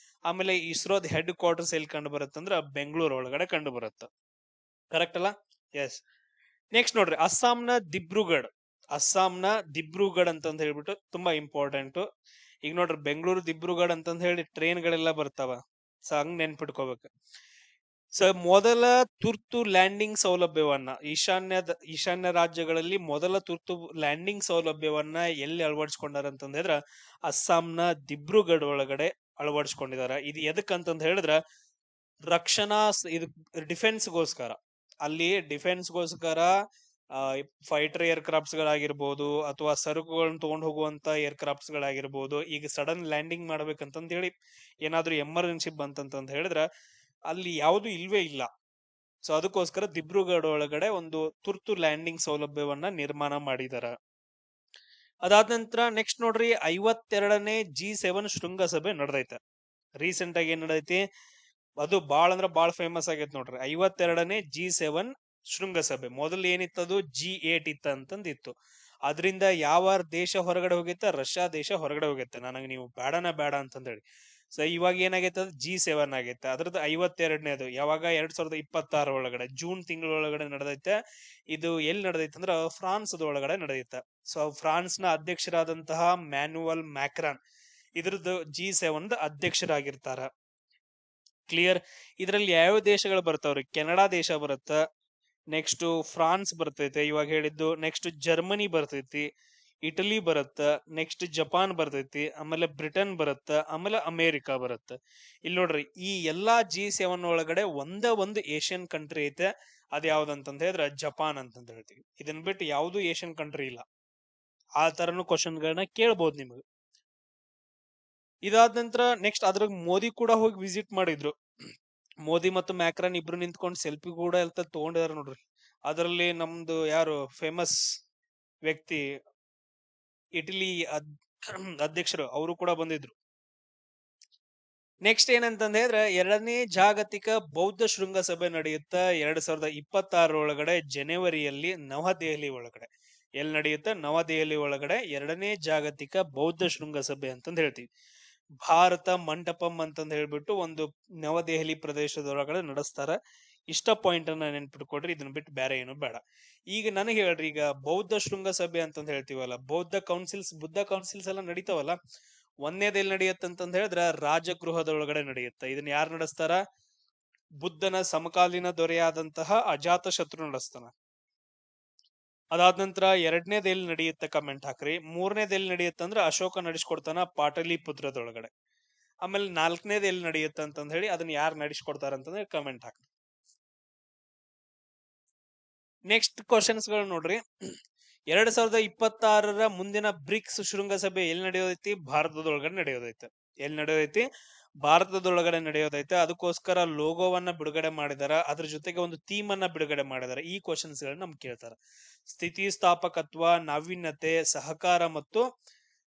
ಆಮೇಲೆ ಇಸ್ರೋದ ಹೆಡ್ ಕ್ವಾರ್ಟರ್ಸ್ ಎಲ್ಲಿ ಕಂಡು ಬರುತ್ತಂದ್ರ ಬೆಂಗಳೂರು ಒಳಗಡೆ ಕಂಡು ಬರುತ್ತ. ಕರೆಕ್ಟ್ ಅಲ್ಲ? ಎಸ್. ನೆಕ್ಸ್ಟ್ ನೋಡ್ರಿ, ಅಸ್ಸಾಂನ ದಿಬ್ರುಗಢ್ ಅಂತಂದ್ ಹೇಳ್ಬಿಟ್ಟು ತುಂಬಾ ಇಂಪಾರ್ಟೆಂಟ್. ಈಗ ನೋಡ್ರಿ, ಬೆಂಗಳೂರು ದಿಬ್ರುಗಢ್ ಅಂತಂದ್ ಹೇಳಿ ಟ್ರೈನ್ ಗಳೆಲ್ಲ ಬರ್ತಾವ. ಸೊ ಹಂಗ್ ನೆನ್ಪಿಟ್ಕೋಬೇಕು. ಸೊ ಮೊದಲ ತುರ್ತು ಲ್ಯಾಂಡಿಂಗ್ ಸೌಲಭ್ಯವನ್ನ ಈಶಾನ್ಯ ರಾಜ್ಯಗಳಲ್ಲಿ ಮೊದಲ ತುರ್ತು ಲ್ಯಾಂಡಿಂಗ್ ಸೌಲಭ್ಯವನ್ನ ಎಲ್ಲಿ ಅಳವಡಿಸ್ಕೊಂಡಾರ ಅಂತಂದ ಹೇಳಿದ್ರ ಅಸ್ಸಾಂನ ದಿಬ್ರುಗಢ್ ಒಳಗಡೆ ಅಳವಡಿಸ್ಕೊಂಡಿದಾರ. ಇದು ಎದಕ್ಕಂತಂದ ಹೇಳಿದ್ರ ರಕ್ಷಣಾ ಇದು ಡಿಫೆನ್ಸ್ಗೋಸ್ಕರ. ಅಲ್ಲಿ ಡಿಫೆನ್ಸ್ಗೋಸ್ಕರ ಫೈಟರ್ ಏರ್ ಕ್ರಾಫ್ಟ್ಸ್ ಗಳಾಗಿರ್ಬೋದು, ಅಥವಾ ಸರಕುಗಳನ್ನ ತಗೊಂಡ್ ಹೋಗುವಂತ ಏರ್ ಕ್ರಾಫ್ಟ್ಸ್ ಗಳಾಗಿರ್ಬೋದು, ಈಗ ಸಡನ್ ಲ್ಯಾಂಡಿಂಗ್ ಮಾಡ್ಬೇಕಂತಂದ ಹೇಳಿ ಏನಾದ್ರೂ ಎಮರ್ಜೆನ್ಸಿ ಬಂತಂತಂದ ಹೇಳಿದ್ರ ಅಲ್ಲಿ ಯಾವುದು ಇಲ್ವೇ ಇಲ್ಲ. ಸೊ ಅದಕ್ಕೋಸ್ಕರ ದಿಬ್ರುಗಢ್ ಒಳಗಡೆ ಒಂದು ತುರ್ತು ಲ್ಯಾಂಡಿಂಗ್ ಸೌಲಭ್ಯವನ್ನ ನಿರ್ಮಾಣ ಮಾಡಿದಾರ. ಅದಾದ ನಂತರ ನೆಕ್ಸ್ಟ್ ನೋಡ್ರಿ, 52ನೇ G7 ಶೃಂಗಸಭೆ ನಡೆದೈತೆ. ರೀಸೆಂಟ್ ಆಗಿ ಏನ್ ನಡೆದೈತಿ? ಅದು ಬಾಳ ಅಂದ್ರ ಬಾಳ ಫೇಮಸ್ ಆಗೈತೆ ನೋಡ್ರಿ, 52ನೇ G7 ಶೃಂಗಸಭೆ. ಮೊದಲು ಏನಿತ್ತದು G8 ಇತ್ತ ಅಂತಂದಿತ್ತು. ಅದರಿಂದ ಯಾವ ದೇಶ ಹೊರಗಡೆ ಹೋಗೈತೆ? ರಷ್ಯಾ ದೇಶ ಹೊರಗಡೆ ಹೋಗೈತೆ, ನನಗೆ ನೀವು ಬೇಡ ಅಂತಂದೇಳಿ. ಸೊ ಇವಾಗ ಏನಾಗೈತೆ? ಅದು G7 ಆಗೈತೆ. ಅದ್ರದ್ದು 52ನೇದು ಯಾವಾಗ? 2026 ಒಳಗಡೆ ಜೂನ್ ತಿಂಗಳೊಳಗಡೆ ನಡೆದೈತೆ. ಇದು ಎಲ್ಲಿ ನಡೆದೈತೆ ಅಂದ್ರ ಫ್ರಾನ್ಸ್ ಒಳಗಡೆ ನಡೆದೈತೆ. ಸೊ ಫ್ರಾನ್ಸ್ ನ ಅಧ್ಯಕ್ಷರಾದಂತಹ ಮ್ಯಾನುವಲ್ ಮ್ಯಾಕ್ರಾನ್ ಇದ್ರದ್ದು G7 ಅಧ್ಯಕ್ಷರಾಗಿರ್ತಾರ. ಕ್ಲಿಯರ್? ಇದ್ರಲ್ಲಿ ಯಾವ ದೇಶಗಳು ಬರ್ತಾವ್ರಿ? ಕೆನಡಾ ದೇಶ ಬರುತ್ತ, ನೆಕ್ಸ್ಟ್ ಫ್ರಾನ್ಸ್ ಬರ್ತೈತೆ ಇವಾಗ ಹೇಳಿದ್ದು, ನೆಕ್ಸ್ಟ್ ಜರ್ಮನಿ ಬರ್ತೈತಿ, ಇಟಲಿ ಬರುತ್ತ, ನೆಕ್ಸ್ಟ್ ಜಪಾನ್ ಬರ್ತೈತಿ, ಆಮೇಲೆ ಬ್ರಿಟನ್ ಬರುತ್ತ, ಆಮೇಲೆ ಅಮೇರಿಕಾ ಬರುತ್ತ. ಇಲ್ಲಿ ನೋಡ್ರಿ, ಈ ಎಲ್ಲಾ G7 ಒಳಗಡೆ ಒಂದು ಏಷ್ಯನ್ ಕಂಟ್ರಿ ಐತೆ. ಅದ್ ಯಾವ್ದಂತಂದ ಹೇಳಿದ್ರೆ ಜಪಾನ್ ಅಂತಂತ ಹೇಳ್ತೀವಿ. ಇದನ್ ಬಿಟ್ಟು ಯಾವ್ದು ಏಷ್ಯನ್ ಕಂಟ್ರಿ ಇಲ್ಲ. ಆ ತರನು ಕ್ವಶನ್ ಗಳನ್ನ ಕೇಳ್ಬೋದು ನಿಮ್ಗೆ. ಇದಾದ ನಂತರ ನೆಕ್ಸ್ಟ್ ಅದ್ರಾಗ ಮೋದಿ ಕೂಡ ಹೋಗಿ ವಿಸಿಟ್ ಮಾಡಿದ್ರು. ಮೋದಿ ಮತ್ತು ಮ್ಯಾಕ್ರಾನ್ ಇಬ್ರು ನಿಂತ್ಕೊಂಡು ಸೆಲ್ಫಿ ಕೂಡ ಎಲ್ಲ ತಗೊಂಡಿದಾರ ನೋಡ್ರಿ. ಅದರಲ್ಲಿ ನಮ್ದು ಯಾರು ಫೇಮಸ್ ವ್ಯಕ್ತಿ, ಇಟಲಿ ಅಧ್ಯಕ್ಷರು, ಅವರು ಕೂಡ ಬಂದಿದ್ರು. ನೆಕ್ಸ್ಟ್ ಏನಂತಂದ ಹೇಳಿದ್ರೆ 2ನೇ ಜಾಗತಿಕ ಬೌದ್ಧ ಶೃಂಗಸಭೆ ನಡೆಯುತ್ತ 2026 ಒಳಗಡೆ ಜನವರಿಯಲ್ಲಿ ನವದೆಹಲಿ ಒಳಗಡೆ. ಎಲ್ಲಿ ನಡೆಯುತ್ತೆ? ನವದೆಹಲಿ ಒಳಗಡೆ 2ನೇ ಜಾಗತಿಕ ಬೌದ್ಧ ಶೃಂಗಸಭೆ ಅಂತಂದ್ ಹೇಳ್ತೀವಿ. ಭಾರತ ಮಂಟಪಂ ಅಂತಂದ್ ಹೇಳ್ಬಿಟ್ಟು ಒಂದು ನವದೆಹಲಿ ಪ್ರದೇಶದೊಳಗಡೆ ನಡೆಸ್ತಾರ. ಇಷ್ಟ ಪಾಯಿಂಟ್ ಅನ್ನ ನೆನ್ಪಿಟ್ಕೊಡ್ರಿ, ಇದನ್ನ ಬಿಟ್ಟು ಬೇರೆ ಏನು ಬೇಡ. ಈಗ ನನಗೆ ಹೇಳ್ರಿ, ಈಗ ಬೌದ್ಧ ಶೃಂಗಸಭೆ ಅಂತಂದ್ ಹೇಳ್ತೀವಲ್ಲ, ಬುದ್ಧ ಕೌನ್ಸಿಲ್ಸ್ ಎಲ್ಲ ನಡೀತಾವಲ್ಲ, ಒಂದೇದ್ ಎಲ್ಲಿ ನಡೆಯತ್ತಂತಂದ್ ಹೇಳಿದ್ರ ರಾಜಗೃಹದೊಳಗಡೆ ನಡೆಯುತ್ತೆ. ಇದನ್ನ ಯಾರು ನಡೆಸ್ತಾರ? ಬುದ್ಧನ ಸಮಕಾಲೀನ ದೊರೆಯಾದಂತಹ ಅಜಾತ ಶತ್ರು ನಡೆಸ್ತಾನ. ಅದಾದ ನಂತರ 2ನೇದ್ ಎಲ್ಲಿ ನಡೆಯುತ್ತೆ? ಕಮೆಂಟ್ ಹಾಕ್ರಿ. 3ನೇದ್ ಎಲ್ಲಿ ನಡೆಯುತ್ತೆ ಅಂದ್ರೆ ಅಶೋಕ ನಡೆಸ್ಕೊಡ್ತಾನ ಪಾಟಲಿಪುತ್ರದೊಳಗಡೆ. ಆಮೇಲೆ 4ನೇದ್ ಎಲ್ಲಿ ನಡೆಯುತ್ತೆ ಅಂತಂದ್ ಹೇಳಿ ಅದನ್ನ ಯಾರು ನಡೆಸ್ಕೊಡ್ತಾರ ಅಂತಂದ್ರೆ ಕಮೆಂಟ್ ಹಾಕ್ರಿ. ನೆಕ್ಸ್ಟ್ ಕ್ವಶನ್ಸ್ ಗಳು ನೋಡ್ರಿ, 2026 ಮುಂದಿನ ಬ್ರಿಕ್ಸ್ ಶೃಂಗಸಭೆ ಎಲ್ಲಿ ನಡೆಯೋದೈತಿ? ಭಾರತದೊಳಗಡೆ ನಡೆಯೋದೈತೆ. ಎಲ್ಲಿ ನಡೆಯೋದೈತಿ? ಭಾರತದೊಳಗಡೆ ನಡೆಯೋದೈತೆ. ಅದಕ್ಕೋಸ್ಕರ ಲೋಗೋವನ್ನ ಬಿಡುಗಡೆ ಮಾಡಿದಾರ, ಅದ್ರ ಜೊತೆಗೆ ಒಂದು ಥೀಮ್ ಅನ್ನ ಬಿಡುಗಡೆ ಮಾಡಿದಾರೆ. ಈ ಕ್ವಶನ್ಸ್ ಗಳನ್ನ ನಮ್ಗೆ ಕೇಳ್ತಾರ. ಸ್ಥಿತಿಸ್ಥಾಪಕತ್ವ, ನಾವೀನ್ಯತೆ, ಸಹಕಾರ ಮತ್ತು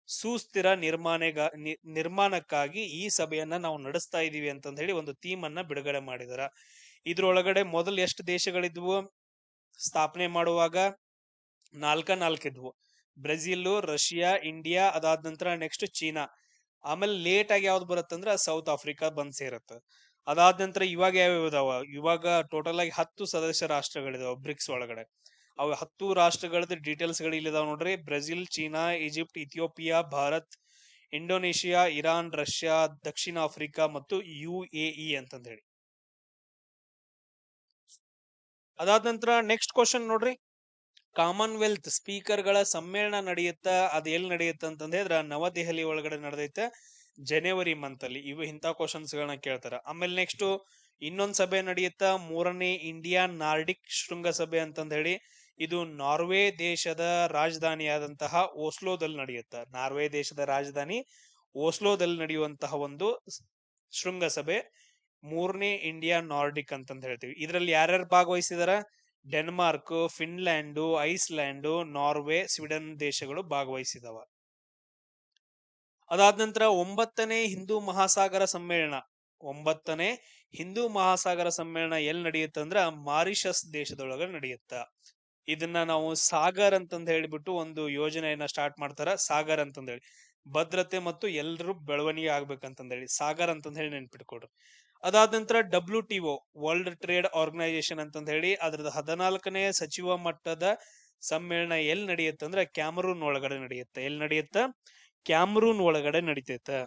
ಸುಸ್ಥಿರ ನಿರ್ಮಾಣಕ್ಕಾಗಿ ಈ ಸಭೆಯನ್ನ ನಾವು ನಡೆಸ್ತಾ ಇದೀವಿ ಅಂತಂದ ಹೇಳಿ ಒಂದು ಥೀಮ್ ಅನ್ನ ಬಿಡುಗಡೆ ಮಾಡಿದಾರ. ಇದ್ರೊಳಗಡೆ ಮೊದಲು ಎಷ್ಟು ದೇಶಗಳಿದ್ವು ಸ್ಥಾಪನೆ ಮಾಡುವಾಗ? 4 ಇದ್ವು. ಬ್ರೆಜಿಲ್, ರಷ್ಯಾ, ಇಂಡಿಯಾ, ಅದಾದ ನಂತರ ನೆಕ್ಸ್ಟ್ ಚೀನಾ, ಆಮೇಲೆ ಲೇಟ್ ಆಗಿ ಯಾವ್ದು ಬರುತ್ತಂದ್ರ ಸೌತ್ ಆಫ್ರಿಕಾ ಬಂದ್ ಸೇರತ್ತ. ಅದಾದ ನಂತರ ಇವಾಗ ಯಾವ್ಯಾವ ಇದಾವ? ಇವಾಗ ಟೋಟಲ್ ಆಗಿ 10 ಸದಸ್ಯ ರಾಷ್ಟ್ರಗಳಿದಾವ ಬ್ರಿಕ್ಸ್ ಒಳಗಡೆ. ಅವು 10 ರಾಷ್ಟ್ರಗಳದ ಡೀಟೇಲ್ಸ್ ಗಳು ಇಲ್ಲಿದಾವ ನೋಡ್ರಿ. Brazil, China, Egypt, Ethiopia, Bharat, Indonesia, Iran, Russia, ದಕ್ಷಿಣ ಆಫ್ರಿಕಾ ಮತ್ತು UAE ಅಂತಂದ ಹೇಳಿ. ಅದಾದ ನಂತರ ನೆಕ್ಸ್ಟ್ ಕ್ವಶನ್ ನೋಡ್ರಿ. ಕಾಮನ್ವೆಲ್ತ್ ಸ್ಪೀಕರ್ ಗಳ ಸಮ್ಮೇಳನ ನಡೆಯುತ್ತ, ಅದ್ ಎಲ್ಲಿ ನಡೆಯುತ್ತ ಅಂತಂದ ಹೇಳಿದ್ರ ನವದೆಹಲಿ ಒಳಗಡೆ ನಡೆದೈತೆ ಜನವರಿ ಮಂತ್ ಅಲ್ಲಿ. ಇವು ಇಂಥ ಕ್ವಶನ್ಸ್ ಗಳನ್ನ ಕೇಳ್ತಾರ. ಆಮೇಲೆ ನೆಕ್ಸ್ಟ್ ಇನ್ನೊಂದ್ ಸಭೆ ನಡೆಯುತ್ತ, 3ನೇ ಇಂಡಿಯಾ ನಾರ್ಡಿಕ್ ಶೃಂಗಸಭೆ ಅಂತಂದ ಹೇಳಿ. ಇದು ನಾರ್ವೆ ದೇಶದ ರಾಜಧಾನಿಯಾದಂತಹ ಓಸ್ಲೋದಲ್ಲಿ ನಡೆಯುತ್ತ. ನಾರ್ವೆ ದೇಶದ ರಾಜಧಾನಿ ಓಸ್ಲೋದಲ್ಲಿ ನಡೆಯುವಂತಹ ಒಂದು ಶೃಂಗಸಭೆ 3ನೇ ಇಂಡಿಯಾ ನಾರ್ಡಿಕ್ ಅಂತಂದ ಹೇಳ್ತೀವಿ. ಇದರಲ್ಲಿ ಯಾರ್ಯಾರು ಭಾಗವಹಿಸಿದಾರ? Denmark, Finland, Iceland, Norway, Sweden ದೇಶಗಳು ಭಾಗವಹಿಸಿದವ. ಅದಾದ ನಂತರ 9ನೇ ಹಿಂದೂ ಮಹಾಸಾಗರ ಸಮ್ಮೇಳನ. 9ನೇ ಹಿಂದೂ ಮಹಾಸಾಗರ ಸಮ್ಮೇಳನ ಎಲ್ಲಿ ನಡೆಯುತ್ತಂದ್ರ ಮಾರಿಷಸ್ ದೇಶದೊಳಗ ನಡೆಯುತ್ತ. ಇದನ್ನ ನಾವು ಸಾಗರ್ ಅಂತಂದ ಹೇಳಿಬಿಟ್ಟು ಒಂದು ಯೋಜನೆಯನ್ನ ಸ್ಟಾರ್ಟ್ ಮಾಡ್ತಾರ. ಸಾಗರ್ ಅಂತಂದ ಹೇಳಿ, ಭದ್ರತೆ ಮತ್ತು ಎಲ್ರೂ ಬೆಳವಣಿಗೆ ಆಗ್ಬೇಕಂತಂದ ಹೇಳಿ ಸಾಗರ್ ಅಂತಂದ ಹೇಳಿ ನೆನ್ಪಿಟ್ಕೊಡ್ರಿ. ಅದಾದ ನಂತರ WTO ವರ್ಲ್ಡ್ ಟ್ರೇಡ್ ಆರ್ಗನೈಸೇಷನ್ ಅಂತಂದ ಹೇಳಿ, ಅದ್ರದ್ದು 14ನೇ ಸಚಿವ ಮಟ್ಟದ ಸಮ್ಮೇಳನ ಎಲ್ಲಿ ನಡೆಯುತ್ತೆ ಅಂದ್ರೆ ಕ್ಯಾಮರೂನ್ ಒಳಗಡೆ ನಡೆಯುತ್ತೆ. ಎಲ್ಲಿ ನಡೆಯುತ್ತ? ಕ್ಯಾಮರೂನ್ ಒಳಗಡೆ ನಡೀತೈತೆ.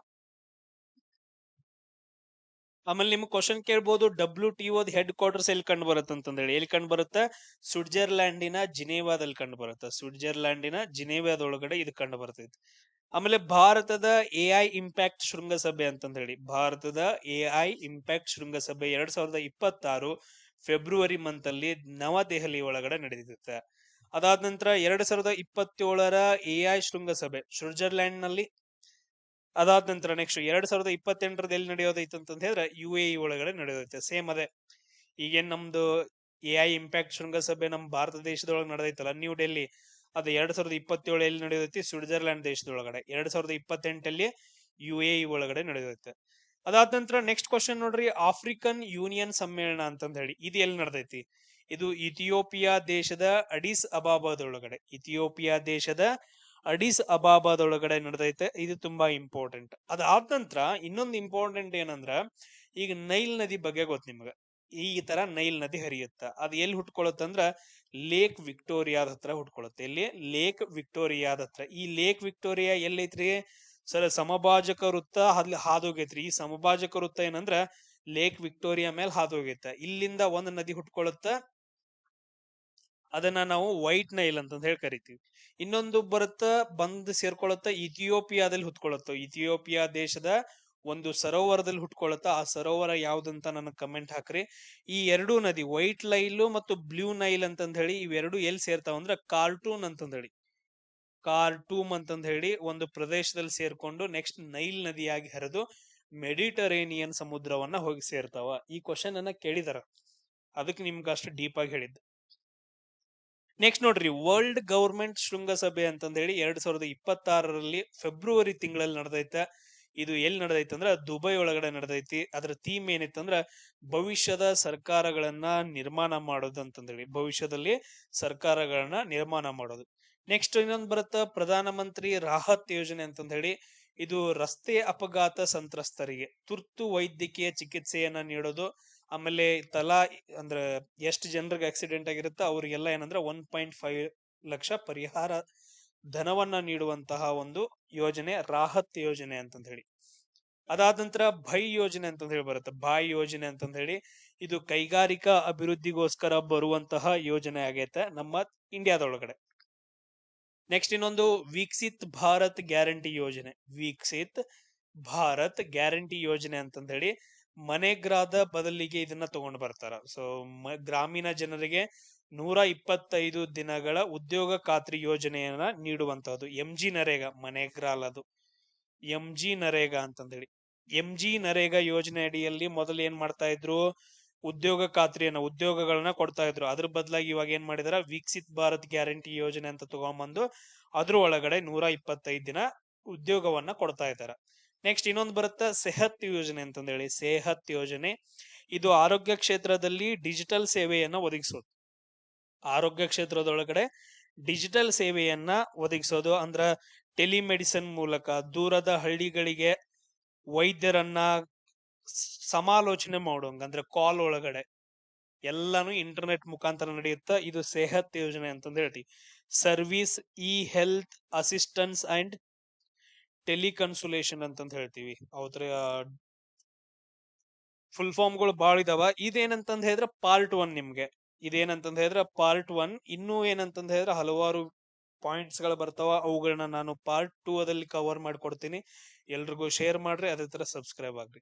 ಆಮೇಲೆ ನಿಮ್ಗೆ ಕ್ವಶನ್ ಕೇಳ್ಬೋದು, WTO ಹೆಡ್ ಕ್ವಾರ್ಟರ್ಸ್ ಎಲ್ಲಿ ಕಂಡು ಬರುತ್ತೆ ಅಂತಂದೇಳಿ. ಎಲ್ಲಿ ಕಂಡು ಬರುತ್ತೆ? ಸ್ವಿಟ್ಜರ್ಲ್ಯಾಂಡಿನ ಜಿನೇವಾದಲ್ಲಿ ಕಂಡು ಬರುತ್ತೆ. ಸ್ವಿಟ್ಜರ್ಲ್ಯಾಂಡಿನ ಜಿನೇವಾದೊಳಗಡೆ ಇದು ಕಂಡು ಬರ್ತೈತಿ. ಆಮೇಲೆ ಭಾರತದ AI ಇಂಪ್ಯಾಕ್ಟ್ ಶೃಂಗಸಭೆ ಅಂತಂದ ಹೇಳಿ, ಭಾರತದ AI ಇಂಪ್ಯಾಕ್ಟ್ ಶೃಂಗಸಭೆ 2026 ಫೆಬ್ರವರಿ ಮಂತ್ ಅಲ್ಲಿ ನವದೆಹಲಿ ಒಳಗಡೆ ನಡೆದಿರುತ್ತೆ. ಅದಾದ ನಂತರ 2027 AI ಶೃಂಗಸಭೆ ಸ್ವಿಟ್ಜರ್ಲ್ಯಾಂಡ್ ನಲ್ಲಿ. ಅದಾದ ನಂತರ ನೆಕ್ಸ್ಟ್ 2028 ಎಲ್ಲಿ ನಡೆಯೋದೈತೆ ಅಂತ ಹೇಳಿದ್ರೆ UAE ಒಳಗಡೆ ನಡೆಯೋದೈತೆ. ಸೇಮ್ ಅದೇ ಈಗೇನ್ ನಮ್ದು AI ಇಂಪ್ಯಾಕ್ಟ್ ಶೃಂಗಸಭೆ ನಮ್ ಭಾರತ ದೇಶದೊಳಗೆ ನಡೆದೈತಲ್ಲ ನ್ಯೂ ಡೆಲ್ಲಿ, ಅದು 2027 ಎಲ್ಲಿ ನಡೆಯೋದೈತಿ? ಸ್ವಿಟ್ಜರ್ಲ್ಯಾಂಡ್ ದೇಶದೊಳಗಡೆ. 2028 UAE ಒಳಗಡೆ ನಡೆಯೋದೈತೆ. ಅದಾದ ನಂತರ ನೆಕ್ಸ್ಟ್ ಕ್ವಶನ್ ನೋಡ್ರಿ, ಆಫ್ರಿಕನ್ ಯೂನಿಯನ್ ಸಮ್ಮೇಳನ ಅಂತಂದ ಹೇಳಿ ಇದು ಎಲ್ಲಿ ನಡೆದೈತಿ? ಇದು ಇಥಿಯೋಪಿಯಾ ದೇಶದ ಅಡಿಸ್ ಅಬಾಬಾದೊಳಗಡೆ. ಇಥಿಯೋಪಿಯಾ ದೇಶದ ಅಡಿಸ್ ಅಬಾಬಾದೊಳಗಡೆ ನಡೆದೈತೆ. ಇದು ತುಂಬಾ ಇಂಪಾರ್ಟೆಂಟ್. ಅದಾದ ನಂತರ ಇನ್ನೊಂದು ಇಂಪಾರ್ಟೆಂಟ್ ಏನಂದ್ರ, ಈಗ ನೈಲ್ ನದಿ ಬಗ್ಗೆ ಗೊತ್ತು ನಿಮ್ಗ. ಈ ತರ ನೈಲ್ ನದಿ ಹರಿಯುತ್ತ. ಅದು ಎಲ್ಲಿ ಹುಟ್ಕೊಳತ್ತಂದ್ರ ಲೇಕ್ ವಿಕ್ಟೋರಿಯಾದ ಹತ್ರ ಹುಟ್ಕೊಳತ್ತೆ. ಎಲ್ಲಿ? ಲೇಕ್ ವಿಕ್ಟೋರಿಯಾದ ಹತ್ರ. ಈ ಲೇಕ್ ವಿಕ್ಟೋರಿಯಾ ಎಲ್ಲೈತ್ರಿ? ಸರ್, ಸಮಭಾಜಕ ವೃತ್ತ ಅಲ್ಲಿ ಹಾದೋಗೈತ್ರಿ. ಈ ಸಮಭಾಜಕ ವೃತ್ತ ಏನಂದ್ರ ಲೇಕ್ ವಿಕ್ಟೋರಿಯಾ ಮೇಲೆ ಹಾದೋಗೈತೆ. ಇಲ್ಲಿಂದ ಒಂದು ನದಿ ಹುಟ್ಕೊಳತ್ತ, ಅದನ್ನ ನಾವು ವೈಟ್ ನೈಲ್ ಅಂತಂದ ಹೇಳಿ ಕರಿತೀವಿ. ಇನ್ನೊಂದು ಬರುತ್ತ ಬಂದ್ ಸೇರ್ಕೊಳತ್ತ ಇಥಿಯೋಪಿಯಾದಲ್ಲಿ ಹುಟ್ಕೊಳತ್ತ. ಇಥಿಯೋಪಿಯಾ ದೇಶದ ಒಂದು ಸರೋವರದಲ್ಲಿ ಹುಟ್ಕೊಳತ್ತ. ಆ ಸರೋವರ ಯಾವ್ದಂತ ನನಗೆ ಕಮೆಂಟ್ ಹಾಕ್ರಿ. ಈ ಎರಡೂ ನದಿ ವೈಟ್ ನೈಲ್ ಮತ್ತು ಬ್ಲೂ ನೈಲ್ ಅಂತಂದ ಹೇಳಿ ಇವೆರಡು ಎಲ್ಲಿ ಸೇರ್ತಾವ ಅಂದ್ರೆ ಕಾರ್ಟೂನ್ ಅಂತಂದ ಹೇಳಿ, ಕಾರ್ಟೂಮ್ ಅಂತಂದ ಹೇಳಿ ಒಂದು ಪ್ರದೇಶದಲ್ಲಿ ಸೇರ್ಕೊಂಡು ನೆಕ್ಸ್ಟ್ ನೈಲ್ ನದಿಯಾಗಿ ಹರಿದು ಮೆಡಿಟರೇನಿಯನ್ ಸಮುದ್ರವನ್ನ ಹೋಗಿ ಸೇರ್ತಾವ. ಈ ಕ್ವಶನ್ ಅನ್ನ ಕೇಳಿದಾರ, ಅದಕ್ಕೆ ನಿಮ್ಗೆ ಅಷ್ಟು ಡೀಪ್ ಆಗಿ ಹೇಳಿದ್ದು. ನೆಕ್ಸ್ಟ್ ನೋಡ್ರಿ, ವರ್ಲ್ಡ್ ಗವರ್ಮೆಂಟ್ ಶೃಂಗಸಭೆ ಅಂತಂದ ಹೇಳಿ 2026 ಫೆಬ್ರವರಿ ತಿಂಗಳಲ್ಲಿ ನಡೆದೈತೆ. ಇದು ಎಲ್ಲಿ ನಡೆದೈತೆ ಅಂದ್ರ ದುಬೈ ಒಳಗಡೆ ನಡೆದೈತಿ. ಅದ್ರ ಥೀಮ್ ಏನಿತ್ತಂದ್ರ ಭವಿಷ್ಯದ ಸರ್ಕಾರಗಳನ್ನ ನಿರ್ಮಾಣ ಮಾಡೋದು ಅಂತಂದೇಳಿ, ಭವಿಷ್ಯದಲ್ಲಿ ಸರ್ಕಾರಗಳನ್ನ ನಿರ್ಮಾಣ ಮಾಡೋದು. ನೆಕ್ಸ್ಟ್ ಇನ್ನೊಂದು ಬರುತ್ತ ಪ್ರಧಾನ ಮಂತ್ರಿ ರಾಹತ್ ಯೋಜನೆ ಅಂತಂದ ಹೇಳಿ. ಇದು ರಸ್ತೆ ಅಪಘಾತ ಸಂತ್ರಸ್ತರಿಗೆ ತುರ್ತು ವೈದ್ಯಕೀಯ ಚಿಕಿತ್ಸೆಯನ್ನ ನೀಡೋದು. ಆಮೇಲೆ ತಲಾ ಅಂದ್ರ ಎಷ್ಟು ಜನರಿಗೆ ಆಕ್ಸಿಡೆಂಟ್ ಆಗಿರುತ್ತೋ ಅವ್ರಿಗೆಲ್ಲ ಏನಂದ್ರೆ 1.5 ಲಕ್ಷ ಪರಿಹಾರ ಧನವನ್ನ ನೀಡುವಂತಹ ಒಂದು ಯೋಜನೆ ರಾಹತ್ ಯೋಜನೆ ಅಂತಂದ ಹೇಳಿ. ಅದಾದ ನಂತರ ಭೈ ಯೋಜನೆ ಅಂತಂದ ಹೇಳಿ ಬರುತ್ತೆ. ಬಾಯ್ ಯೋಜನೆ ಅಂತಂದ ಹೇಳಿ ಇದು ಕೈಗಾರಿಕಾ ಅಭಿವೃದ್ಧಿಗೋಸ್ಕರ ಬರುವಂತಹ ಯೋಜನೆ ಆಗೈತೆ ನಮ್ಮ ಇಂಡಿಯಾದೊಳಗಡೆ. ನೆಕ್ಸ್ಟ್ ಇನ್ನೊಂದು ವಿಕಸಿತ್ ಭಾರತ್ ಗ್ಯಾರಂಟಿ ಯೋಜನೆ. ವಿಕಸಿತ್ ಭಾರತ್ ಗ್ಯಾರಂಟಿ ಯೋಜನೆ ಅಂತಂದ ಹೇಳಿ ಮನೆಗ್ರಾದ ಬದಲಿಗೆ ಇದನ್ನ ತಗೊಂಡು ಬರ್ತಾರ. ಸೊ ಗ್ರಾಮೀಣ ಜನರಿಗೆ 125 ದಿನಗಳ ಉದ್ಯೋಗ ಖಾತ್ರಿ ಯೋಜನೆಯನ್ನ ನೀಡುವಂತಹದ್ದು. MG ನರೇಗಾ, ಮನೆಗ್ರಾಲ್ ಅದು MG ನರೇಗಾ ಅಂತಂದೇಳಿ. MG ನರೇಗಾ ಯೋಜನೆ ಅಡಿಯಲ್ಲಿ ಮೊದಲು ಏನ್ ಮಾಡ್ತಾ ಇದ್ರು, ಉದ್ಯೋಗ ಖಾತ್ರಿಯನ್ನ, ಉದ್ಯೋಗಗಳನ್ನ ಕೊಡ್ತಾ ಇದ್ರು. ಅದ್ರ ಬದಲಾಗಿ ಇವಾಗ ಏನ್ ಮಾಡಿದಾರ, ವಿಕಸಿತ್ ಭಾರತ್ ಗ್ಯಾರಂಟಿ ಯೋಜನೆ ಅಂತ ತಗೊಂಡ್ಬಂದು ಅದ್ರ ಒಳಗಡೆ 125 ದಿನ ಉದ್ಯೋಗವನ್ನ ಕೊಡ್ತಾ ಇದ್ದಾರೆ. ನೆಕ್ಸ್ಟ್ ಇನ್ನೊಂದು ಬರುತ್ತೆ ಸೆಹತ್ ಯೋಜನೆ ಅಂತಂದೇಳಿ. ಸೆಹತ್ ಯೋಜನೆ ಇದು ಆರೋಗ್ಯ ಕ್ಷೇತ್ರದಲ್ಲಿ ಡಿಜಿಟಲ್ ಸೇವೆಯನ್ನ ಒದಗಿಸೋದು. ಆರೋಗ್ಯ ಕ್ಷೇತ್ರದೊಳಗಡೆ ಡಿಜಿಟಲ್ ಸೇವೆಯನ್ನ ಒದಗಿಸೋದು ಅಂದ್ರ ಟೆಲಿಮೆಡಿಸಿನ್ ಮೂಲಕ ದೂರದ ಹಳ್ಳಿಗಳಿಗೆ ವೈದ್ಯರನ್ನ ಸಮಾಲೋಚನೆ ಮಾಡೋಂಗ, ಅಂದ್ರೆ ಕಾಲ್ ಒಳಗಡೆ ಎಲ್ಲಾನು ಇಂಟರ್ನೆಟ್ ಮುಖಾಂತರ ನಡೆಯುತ್ತ. ಇದು ಸೆಹತ್ ಯೋಜನೆ ಅಂತಂದ ಹೇಳ್ತೀವಿ. Service e health assistance and teleconsultation ಅಂತಂದ ಹೇಳ್ತೀವಿ. ಅವ್ರ ಫುಲ್ ಫಾರ್ಮ್ಗಳು ಬಾಳ ಇದಾವ. ಇದೇನಂತಂದ್ ಹೇಳಿದ್ರೆ ಪಾರ್ಟ್ 1 ನಿಮ್ಗೆ. ಇದೇನಂತಂದ್ ಹೇಳಿದ್ರೆ ಪಾರ್ಟ್ 1. ಇನ್ನೂ ಏನಂತಂದ್ ಹೇಳಿದ್ರೆ ಹಲವಾರು ಪಾಯಿಂಟ್ಸ್ ಗಳು ಬರ್ತಾವ. ಅವುಗಳನ್ನ ನಾನು ಪಾರ್ಟ್ 2 ದಲ್ಲಿ ಕವರ್ ಮಾಡ್ಕೊಡ್ತೀನಿ. ಎಲ್ರಿಗೂ ಶೇರ್ ಮಾಡ್ರಿ, ಅದೇ ತರ ಸಬ್ಸ್ಕ್ರೈಬ್ ಆಗ್ರಿ.